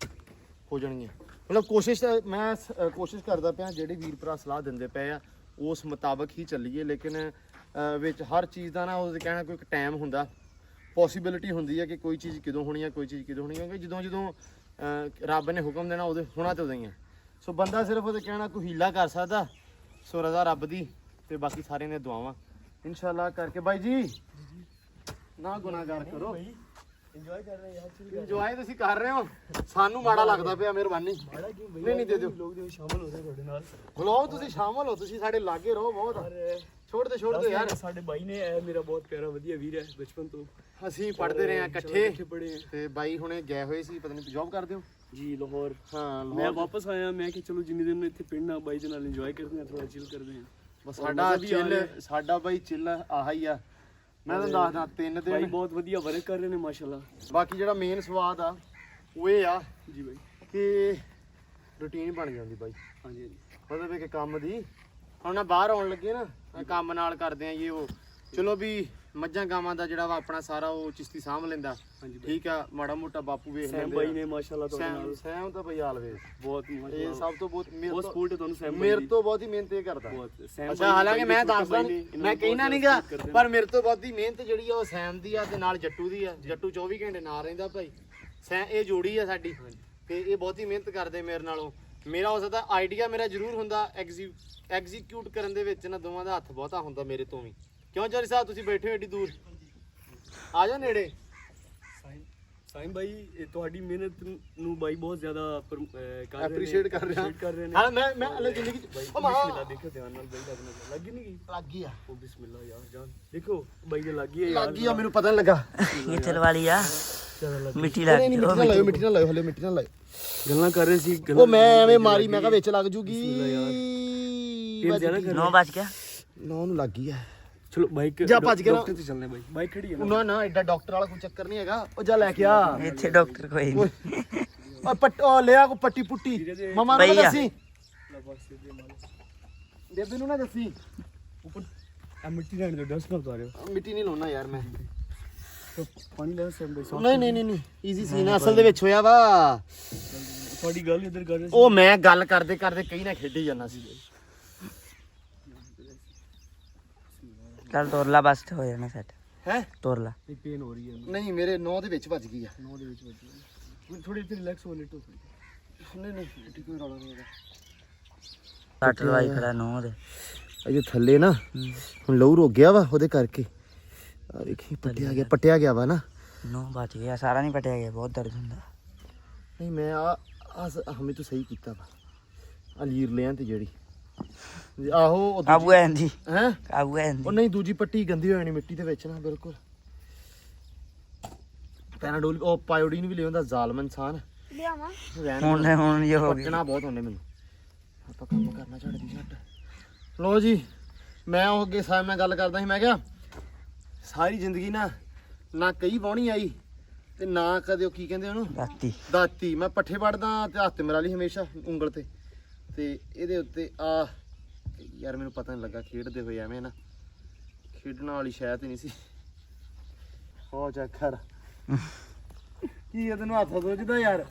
ਹੋ ਜਾਣਗੀਆਂ। ਮਤਲਬ ਕੋਸ਼ਿਸ਼ ਮੈਂ ਕੋਸ਼ਿਸ਼ ਕਰਦਾ ਪਿਆ, ਜਿਹੜੇ ਵੀਰ ਭਰਾ ਸਲਾਹ ਦਿੰਦੇ ਪਏ ਆ ਉਸ ਮੁਤਾਬਕ ਹੀ ਚੱਲੀਏ। ਲੇਕਿਨ ਵਿੱਚ ਹਰ ਚੀਜ਼ ਦਾ ਨਾ ਉਹਦੇ ਕਹਿਣਾ ਕੋਈ ਇੱਕ ਟਾਈਮ ਹੁੰਦਾ, ਪੋਸੀਬਿਲਿਟੀ ਹੁੰਦੀ ਹੈ ਕਿ ਕੋਈ ਚੀਜ਼ ਕਦੋਂ ਹੋਣੀ ਹੈ, ਕੋਈ ਚੀਜ਼ ਕਦੋਂ ਹੋਣੀ ਹੈ। ਕਿਉਂਕਿ ਜਦੋਂ ਰੱਬ ਨੇ ਹੁਕਮ ਦੇਣਾ ਉਹਦੇ ਹੋਣਾ ਤੇ ਉਦੋਂ ਹੀ ਹੈ। ਸੋ ਬੰਦਾ ਸਿਰਫ ਉਹਦੇ ਕਹਿਣਾ ਕੋਈ ਹੀਲਾ ਕਰ ਸਕਦਾ। ਸੋ ਰਜ਼ਾ ਰੱਬ ਦੀ, ਤੇ ਬਾਕੀ ਸਾਰਿਆਂ ਦੀਆਂ ਦੁਆਵਾਂ ਇਨਸ਼ਾਅੱਲਾ ਕਰਕੇ। ਬਾਈ ਜੀ ਨਾ ਗੁਨਾਹਗਾਰ ਕਰੋ, ਇੰਜੋਏ ਕਰ ਰਹੇ ਯਾਰ। ਇੰਜੋਏ ਤੁਸੀਂ ਕਰ ਰਹੇ ਹੋ, ਸਾਨੂੰ ਮਾੜਾ ਲੱਗਦਾ ਪਿਆ। ਮਿਹਰਬਾਨੀ ਨਹੀਂ ਦੇ ਦਿਓ। ਲੋਕ ਦੇ ਸ਼ਾਮਲ ਹੋ ਰਹੇ ਤੁਹਾਡੇ ਨਾਲ। ਬੁਲਾਓ, ਤੁਸੀਂ ਸ਼ਾਮਲ ਹੋ, ਤੁਸੀਂ ਸਾਡੇ ਲਾਗੇ ਰਹੋ ਬਹੁਤ। ਛੋੜ ਦੇ ਯਾਰ। ਸਾਡੇ ਬਾਈ ਨੇ, ਇਹ ਮੇਰਾ ਬਹੁਤ ਪਿਆਰਾ ਵਧੀਆ ਵੀਰ ਹੈ ਬਚਪਨ ਤੋਂ। ਅਸੀਂ ਪੜ੍ਹਦੇ ਰਹੇ ਆ ਇਕੱਠੇ, ਪੜ੍ਹੇ ਤੇ ਬਾਈ ਹੁਣੇ ਗਏ ਹੋਏ ਸੀ, ਪਤਾ ਨਹੀਂ ਜੌਬ ਕਰਦੇ ਹੋ। ਜੀ ਲਾਹੌਰ। ਹਾਂ ਮੈਂ ਵਾਪਸ ਆਇਆ, ਮੈਂ ਕਿ ਚਲੋ ਜਿੰਨੇ ਦਿਨ ਇੱਥੇ ਪਿੰਡ ਨਾਲ ਬਾਈ ਦੇ ਨਾਲ ਇੰਜੋਏ ਕਰਦੇ ਆ, ਥੋੜਾ ਚਿਲ ਕਰਦੇ ਆ। ਬਸ ਸਾਡਾ ਬਾਈ ਚਿੱਲ ਆਹ ਹੀ ਆ। ਮੈਂ ਤੁਹਾਨੂੰ ਦੱਸਦਾ 3 ਬਾਈ ਦਿਨ। ਬਹੁਤ ਵਧੀਆ ਵਰਕ ਕਰ ਰਹੇ ਨੇ ਮਾਸ਼ਾਅੱਲਾ। ਬਾਕੀ ਜਿਹੜਾ ਮੇਨ ਸਵਾਦ ਆ ਉਹ ਇਹ ਆ ਜੀ ਬਾਈ। ਕਿ ਰੁਟੀਨ ਬਣ ਜਾਂਦੀ ਬਾਈ। ਹਾਂਜੀ ਹਾਂਜੀ। ਮਤਲਬ ਕਿ ਕੰਮ ਦੀ ਹੁਣ ਨਾ ਬਾਹਰ ਆਉਣ ਲੱਗੇ ਨਾ, ਕੰਮ ਨਾਲ ਕਰਦੇ ਆ ਇਹ ਉਹ, ਚਲੋ ਵੀ ਮੱਝਾਂ ਗਾਵਾਂ ਦਾ ਜਿਹੜਾ ਵਾ ਆਪਣਾ ਸਾਰਾ ਉਹ ਚਿਸ਼ਤੀ ਸਾਂਭ ਲੈਂਦਾ। ਹਾਂਜੀ ਬਾਈ। ਠੀਕ ਆ, ਮਾੜਾ ਮੋਟਾ ਬਾਪੂ ਵੇਖ ਸੈਮ ਲੈਂਦੇ ਬਾਈ ਨੇ ਮਾਸ਼ਾਅੱਲਾ ਤੁਹਾਡੇ ਸੈਮ ਨਾਲ ਸੈਮ ਤਾਂ ਬਈ ਆਲਵੇਜ਼ ਬਹੁਤ ਇਹ ਮਾਸ਼ਾਅੱਲਾ ਸਭ ਤੋਂ ਬਹੁਤ ਬਹੁਤ ਸਪੋਰਟ ਹੈ ਤੁਹਾਨੂੰ ਸੈਮ ਬਾਈ ਮੇਰੇ ਦੀ। ਤੋਂ ਬਹੁਤ ਹੀ ਮਿਹਨਤ ਇਹ ਕਰਦਾ। ਬਹੁਤ ਸੈਮ ਅੱਛਾ, ਬਾਈ ਹਾਲਾਂਕਿ ਮੈਂ ਛੋਟੇ ਦੱਸਦਾ ਬਾਈ ਨੇ ਨਹੀਂ, ਇਹਨਾਂ ਮੈਂ ਨੂੰ ਕਹਿਣਾ ਬਹੁਤ ਨਹੀਂਗਾ, support ਕਰਦੇ ਪਰ ਮੇਰੇ ਤੋਂ ਵੱਧ ਦੀ ਮਿਹਨਤ ਜਿਹੜੀ ਆ ਉਹ ਸੈਮ ਦੀ ਆ ਤੇ ਨਾਲ ਜੱਟੂ ਦੀ ਆ। ਜੱਟੂ 24 ਘੰਟੇ ਨਾਲ ਰਹਿੰਦਾ ਭਾਈ। ਇਹ ਜੋੜੀ ਆ ਸਾਡੀ ਤੇ ਇਹ ਬਹੁਤ ਹੀ ਮਿਹਨਤ ਕਰਦੇ ਮੇਰੇ ਨਾਲੋਂ। ਮੇਰਾ ਹੋ ਸਕਦਾ ਆਈਡੀਆ ਮੇਰਾ ਜ਼ਰੂਰ ਹੁੰਦਾ, ਐਗਜ਼ੀਕਿਊਟ ਕਰਨ ਦੇ ਵਿੱਚ ਨਾ ਦੋਵਾਂ ਦਾ ਹੱਥ ਬਹੁਤਾ ਹੁੰਦਾ ਮੇਰੇ ਤੋਂ ਵੀ। ਕਿਉਂ ਜਰੀ ਸਾਹਿਬ ਤੁਸੀਂ ਬੈਠੇ ਹੋ ਏਡੀ ਦੂਰ, ਆ ਜਾਓ ਨੇੜੇ। ਸਾਈਮ ਬਾਈ ਇਹ ਤੁਹਾਡੀ ਮਿਹਨਤ ਨੂੰ ਬਾਈ ਬਹੁਤ ਜ਼ਿਆਦਾ ਐਪਰੀਸ਼ੀਏਟ ਕਰ ਰਿਹਾ ਕਰ ਰਹੇ ਨੇ। ਹਾਂ। ਮੈਂ ਅਲੇ ਜ਼ਿੰਦਗੀ ਚ ਬਾਈ ਉਹ ਮਾਂ ਬਿਸਮਿਲ੍ਲਾ ਦੇਖੋ ਧਿਆਨ ਨਾਲ ਬਾਈ ਲੱਗਣਾ ਲੱਗੀ ਨਹੀਂ ਗਈ। ਲੱਗ ਗਈ ਆ, ਉਹ ਬਿਸਮਿਲ੍ਲਾ ਯਾਰ ਜਾਨ ਦੇਖੋ ਬਾਈ ਦੇ ਲੱਗੀ ਹੈ ਯਾਰ। ਲੱਗ ਗਈ ਆ, ਮੈਨੂੰ ਪਤਾ ਨਹੀਂ ਲੱਗਾ। ਇਹ ਚਲ ਵਾਲੀ ਆ ਮਿੱਟੀ ਲੱਗ ਨਹੀਂ ਮਿੱਟੀ ਨਾਲ ਲਾਇਓ, ਮਿੱਟੀ ਨਾਲ ਲਾਇਓ, ਹਲੇ ਮਿੱਟੀ ਨਾਲ ਲਾਇਓ। ਗੱਲਾਂ ਕਰ ਰਹੇ ਸੀ ਉਹ ਮੈਂ ਐਵੇਂ ਮਾਰੀ, ਮੈਂ ਕਿਹਾ ਵਿੱਚ ਲੱਗ ਜੂਗੀ। ਤੇਲ ਜ਼ਿਆਦਾ ਕਰ 9 ਵੱਜ ਗਿਆ। ਨੌ ਨੂੰ ਲੱਗ ਗਈ ਆ। ਚਲੋ ਬਾਈਕ ਜਾ ਭੱਜ ਕੇ ਨਾ। ਡਾਕਟਰ ਤੇ ਚੱਲਨੇ ਬਾਈ ਬਾਈਕ ਖੜੀ ਹੈ ਨਾ। ਨਾ ਨਾ ਐਡਾ ਡਾਕਟਰ ਵਾਲਾ ਕੋਈ ਚੱਕਰ ਨਹੀਂ ਹੈਗਾ। ਉਹ ਜਾ ਲੈ ਕੇ ਆ। ਇੱਥੇ ਡਾਕਟਰ ਕੋਈ ਨਹੀਂ। ਉਹ ਲਿਆ ਕੋ ਪੱਟੀ ਪੁੱਟੀ ਮਮਾ ਨੂੰ ਨਾ ਭਈਆ। ਦੱਸੀ, ਬੇਬੇ ਨੂੰ ਨਾ ਦੱਸੀ। ਉੱਪਰ ਆ ਮਿੱਟੀ ਰਹਿਣ ਦਿਓ, ਡਸਟ ਨਾ ਉਤਾਰਿਓ। ਮਿੱਟੀ ਨਹੀਂ ਲਾਉਣਾ ਯਾਰ ਮੈਂ। ਪਾਣੀ ਲੈ ਸੈਮ ਬਾਈ ਸਾਫ਼ ਨਹੀਂ ਈਜ਼ੀ ਸੀ ਨਾ, ਅਸਲ ਦੇ ਵਿੱਚ ਹੋਇਆ ਵਾ। ਤੁਹਾਡੀ ਗੱਲ ਇੱਧਰ ਕਰ ਰਹੇ ਸੀ। ਉਹ ਮੈਂ ਗੱਲ ਕਰਦੇ ਕਰਦੇ ਕਈ ਨਾ ਖੇਡੀ ਜਾਂਦਾ ਸੀ। ਚੱਲ ਤੋਰਲਾ ਬਸ ਤੇ ਹੋ ਜਾਣਾ ਸੈੱਟ। ਹੈ ਤੋਰਲਾ ਇੱਕ ਪੇਨ ਹੋ ਰਹੀ ਹੈ ਨਹੀਂ, ਮੇਰੇ 9 ਦੇ ਵਿੱਚ ਵੱਜ ਗਈ ਆ। 9 ਦੇ ਵਿੱਚ ਵੱਜੀ ਥੋੜੀ ਜਿਹੀ ਰਿਲੈਕਸ ਹੋ ਲੇਟੋ ਨਹੀਂ ਨਹੀਂ ਮਿੱਟੀ ਕੋਈ ਰੌਲਾ ਨਹੀਂ ਹੈਗਾ। ਕੱਟ ਲਵਾਈ ਖੜਾ 9 ਦੇ। ਅਜੇ ਥੱਲੇ ਨਾ ਹੁਣ ਲਹੂ ਰੁਕ ਗਿਆ ਵਾ, ਉਹਦੇ ਕਰਕੇ ਆ ਵੇਖੀ ਪੱਟਿਆ ਗਿਆ ਵਾ ਨਾ। 9 ਵੱਜ ਗਿਆ, ਸਾਰਾ ਨਹੀਂ ਪਟਿਆ ਗਿਆ, ਬਹੁਤ ਦਰਦ ਹੁੰਦਾ। ਨਹੀਂ ਮੈਂ ਆ ਹਮੇ ਤੋਂ ਸਹੀ ਕੀਤਾ ਵਾ। ਆ ਲੀਰ ਲਿਆਂ ਤੇ ਜਿਹੜੀ ਆਹੋ ਉਹ ਕਾਬੂ ਹੈ ਜੀ, ਹੈ ਕਾਬੂ ਹੈ ਜੀ। ਉਹ ਨਹੀਂ, ਦੂਜੀ ਪੱਟੀ ਗੰਦੀ ਹੋ ਜਾਣੀ ਮਿੱਟੀ ਦੇ ਵਿੱਚ ਨਾ। ਬਿਲਕੁਲ ਪੈਨਾਡੋਲ ਉਹ ਪਾਇਓਡੀਨ ਵੀ ਲਿਆਉਂਦਾ ਜ਼ਾਲਮ ਇਨਸਾਨ। ਲਿਆਵਾਂ ਹੁਣ ਇਹ ਹੋ ਗਈ। ਪੱਟਣਾ ਬਹੁਤ ਹੁੰਦੇ ਮੈਨੂੰ। ਆਪਾਂ ਕੰਮ ਕਰਨਾ ਛੱਡਦੀ ਛੱਡ। ਲੋ ਜੀ, ਮੈਂ ਉਹ ਅੱਗੇ ਸਾਹਿਬ ਨਾਲ ਗੱਲ ਕਰਦਾ ਸੀ। ਮੈਂ ਕਿਹਾ ਸਾਰੀ ਜ਼ਿੰਦਗੀ ਨਾ ਕਈ ਵਾਹੁਣੀ ਆਈ ਤੇ ਨਾ ਕਦੇ ਉਹ ਕੀ ਕਹਿੰਦੇ ਉਹਨੂੰ ਦਾਤੀ। ਮੈਂ ਪੱਠੇ ਵੜਦਾ ਤੇ ਹੱਥ ਮੇਰਾ ਲਈ ਹਮੇਸ਼ਾ ਉਂਗਲ ਤੇ ਇਹਦੇ ਉੱਤੇ ਆ ਯਾਰ ਮੈਨੂੰ ਪਤਾ ਨਹੀਂ ਲੱਗਾ ਖੇਡਦੇ ਹੋਏ ਐਵੇਂ ਨਾ। ਖੇਡਣ ਵਾਲੀ ਸ਼ਾਇਦ ਹੀ ਨਹੀਂ ਸੀ। ਹੋ ਚੱਕਰ ਕੀ ਆ, ਤੈਨੂੰ ਹੱਥ ਸੋਚਦਾ ਯਾਰ।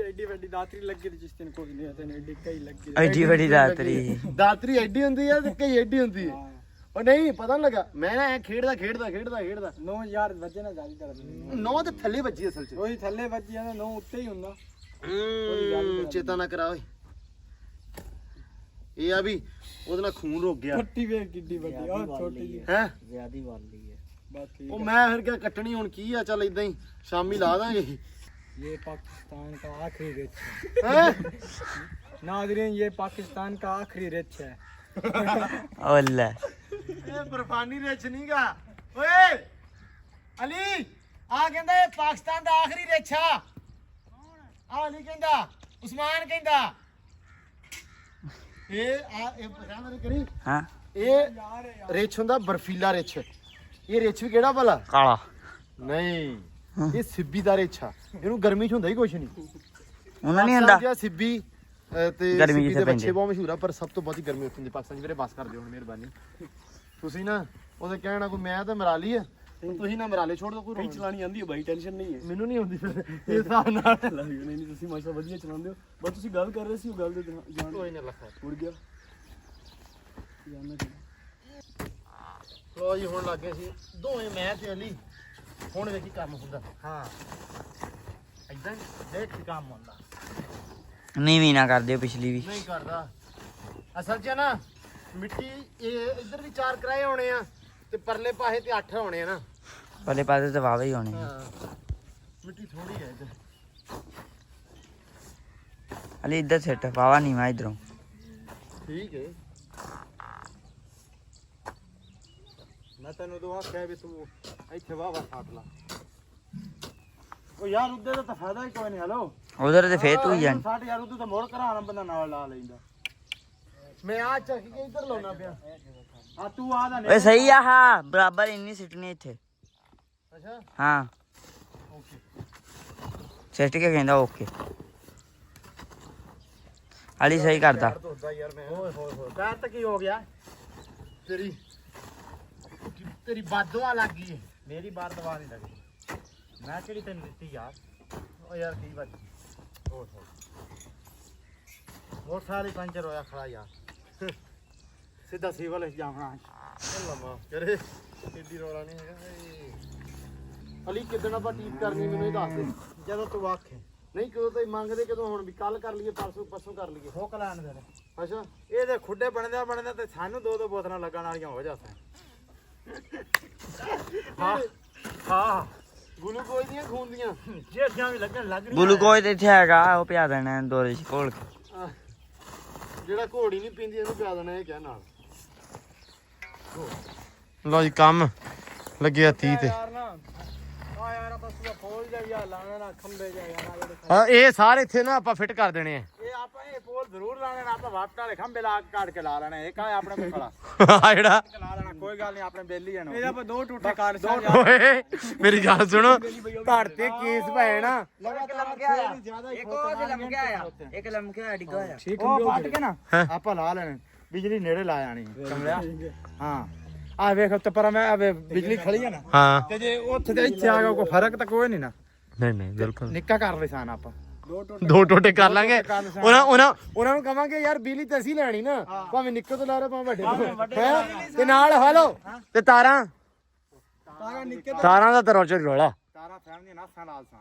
ਐਡੀ ਵੱਡੀ ਦਾਤਰੀ ਲੱਗੀ ਤੇ ਜਿਸ ਦਿਨ ਕੋਈ ਨਹੀਂ ਤੇ ਐਡੀ ਕਈ ਲੱਗੀ। ਐਡੀ ਵੱਡੀ ਦਾਤਰੀ। ਦਾਤਰੀ ਐਡੀ ਹੁੰਦੀ ਆ ਤੇ ਕਈ ਐਡੀ ਹੁੰਦੀ ਆ। ਉਹ ਨਹੀਂ ਪਤਾ ਨੀ ਲੱਗਾ, ਮੈਂ ਨਾ ਐਂ ਖੇਡਦਾ 9 ਯਾਰ ਵੱਜੇ ਨਾ ਜ਼ਿਆਦਾ ਦਰਦ। 9 ਤੇ ਥੱਲੇ ਵੱਜੀ ਅਸਲ ਚ। ਉਹੀ ਥੱਲੇ ਵੱਜੀ ਜਾਂਦਾ, 9 ਉੱਤੇ ਹੀ ਹੁੰਦਾ। ਚੇਤਾ ਨਾ ਕਰਾ ਓਏ। ਇਹ ਆ ਵੀ ਉਹਦੇ ਨਾਲ ਖੂਨ ਰੁਕ ਗਿਆ ਛੋਟੀ ਵੇਖ ਕਿੱਡੀ ਵੱਡੀ, ਉਹ ਛੋਟੀ ਜਿਹੀ ਹੈ। ਜ਼ਿਆਦੀ ਵਾਲੀ ਹੈ ਬਾਕੀ ਉਹ ਮੈਂ ਫਿਰ ਕਿਹਾ ਕੱਟਣੀ ਹੁਣ ਕੀ ਆ, ਚੱਲ ਇਦਾਂ ਹੀ ਸ਼ਾਮੀ ਲਾ ਦਾਂਗੇ। ये पाकिस्तान का आखिरी रिच है। ਹੈਂ? नाज़रीन, ये पाकिस्तान का आखिरी रिच है। ਓਲੇ ਇਹ ਬਰਫਾਨੀ ਰਿਚ ਨਹੀਂਗਾ ਓਏ। ਅਲੀ ਆ ਕਹਿੰਦਾ ਇਹ ਪਾਕਿਸਤਾਨ ਦਾ ਆਖਰੀ ਰਿਚ ਆ। ਆ ਅਲੀ ਕਹਿੰਦਾ, ਉਸਮਾਨ ਕਹਿੰਦਾ ਇਹ ਪਛਾਣ ਕਰੀ। ਹਾਂ ਇਹ ਰਿਚ ਹੁੰਦਾ ਬਰਫੀਲਾ ਰਿਚ। ਇਹ ਰਿਚ ਵੀ ਕਿਹੜਾ ਭਲਾ? ਕਾਲਾ ਨਹੀਂ, ਇਹ ਸਿੱਬੀ ਦਾ ਰਿਚ ਆ। ਇਹਨੂੰ ਗਰਮੀ ਚ ਹੁੰਦਾ ਹੀ ਕੁਛ ਨਹੀਂ। ਉਹਨਾਂ ਨਹੀਂ ਹੁੰਦਾ। ਪਾਕਿਸਤਾਨ 'ਚ ਸਿੱਬੀ ਤੇ ਗਰਮੀ ਸਿੱਬੀ ਜਿੱਥੇ ਦੇ ਬੱਚੇ ਪੈਂਦੇ। ਬਹੁਤ ਮਸ਼ਹੂਰ ਆ, ਪਰ ਸਭ ਤੋਂ ਬਹੁਤੀ ਗਰਮੀ ਉੱਥੇ ਹੁੰਦੀ ਪਾਕਿਸਤਾਨ 'ਚ। ਵੀਰੇ ਬਸ ਕਰ ਦਿਓ ਹੁਣ, ਮਿਹਰਬਾਨੀ। ਤੁਸੀਂ ਨਾ ਉਹਦੇ ਕਹਿਣਾ ਕੋਈ ਮੈਂ ਤਾਂ ਮਰਾ ਲਈ ਆ, ਤੁਸੀਂ ਨਾ ਮਰਾ ਲੈ, ਛੋੜ ਦੋ। ਕੋਈ ਕਈ ਚਲਾਣੀ ਆਂਦੀ ਹੈ ਬਾਈ, ਟੈਨਸ਼ਨ ਨਹੀਂ ਹੈ। ਮੈਨੂੰ ਨਹੀਂ ਆਉਂਦੀ ਫਿਰ ਇਸ ਹਿਸਾਬ ਨਾਲ। ਨਹੀਂ ਤੁਸੀਂ ਮਾਸ਼ਾ ਵਧੀਆ ਚਲਾਉਂਦੇ ਹੋ। ਬਸ ਤੁਸੀਂ ਗੱਲ ਕਰ ਰਹੇ ਸੀ, ਉਹ ਗੱਲ ਦੇ ਜਾਣ ਕੋਈ ਨਾ ਲੱਖਾ ਉੜ ਗਿਆ ਜਾਨਣਾ ਲੋ ਜੀ, ਹੁਣ ਲੱਗੇ ਸੀ ਦੋਵੇਂ ਮੈਂ ਤੇ ਅਲੀ। ਹੁਣ ਵੇਖੀ ਕੰਮ ਹੁੰਦਾ। ਹਾਂ ਇਦਾਂ ਦੇਖ ਕੇ ਕੰਮ ਹੁੰਦਾ। ਨੀਵੀਂ ਨਾ ਕਰ ਦਿਓ ਪਿਛਲੀ ਵੀ। ਨਹੀਂ ਕਰਦਾ ਅਸਲ 'ਚ ਨਾ ਮਿੱਟੀ ਇਹ ਇੱਧਰ ਵੀ 4 ਕਿਰਾਏ ਹੋਣੇ ਆ ਤੇ ਪਰਲੇ ਪਾਸੇ ਤੇ 8 ਹੋਣੇ ਆ ਨਾ। ਪਲੇ ਪਾਸੇ ਤੇ ਵਾਵੇ ਹੀ ਹੋਣੇ। ਹਾਂ ਮਿੱਟੀ ਥੋੜੀ ਹੈ ਇੱਧਰ। ਅਲੀ ਇੱਧਰ ਸੈੱਟ ਵਾਵਾ ਨਹੀਂ ਮੈਂ ਇਧਰੋਂ। ਠੀਕ ਹੈ। ਮੈਂ ਤੈਨੂੰ ਦੋ ਆਖਿਆ ਵੀ ਤੂੰ ਇੱਥੇ ਵਾਵਾ ਸਾਟ ਲਾ। ਉਹ ਯਾਰ ਉੱਧਰ ਦਾ ਤਾਂ ਫਾਇਦਾ ਹੀ ਕੋਈ ਨਹੀਂ। ਹਲੋ ਉਧਰ ਤੇ ਫੇਰ ਤੂੰ ਹੀ ਜਾਣ। 60 ਯਾਰ ਉੱਧਰ ਤਾਂ ਮੋੜ ਕਰਾਣਾ ਬੰਦਾ ਨਾਲ ਲਾ ਲੈਂਦਾ। ਮੈਂ ਆ ਚੱਕ ਕੇ ਇੱਧਰ ਲਾਉਣਾ ਪਿਆ। ਆ ਤੂੰ ਆ ਦਾ ਓਏ ਸਹੀ ਆ। ਹਾਂ ਬਰਾਬਰ ਇੰਨੀ ਸਿੱਟਣੀ ਇੱਥੇ। ਅੱਛਾ ਹਾਂ ਓਕੇ। ਸਿੱਟ ਕੇ ਕਹਿੰਦਾ ਓਕੇ। ਅਲੀ ਸਹੀ ਕਰਦਾ। ਧੋਦਾ ਯਾਰ ਮੈਂ। ਓਏ ਹੋਏ ਹੋਏ ਪੈਰ ਤਾਂ ਕੀ ਹੋ ਗਿਆ ਤੇਰੀ? तेरी बादुआ लग गई है मेरी बार दवा नहीं लगी मैं केड़ी तेन दित्ती यार ओ यार की बात मोटरसाइकिल पंचर होया खड़ा यार सीधा सिविल जावना चल माफ करे एडी रोला नहीं हैगा ਅਲੀ ਕਿਦਣ ਆਪਾਂ ਟੀਪ ਕਰਨੀ ਮੈਨੂੰ ਇਹ ਦੱਸ ਦੇ ਜਦੋਂ ਤੂੰ ਆਖੇ ਨਹੀਂ ਕਦੋਂ ਤਾਈ ਮੰਗਦੇ ਕਦੋਂ ਹੁਣ ਵੀ ਕੱਲ ਕਰ ਲਈਏ ਪਰਸੋਂ ਕਰ ਲਈਏ ਠੋਕ ਲੈਣ ਦੇ ਅੱਛਾ ਇਹਦੇ ਖੁੱਡੇ ਬਣਦੇ ਤੇ ਸਾਨੂੰ ਦੋ ਬੋਤਲਾਂ ਲੱਗਣ ਵਾਲੀਆਂ ਹੋ ਜਾਸਾਂ ਹਾਂ ਗਲੂਕੋਜ਼ ਦੀਆਂ ਖੂਨ ਦੀਆਂ ਜਿਹੜੀਆਂ ਵੀ ਲੱਗਣ ਲੱਗ ਗਲੂਕੋਜ਼ ਤੇ ਇੱਥੇ ਹੈਗਾ ਉਹ ਪਿਆ ਦੇਣਾ ਦੋਰੇ ਚ ਘੋਲ ਕੇ ਜਿਹੜਾ ਘੋੜੀ ਨਹੀਂ ਪੀਂਦੀ ਇਹਨੂੰ ਪਿਆ ਦੇਣਾ ਇਹ ਕਿਆ ਨਾਲ ਲਓ ਜੀ ਕੰਮ ਲੱਗਿਆ 30 ਤੇ ਯਾਰ ਨਾ ਆ ਯਾਰ ਆਪਾਂ ਸੁਬਾ ਫੋਲ ਜਾ ਯਾਰ ਲਾਣਾ ਨਾ ਖੰਬੇ ਜਾ ਯਾਰ ਹਾਂ ਇਹ ਸਾਰੇ ਇੱਥੇ ਨਾ ਆਪਾਂ ਫਿੱਟ ਕਰ ਦੇਣੇ ਆ ਇਹ ਆਪਾਂ ਇਹ ਪੋਲ ਜ਼ਰੂਰ ਲਾਣੇ ਨੇ ਆਪਾਂ ਵਾਪਟ ਵਾਲੇ ਖੰਭੇ ਲਾ ਕੇ ਕੱਢ ਕੇ ਲਾ ਲੈਣੇ ਇਹ ਕਾ ਆਪਣੇ ਕੋਲ ਖੜਾ ਆ ਜਿਹੜਾ ਲਾ ਲੈਣਾ ਕੋਈ ਗੱਲ ਨਹੀਂ ਆਪਣੇ ਬੇਲੀ ਜਾਣਾ ਇਹ ਆਪਾਂ ਦੋ ਟੂਟੇ ਕਰ ਓਏ ਮੇਰੀ ਗੱਲ ਸੁਣੋ ਧੜ ਤੇ ਕੇਸ ਪਏ ਨਾ ਇੱਕ ਉਹ ਲਮਕਿਆ ਆ ਇੱਕ ਲਮਕਿਆ ਡਿੱਗਾ ਹੋਇਆ ਉਹ ਪੱਟ ਕੇ ਨਾ ਆਪਾਂ ਲਾ ਲੈਣੇ ਬਿਜਲੀ ਨੇੜੇ ਲਾ ਜਾਣੀ ਕਮਲਿਆ ਹਾਂ ਆ ਵੇਖ ਉੱਤੇ ਪਰ ਮੈਂ ਬਿਜਲੀ ਖੜੀ ਆ ਨਾ ਹਾਂ ਤੇ ਜੇ ਉੱਥੇ ਤੇ ਇੱਥੇ ਆ ਗਿਆ ਕੋਈ ਫਰਕ ਤਾਂ ਕੋਈ ਨਹੀਂ ਨਾ ਨਹੀਂ ਬਿਲਕੁਲ ਨਿੱਕਾ ਕਰ ਲਿਸਾਨ ਆਪਾਂ ਦੋ ਟੋਟੇ ਕਰ ਲਾਂਗੇ ਉਹਨਾਂ ਨੂੰ ਕਵਾਂਗੇ ਯਾਰ ਬਿਜਲੀ ਤੇ ਅਸੀਂ ਲੈਣੀ ਨਾ ਭਾਵੇਂ ਨਿੱਕੇ ਤੋਂ ਲਾ ਰਹੇ ਭਾਵੇਂ ਵੱਡੇ ਤੋਂ ਹੈ ਤੇ ਨਾਲ ਹਲੋ ਤੇ ਤਾਰਾਂ ਦਾ ਤਾਂ ਰੋਜ਼ ਰੋਲਾ ਤਾਰਾ ਫੈਮਲੀ ਨਾਸਾਂ ਲਾਲ ਸਾਂ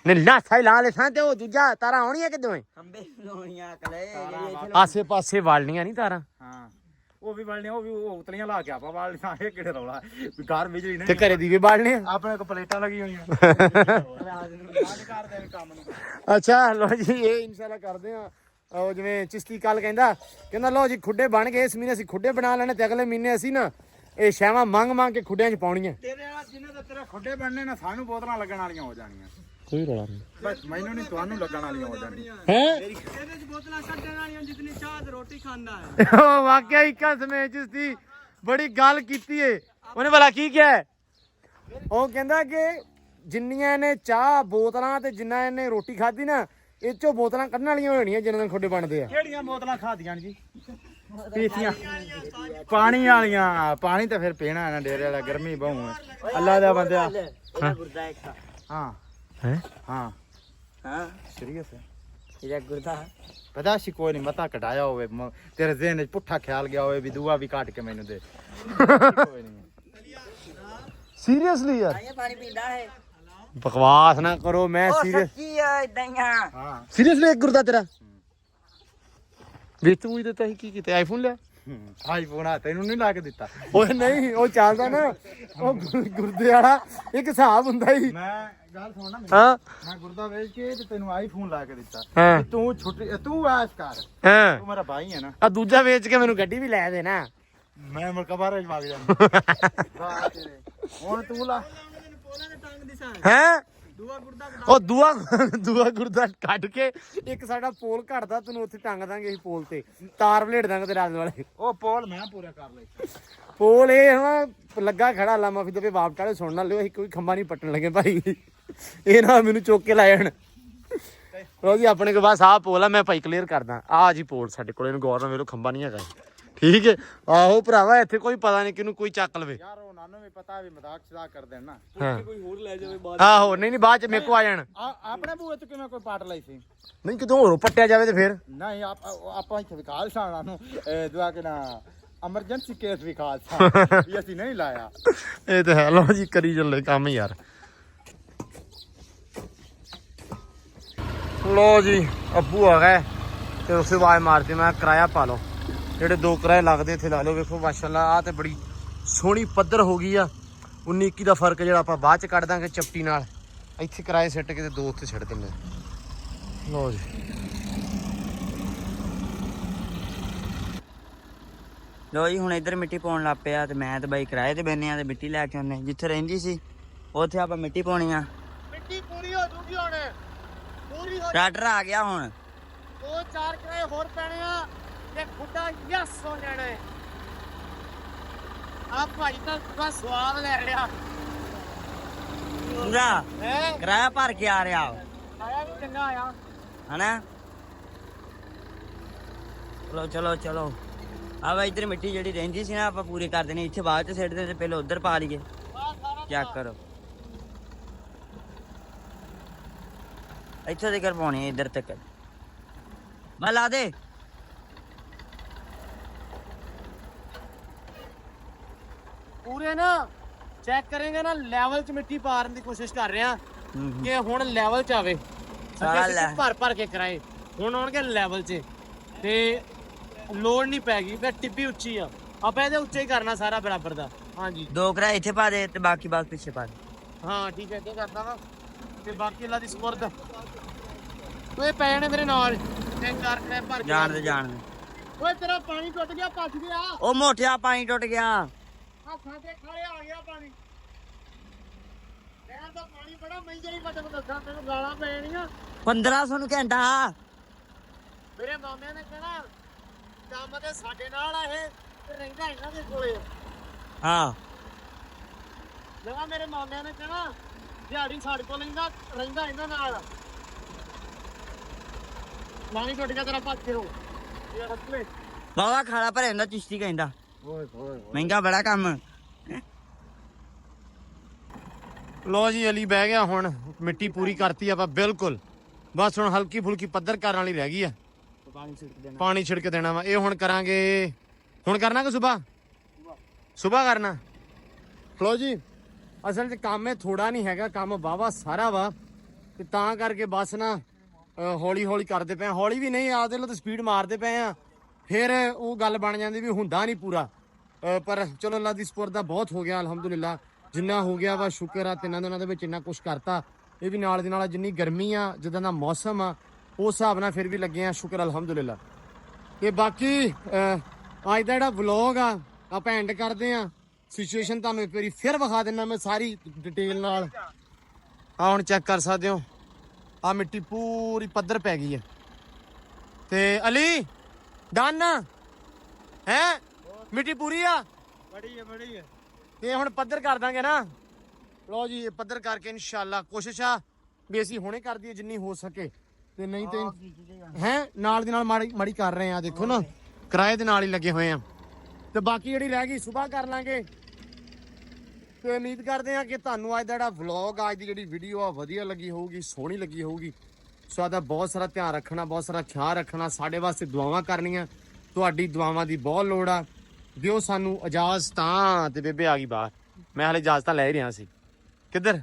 ਨਹੀਂ ਨਾਸਾ ਹੀ ਲਾ ਲੈ ਸਾਂ ਤੇ ਉਹ ਦੂਜਾ ਤਾਰਾਂ ਆਉਣੀਆਂ ਕਿਦੋਂ ਖੰਬੇ ਲੋਣੀਆਂ ਕਲੇ ਆਸੇ ਪਾਸੇ ਵਾਲਣੀਆਂ ਨਹੀਂ ਤਾਰਾਂ ਹਾਂ ਉਹ ਵੀ ਵਾਲਣੀਆਂ ਉਹ ਵੀ ਉਹ ਉਤਲੀਆਂ ਲਾ ਕੇ ਆਪਾਂ ਵਾਲਣੀਆਂ ਇਹ ਕਿਹੜੇ ਰੌਲਾ ਵੀ ਘਰ ਬਿਜਲੀ ਤੇ ਨਹੀਂ ਘਰੇ ਦੀਵੇ ਬਾਲਣੇ ਆ ਆਪਣੇ ਕੋ ਪਲੇਟਾਂ ਲੱਗੀ ਹੋਈਆਂ ਕਰਦੇ ਵੀ ਕੰਮ ਨੂੰ ਅੱਛਾ ਲੋ ਜੀ ਇਹ ਇਨਸ਼ਾਅੱਲਾ ਕਰਦੇ ਆ ਉਹ ਜਿਵੇਂ ਚਿਸ਼ਤੀ ਕੱਲ ਕਹਿੰਦਾ ਲੋ ਜੀ ਖੁੱਡੇ ਬਣ ਗਏ ਇਸ ਮਹੀਨੇ ਅਸੀਂ ਖੁੱਡੇ ਬਣਾ ਲੈਣੇ ਤੇ ਅਗਲੇ ਮਹੀਨੇ ਅਸੀਂ ਨਾ ਇਹ ਸ਼ੈਵਾਂ ਮੰਗ ਕੇ ਖੁੱਡਿਆਂ 'ਚ ਪਾਉਣੀਆਂ ਤੇਰੇ ਵਾਲਾ ਜਿੰਨੇ ਦਾ ਤੇਰੇ ਖੁੱਡੇ ਬਣਨੇ ਨਾ ਸਾਨੂੰ ਬੋਤਲਾਂ ਲੱਗਣ ਵਾਲੀਆਂ ਹੋ ਜਾਣੀਆਂ ਕੋਈ ਰੌਲਾ ਨਹੀਂ ਬਸ ਮੈਨੂੰ ਨਹੀਂ ਤੁਹਾਨੂੰ ਲੱਗਣ ਵਾਲੀਆਂ ਹੋ ਜਾਣੀਆਂ ਹੈ ਇਹਦੇ ਚ ਬੋਤਲਾਂ ਕੱਢਣ ਵਾਲੀਆਂ ਜਿੰਨੀ ਚਾਹ ਤੇ ਰੋਟੀ ਖਾਂਦਾ ਹੈ ਉਹ ਵਾਕਿਆ ਹੀ ਕਸਮੇ ਚਿਸ਼ਤੀ ਬੜੀ ਗੱਲ ਕੀਤੀ ਏ ਉਹਨੇ ਭਲਾ ਕੀ ਕਿਹਾ ਹੈ? ਉਹ ਕਹਿੰਦਾ ਕਿ ਜਿੰਨੀਆਂ ਇਹਨੇ ਚਾਹ ਬੋਤਲਾਂ ਤੇ ਜਿੰਨਾ ਇਹਨੇ ਰੋਟੀ ਖਾਧੀ ਨਾ ਇਹ ਚੋਂ ਬੋਤਲਾਂ ਕੱਢਣ ਵਾਲੀਆਂ ਹੋਣੀਆਂ ਜਿੰਨਾਂ ਦੇ ਖੁੱਡੇ ਬਣਦੇ ਆ ਕਿਹੜੀਆਂ ਬੋਤਲਾਂ ਖਾਦੀਆਂ ਜੀ ਪੀਤੀਆਂ ਪਾਣੀ ਵਾਲੀਆਂ ਪਾਣੀ ਤਾਂ ਫਿਰ ਪੀਣਾ ਹੈ ਨਾ ਡੇਰੇ ਵਾਲਾ ਗਰਮੀ ਬਹੁ ਅੱਲਾ ਦਾ ਬੰਦਿਆ ਗੁਰਦਾ ਇੱਕ ਹਾਂ ਹੈ ਹਾਂ ਹਾਂ ਸੀਰੀਅਸ ਹੈ ਇਹਦਾ ਗੁਰਦਾ ਪਤਾ ਸੀ ਕੋਈ ਨਹੀਂ ਮਤਾ ਕਢਾਇਆ ਹੋਵੇ ਤੇਰੇ ਜ਼ਿਹਨ 'ਚ ਪੁੱਠਾ ਖਿਆਲ ਗਿਆ ਹੋਵੇ ਵੀ ਦੂਆ ਵੀ ਕੱਟ ਕੇ ਮੈਨੂੰ ਦੇ ਕੋਈ ਨਹੀਂ ਸੀਰੀਅਸਲੀ ਯਾਰ ਆਇਆ ਪਾਣੀ ਪੀਂਦਾ ਹੈ ਬਕਵਾਸ ਨਾ ਕਰੋ ਮੈਂ ਸੀਰੀਅਸ ਸੱਚੀ ਆ ਇਦਾਂ ਹੀ ਆ ਹਾਂ ਸੀਰੀਅਸਲੀ ਇੱਕ ਗੁਰਦਾ ਤੇਰਾ ਵੀ ਤੂੰ ਇਹਦੇ ਤਾਂ ਕੀ ਕੀਤਾ ਆਈਫੋਨ ਲਿਆ ਆਈਫੋਨ ਆ ਤੈਨੂੰ ਨਹੀਂ ਲਾ ਕੇ ਦਿੱਤਾ ਓਏ ਨਹੀਂ ਉਹ ਚੱਲਦਾ ਨਾ ਉਹ ਗੁਰਦੇ ਵਾਲਾ ਇੱਕ ਹਿਸਾਬ ਹੁੰਦਾ ਹੀ ਮੈਂ ਗੱਲ ਸੁਣਨਾ ਹਾਂ ਮੈਂ ਗੁਰਦਾ ਵੇਚ ਕੇ ਤੇ ਤੈਨੂੰ ਆਈਫੋਨ ਲਾ ਕੇ ਦਿੱਤਾ ਹਾਂ ਵੀ ਤੂੰ ਛੁੱਟੀ ਤੂੰ ਐਸ਼ ਕਰ ਹਾਂ ਤੂੰ ਮੇਰਾ ਭਾਈ ਹੈ ਨਾ ਆ ਦੂਜਾ ਵੇਚ ਕੇ ਮੈਨੂੰ ਗੱਡੀ ਵੀ ਲੈ ਦੇ ਨਾ ਮੈਂ ਮੁਲਕਬਾਰੇ ਵਗ ਜਾਂਦਾ ਵਾਹ ਤੇਰੇ ਹੁਣ ਤੂੰ ਲਾ ਪੋਲਾਂ ਦੇ ਟੰਗ ਦੀ ਸਾਂ ਹੈ ਦੂਆ ਗੁਰਦਾ ਉਹ ਦੂਆ ਗੁਰਦਾ ਕੱਢ ਕੇ ਇੱਕ ਸਾਡਾ ਪੋਲ ਘੜਦਾ ਤੈਨੂੰ ਉੱਥੇ ਟੰਗ ਦਾਂਗੇ ਅਸੀਂ ਪੋਲ ਤੇ ਤਾਰ ਬਲੇਡ ਦਾਂਗੇ ਤੇਰੇ ਆਲੇ ਵਾਲੇ ਉਹ ਪੋਲ ਮੈਂ ਪੂਰਾ ਕਰ ਲਈ ਪੋਲ ਇਹ ਹੁਣ ਲੱਗਾ ਖੜਾ ਲਾਮਾ ਫਿਰ ਤੇ ਵਾਪਟ ਵਾਲੇ ਸੁਣ ਨਾ ਲਿਓ ਅਸੀਂ ਕੋਈ ਖੰਭਾ ਨਹੀਂ ਪੱਟਣ ਲੱਗੇ ਭਾਈ ਇਹ ਨਾ ਮੈਨੂੰ ਚੁੱਕ ਕੇ ਲੈ ਜਾਣ ਲੋ ਜੀ ਆਪਣੇ ਕੋਲ ਬਸ ਆਹ ਪੋਲ ਆ ਮੈਂ ਭਾਈ ਕਲੀਅਰ ਕਰਦਾ ਆ ਜੀ ਪੋਲ ਸਾਡੇ ਕੋਲ ਇਹਨੂੰ ਗੌਰ ਨਾਲ ਵੇਖੋ ਖੰਭਾ ਨਹੀਂ ਹੈਗਾ ਠੀਕ ਹੈ ਆਹੋ ਭਰਾਵਾ ਇੱਥੇ ਕੋਈ ਪਤਾ ਨਹੀਂ ਕਿਹਨੂੰ ਕੋਈ ਚੱਕ ਲਵੇ ਯਾਰ ਉਹ ਨਾਨੂੰ ਵੀ ਪਤਾ ਵੀ ਮਜ਼ਾਕ ਸਜ਼ਾਕ ਕਰ ਦੇਣ ਨਾ ਹਾਂ ਕੋਈ ਹੋਰ ਲੈ ਜਾਵੇ ਬਾਅਦ ਆਹੋ ਨਹੀਂ ਬਾਅਦ ਚ ਮੇਰੇ ਕੋ ਆ ਜਾਣ ਆਪਣੇ ਬੂਹੇ ਚ ਕਿਵੇਂ ਕੋਈ ਪਾਟ ਲਈ ਸੀ ਨਹੀਂ ਕਿਦੋਂ ਹੋਰ ਪੱਟਿਆ ਜਾਵੇ ਤੇ ਫਿਰ ਨਹੀਂ ਆਪਾਂ ਇੱਥੇ ਵਿਕਾਲ ਸਾਣਾ ਨੂੰ ਦੁਆ ਕਿ ਨਾ ਐਮਰਜੈਂਸੀ ਕੇਸ ਵਿਕਾਲ ਸਾ ਵੀ ਅਸੀਂ ਨਹੀਂ ਲਾਇਆ ਇਹ ਤਾਂ ਹੈ ਲੋ ਜੀ ਕਰੀ ਚੱਲੇ ਕੰਮ ਯਾਰ ਲੋ ਜੀ ਅੱਬੂ ਆ ਗਏ ਤੇ ਉਸੇ ਆਵਾਜ਼ ਮਾਰਦੀ ਮੈਂ ਕਿਰਾਇਆ ਪਾ ਲਓ ਜਿਹੜੇ ਦੋ ਕਿਰਾਏ ਲੱਗਦੇ ਇੱਥੇ ਲਾ ਲਓ ਵੇਖੋ ਮਾਸ਼ਾਅੱਲਾ ਆ ਤੇ ਬੜੀ ਸੋਹਣੀ ਪੱਧਰ ਹੋ ਗਈ ਆ 19-21 ਦਾ ਫਰਕ ਜਿਹੜਾ ਆਪਾਂ ਬਾਅਦ ਚ ਕੱਢ ਦਾਂਗੇ ਚਪਟੀ ਨਾਲ ਇੱਥੇ ਕਿਰਾਏ ਸਿੱਟ ਕੇ ਤੇ ਦੋ ਉੱਥੇ ਛੱਡ ਦਿੰਦੇ ਲੋ ਜੀ ਲੋ ਜੀ ਹੁਣ ਇੱਧਰ ਮਿੱਟੀ ਪਾਉਣ ਲੱਗ ਪਿਆ ਤੇ ਮੈਂ ਤੇ ਬਾਈ ਕਿਰਾਏ ਤੇ ਬੈਨੇ ਆ ਤੇ ਮਿੱਟੀ ਲੈ ਕੇ ਆਉਨੇ ਜਿੱਥੇ ਰਹਿੰਦੀ ਸੀ ਉੱਥੇ ਆਪਾਂ ਮਿੱਟੀ ਪਾਉਣੀ ਆ ਮਿੱਟੀ ਪੂਰੀ ਹੋ ਜੂਗੀ ਹੁਣ ਪੂਰੀ ਹੋ ਟਰੈਕਟਰ ਆ ਗਿਆ ਹੁਣ 2-4 ਕਿਰਾਏ ਹੋਰ ਪੈਣੇ ਆ ਤੇ ਖੁੱਡਾ ਯਸ ਹੋ ਜਾਣਾ ਆ ਭਾਈ ਤਾਂ ਪੂਰਾ ਸਵਾਦ ਲੈ ਰਿਹਾ ਪੂਰਾ ਹੈ ਕਿਰਾਇਆ ਭਰ ਕੇ ਆ ਰਿਹਾ ਆਇਆ ਵੀ ਚੰਗਾ ਆਇਆ ਹਨਾ ਚਲੋ ਚਲੋ ਚਲੋ ਆ ਵਾ ਇੱਧਰ ਮਿੱਟੀ ਜਿਹੜੀ ਰਹਿੰਦੀ ਸੀ ਨਾ ਆਪਾਂ ਪੂਰੀ ਕਰ ਦੇਣੀ ਇੱਥੇ ਬਾਅਦ ਚ ਸਿੱਟਦੇ ਤੇ ਪਹਿਲਾਂ ਉੱਧਰ ਪਾ ਲਈਏ ਚੈੱਕ ਕਰੋ ਇੱਥੇ ਤੱਕ ਪਾਉਣੀ ਹੈ ਇੱਧਰ ਤੱਕ ਮੈਂ ਲਾ ਦੇ ਪੂਰੇ ਨਾ ਚੈੱਕ ਕਰਾਂਗੇ ਨਾ ਲੈਵਲ 'ਚ ਮਿੱਟੀ ਪਾਰਨ ਦੀ ਕੋਸ਼ਿਸ਼ ਕਰ ਰਹੇ ਆ ਕਿ ਹੁਣ ਲੈਵਲ 'ਚ ਆਵੇ ਸਾਰਾ ਅੱਗੇ ਲੈ ਭਰ ਭਰ ਕੇ ਕਰਾਏ ਹੁਣ ਆਉਣਗੇ ਲੈਵਲ 'ਚ ਤੇ ਲੋੜ ਨਹੀਂ ਪੈਗੀ ਫਿਰ ਟਿੱਬੀ ਉੱਚੀ ਆ ਆਪਾਂ ਇਹਦੇ ਉੱਚੇ ਹੀ ਕਰਨਾ ਸਾਰਾ ਬਰਾਬਰ ਦਾ ਹਾਂਜੀ 2 ਕਿਰਾਏ ਇੱਥੇ ਪਾ ਦੇ ਤੇ ਬਾਕੀ ਬਾਗ ਪਿੱਛੇ ਪਾ ਦੇ ਹਾਂ ਠੀਕ ਹੈ ਇਹ ਕਰਦਾ ਵਾ ਤੇ ਬਾਕੀ ਅੱਲਾ ਦੀ ਸਪੁਰਦ ਓਏ ਪੈ ਨੇ ਮੇਰੇ ਨਾਲ ਤਿੰਨ ਚਾਰ ਕਰੇ ਭਰ ਕੇ ਜਾਣ ਦੇ ਓਏ ਤੇਰਾ ਪਾਣੀ ਟੁੱਟ ਗਿਆ ਭੱਜ ਗਿਆ ਉਹ ਮੋਟਿਆ ਪਾਣੀ ਟੁੱਟ ਗਿਆ ਹੱਥਾਂ ਤੇ ਖੜੇ ਆ ਗਿਆ ਪਾਣੀ ਯਾਰ ਦਾ ਪਾਣੀ ਬੜਾ ਮਹਿੰਗਾ ਹੀ ਬਟਨ ਦੱਸਾਂ ਤੈਨੂੰ ਗਾਲਾਂ ਪੈਣੀਆਂ 1500 ਨੂੰ ਘੰਟਾ ਮੇਰੇ ਮਾਮਿਆਂ ਨੇ ਕਹਿਣਾ ਕੰਮ ਤੇ ਸਾਡੇ ਨਾਲ ਆ ਇਹ ਤੇ ਰਹਿੰਦਾ ਇਹਨਾਂ ਦੇ ਕੋਲੇ ਹਾਂ ਜਗਾ ਮੇਰੇ ਮਾਮਿਆਂ ਨੇ ਕਹਿਣਾ ਦਿਹਾੜੀ ਸਾਡੇ ਕੋਲ ਰਹਿੰਦਾ ਇਹਨਾਂ ਨਾਲ ਪਾਣੀ ਟੁੱਟ ਗਿਆ ਤੇਰਾ ਭੱਜ ਕੇ ਹੋ ਯਾਰ ਅਸਲੇ ਬਾਵਾ ਖਾਲਾ ਭਰੇ ਹੁੰਦਾ ਚਿਸ਼ਤੀ ਕਹਿੰਦਾ ਓਏ ਓਏ ਮਹਿੰਗਾ ਬੜਾ ਕੰਮ ਲੋ ਜੀ ਅਲੀ ਬਹਿ ਗਿਆ ਹੁਣ ਮਿੱਟੀ ਪੂਰੀ ਕਰਤੀ ਆਪਾਂ ਬਿਲਕੁਲ ਬਸ ਹੁਣ ਹਲਕੀ ਫੁਲਕੀ ਪੱਧਰ ਕਰਨ ਵਾਲੀ ਰਹਿ ਗਈ ਆ ਪਾਣੀ ਛਿੜਕ ਦੇਣਾ ਵਾ ਇਹ ਹੁਣ ਕਰਾਂਗੇ ਹੁਣ ਕਰਨਾ ਕਿ ਸੁਬਾ ਕਰਨਾ ਲੋ ਜੀ ਅਸਲ 'ਚ ਕੰਮ ਇਹ ਥੋੜਾ ਨਹੀਂ ਹੈਗਾ ਕੰਮ ਵਾਵਾ ਸਾਰਾ ਵਾ ਤੇ ਤਾਂ ਕਰਕੇ ਬਸ ਨਾ ਹੌਲੀ ਹੌਲੀ ਕਰਦੇ ਪਏ ਹੌਲੀ ਵੀ ਨਹੀਂ ਆਪਦੇ ਲੋ ਤੇ ਸਪੀਡ ਮਾਰਦੇ ਪਏ ਆ ਫਿਰ ਉਹ ਗੱਲ ਬਣ ਜਾਂਦੀ ਵੀ ਹੁੰਦਾ ਨਹੀਂ ਪੂਰਾ ਪਰ ਚਲੋ ਅੱਲਾ ਦੀ ਸਪੁਰਦ ਦਾ ਬਹੁਤ ਹੋ ਗਿਆ ਅਲਹਮਦੁਲਿਲਾ ਜਿੰਨਾ ਹੋ ਗਿਆ ਵਾ ਸ਼ੁਕਰ ਆ ਤਿੰਨਾਂ ਦਿਨਾਂ ਦੇ ਵਿੱਚ ਇੰਨਾ ਕੁਝ ਕਰਤਾ ਇਹ ਵੀ ਨਾਲ ਦੀ ਨਾਲ ਜਿੰਨੀ ਗਰਮੀ ਆ ਜਿੱਦਾਂ ਦਾ ਮੌਸਮ ਆ ਉਸ ਹਿਸਾਬ ਨਾਲ ਫਿਰ ਵੀ ਲੱਗੇ ਆ ਸ਼ੁਕਰ ਅਲਹਮਦੁਲਿਲਾ ਤੇ ਬਾਕੀ ਅੱਜ ਦਾ ਜਿਹੜਾ ਵਲੌਗ ਆ ਆਪਾਂ ਐਂਡ ਕਰਦੇ ਆ ਸਿਚੁਏਸ਼ਨ ਤੁਹਾਨੂੰ ਇੱਕ ਵਾਰੀ ਫਿਰ ਵਿਖਾ ਦਿੰਦਾ ਮੈਂ ਸਾਰੀ ਡਿਟੇਲ ਨਾਲ ਆ ਹੁਣ ਚੈੱਕ ਕਰ ਸਕਦੇ ਹੋ ਆ ਮਿੱਟੀ ਪੂਰੀ ਪੱਧਰ ਪੈ ਗਈ ਹੈ ਤੇ ਅਲੀ ਡਨ ਹੈ ਮਿੱਟੀ ਪੂਰੀ ਆ ਬੜੀ ਹੈ ਤੇ ਹੁਣ ਪੱਧਰ ਕਰ ਦਾਂਗੇ ਨਾ ਲੋ ਜੀ ਇਹ ਪੱਧਰ ਕਰਕੇ ਇਨਸ਼ਾਅੱਲਾ ਕੋਸ਼ਿਸ਼ ਆ ਵੀ ਅਸੀਂ ਹੁਣੇ ਕਰ ਦਈਏ ਜਿੰਨੀ ਹੋ ਸਕੇ ਤੇ ਨਹੀਂ ਤੇ ਹੈ ਨਾਲ ਦੀ ਨਾਲ ਮਾੜੀ ਕਰ ਰਹੇ ਆ ਦੇਖੋ ਨਾ ਕਿਰਾਏ ਦੇ ਨਾਲ ਹੀ ਲੱਗੇ ਹੋਏ ਆ ਤੇ ਬਾਕੀ ਜਿਹੜੀ ਰਹਿ ਗਈ ਸਵੇਰ ਕਰ ਲਾਂਗੇ ਤੇ ਉਮੀਦ ਕਰਦੇ ਆ ਕਿ ਤੁਹਾਨੂੰ ਅੱਜ ਦਾ ਜਿਹੜਾ ਵਲੌਗ ਅੱਜ ਦੀ ਜਿਹੜੀ ਵੀਡੀਓ ਆ ਵਧੀਆ ਲੱਗੀ ਹੋਊਗੀ ਸੋਹਣੀ ਲੱਗੀ ਹੋਊਗੀ ਸੋ ਆਦਾ ਬਹੁਤ ਸਾਰਾ ਧਿਆਨ ਰੱਖਣਾ ਬਹੁਤ ਸਾਰਾ ਖਿਆਲ ਰੱਖਣਾ ਸਾਡੇ ਵਾਸਤੇ ਦੁਆਵਾਂ ਕਰਨੀਆਂ ਤੁਹਾਡੀ ਦੁਆਵਾਂ ਦੀ ਬਹੁਤ ਲੋੜ ਆ ਦਿਓ ਸਾਨੂੰ ਇਜਾਜ਼ਤ ਤਾਂ ਤੇ ਬੇਬੇ ਆ ਗਈ ਬਾਹਰ ਮੈਂ ਹਲੇ ਇਜਾਜ਼ਤਾਂ ਲੈ ਹੀ ਰਿਹਾ ਸੀ ਕਿੱਧਰ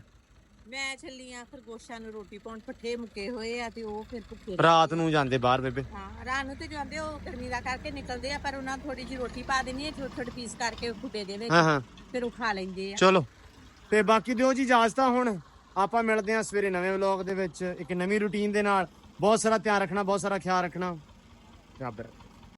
ਮੈਂ ਚੱਲੀ ਆ ਖਰਗੋਸ਼ਾਂ ਨੂੰ ਰੋਟੀ ਪਾਉਣ ਪੱਠੇ ਮੁੱਕੇ ਹੋਏ ਆ ਤੇ ਉਹ ਫਿਰ ਭੁੱਖੇ ਰਾਤ ਨੂੰ ਜਾਂਦੇ ਬਾਹਰ ਬੇਬੇ ਹਾਂ ਰਾਤ ਨੂੰ ਤੇ ਜਾਂਦੇ ਉਹ ਗਰਮੀ ਦਾ ਕਰਕੇ ਨਿਕਲਦੇ ਆ ਪਰ ਉਹਨਾਂ ਥੋੜੀ ਜਿਹੀ ਰੋਟੀ ਪਾ ਦੇਣੀ ਹੈ ਛੋਟੇ ਛੋਟੇ ਪੀਸ ਕਰਕੇ ਫੁੱਟੇ ਦੇ ਵਿੱਚ ਹਾਂ ਫਿਰ ਉਹ ਖਾ ਲੈਂਦੇ ਆ ਚਲੋ ਤੇ ਬਾਕੀ ਦਿਓ ਜੀ ਇਜਾਜ਼ਤਾਂ ਹੁਣ ਆਪਾਂ ਮਿਲਦੇ ਹਾਂ ਸਵੇਰੇ ਨਵੇਂ ਵਲੌਗ ਦੇ ਵਿੱਚ ਇੱਕ ਨਵੀਂ ਰੁਟੀਨ ਦੇ ਨਾਲ ਬਹੁਤ ਸਾਰਾ ਧਿਆਨ ਰੱਖਣਾ ਬਹੁਤ ਸਾਰਾ ਖਿਆਲ ਰੱਖਣਾ ਰੱਬ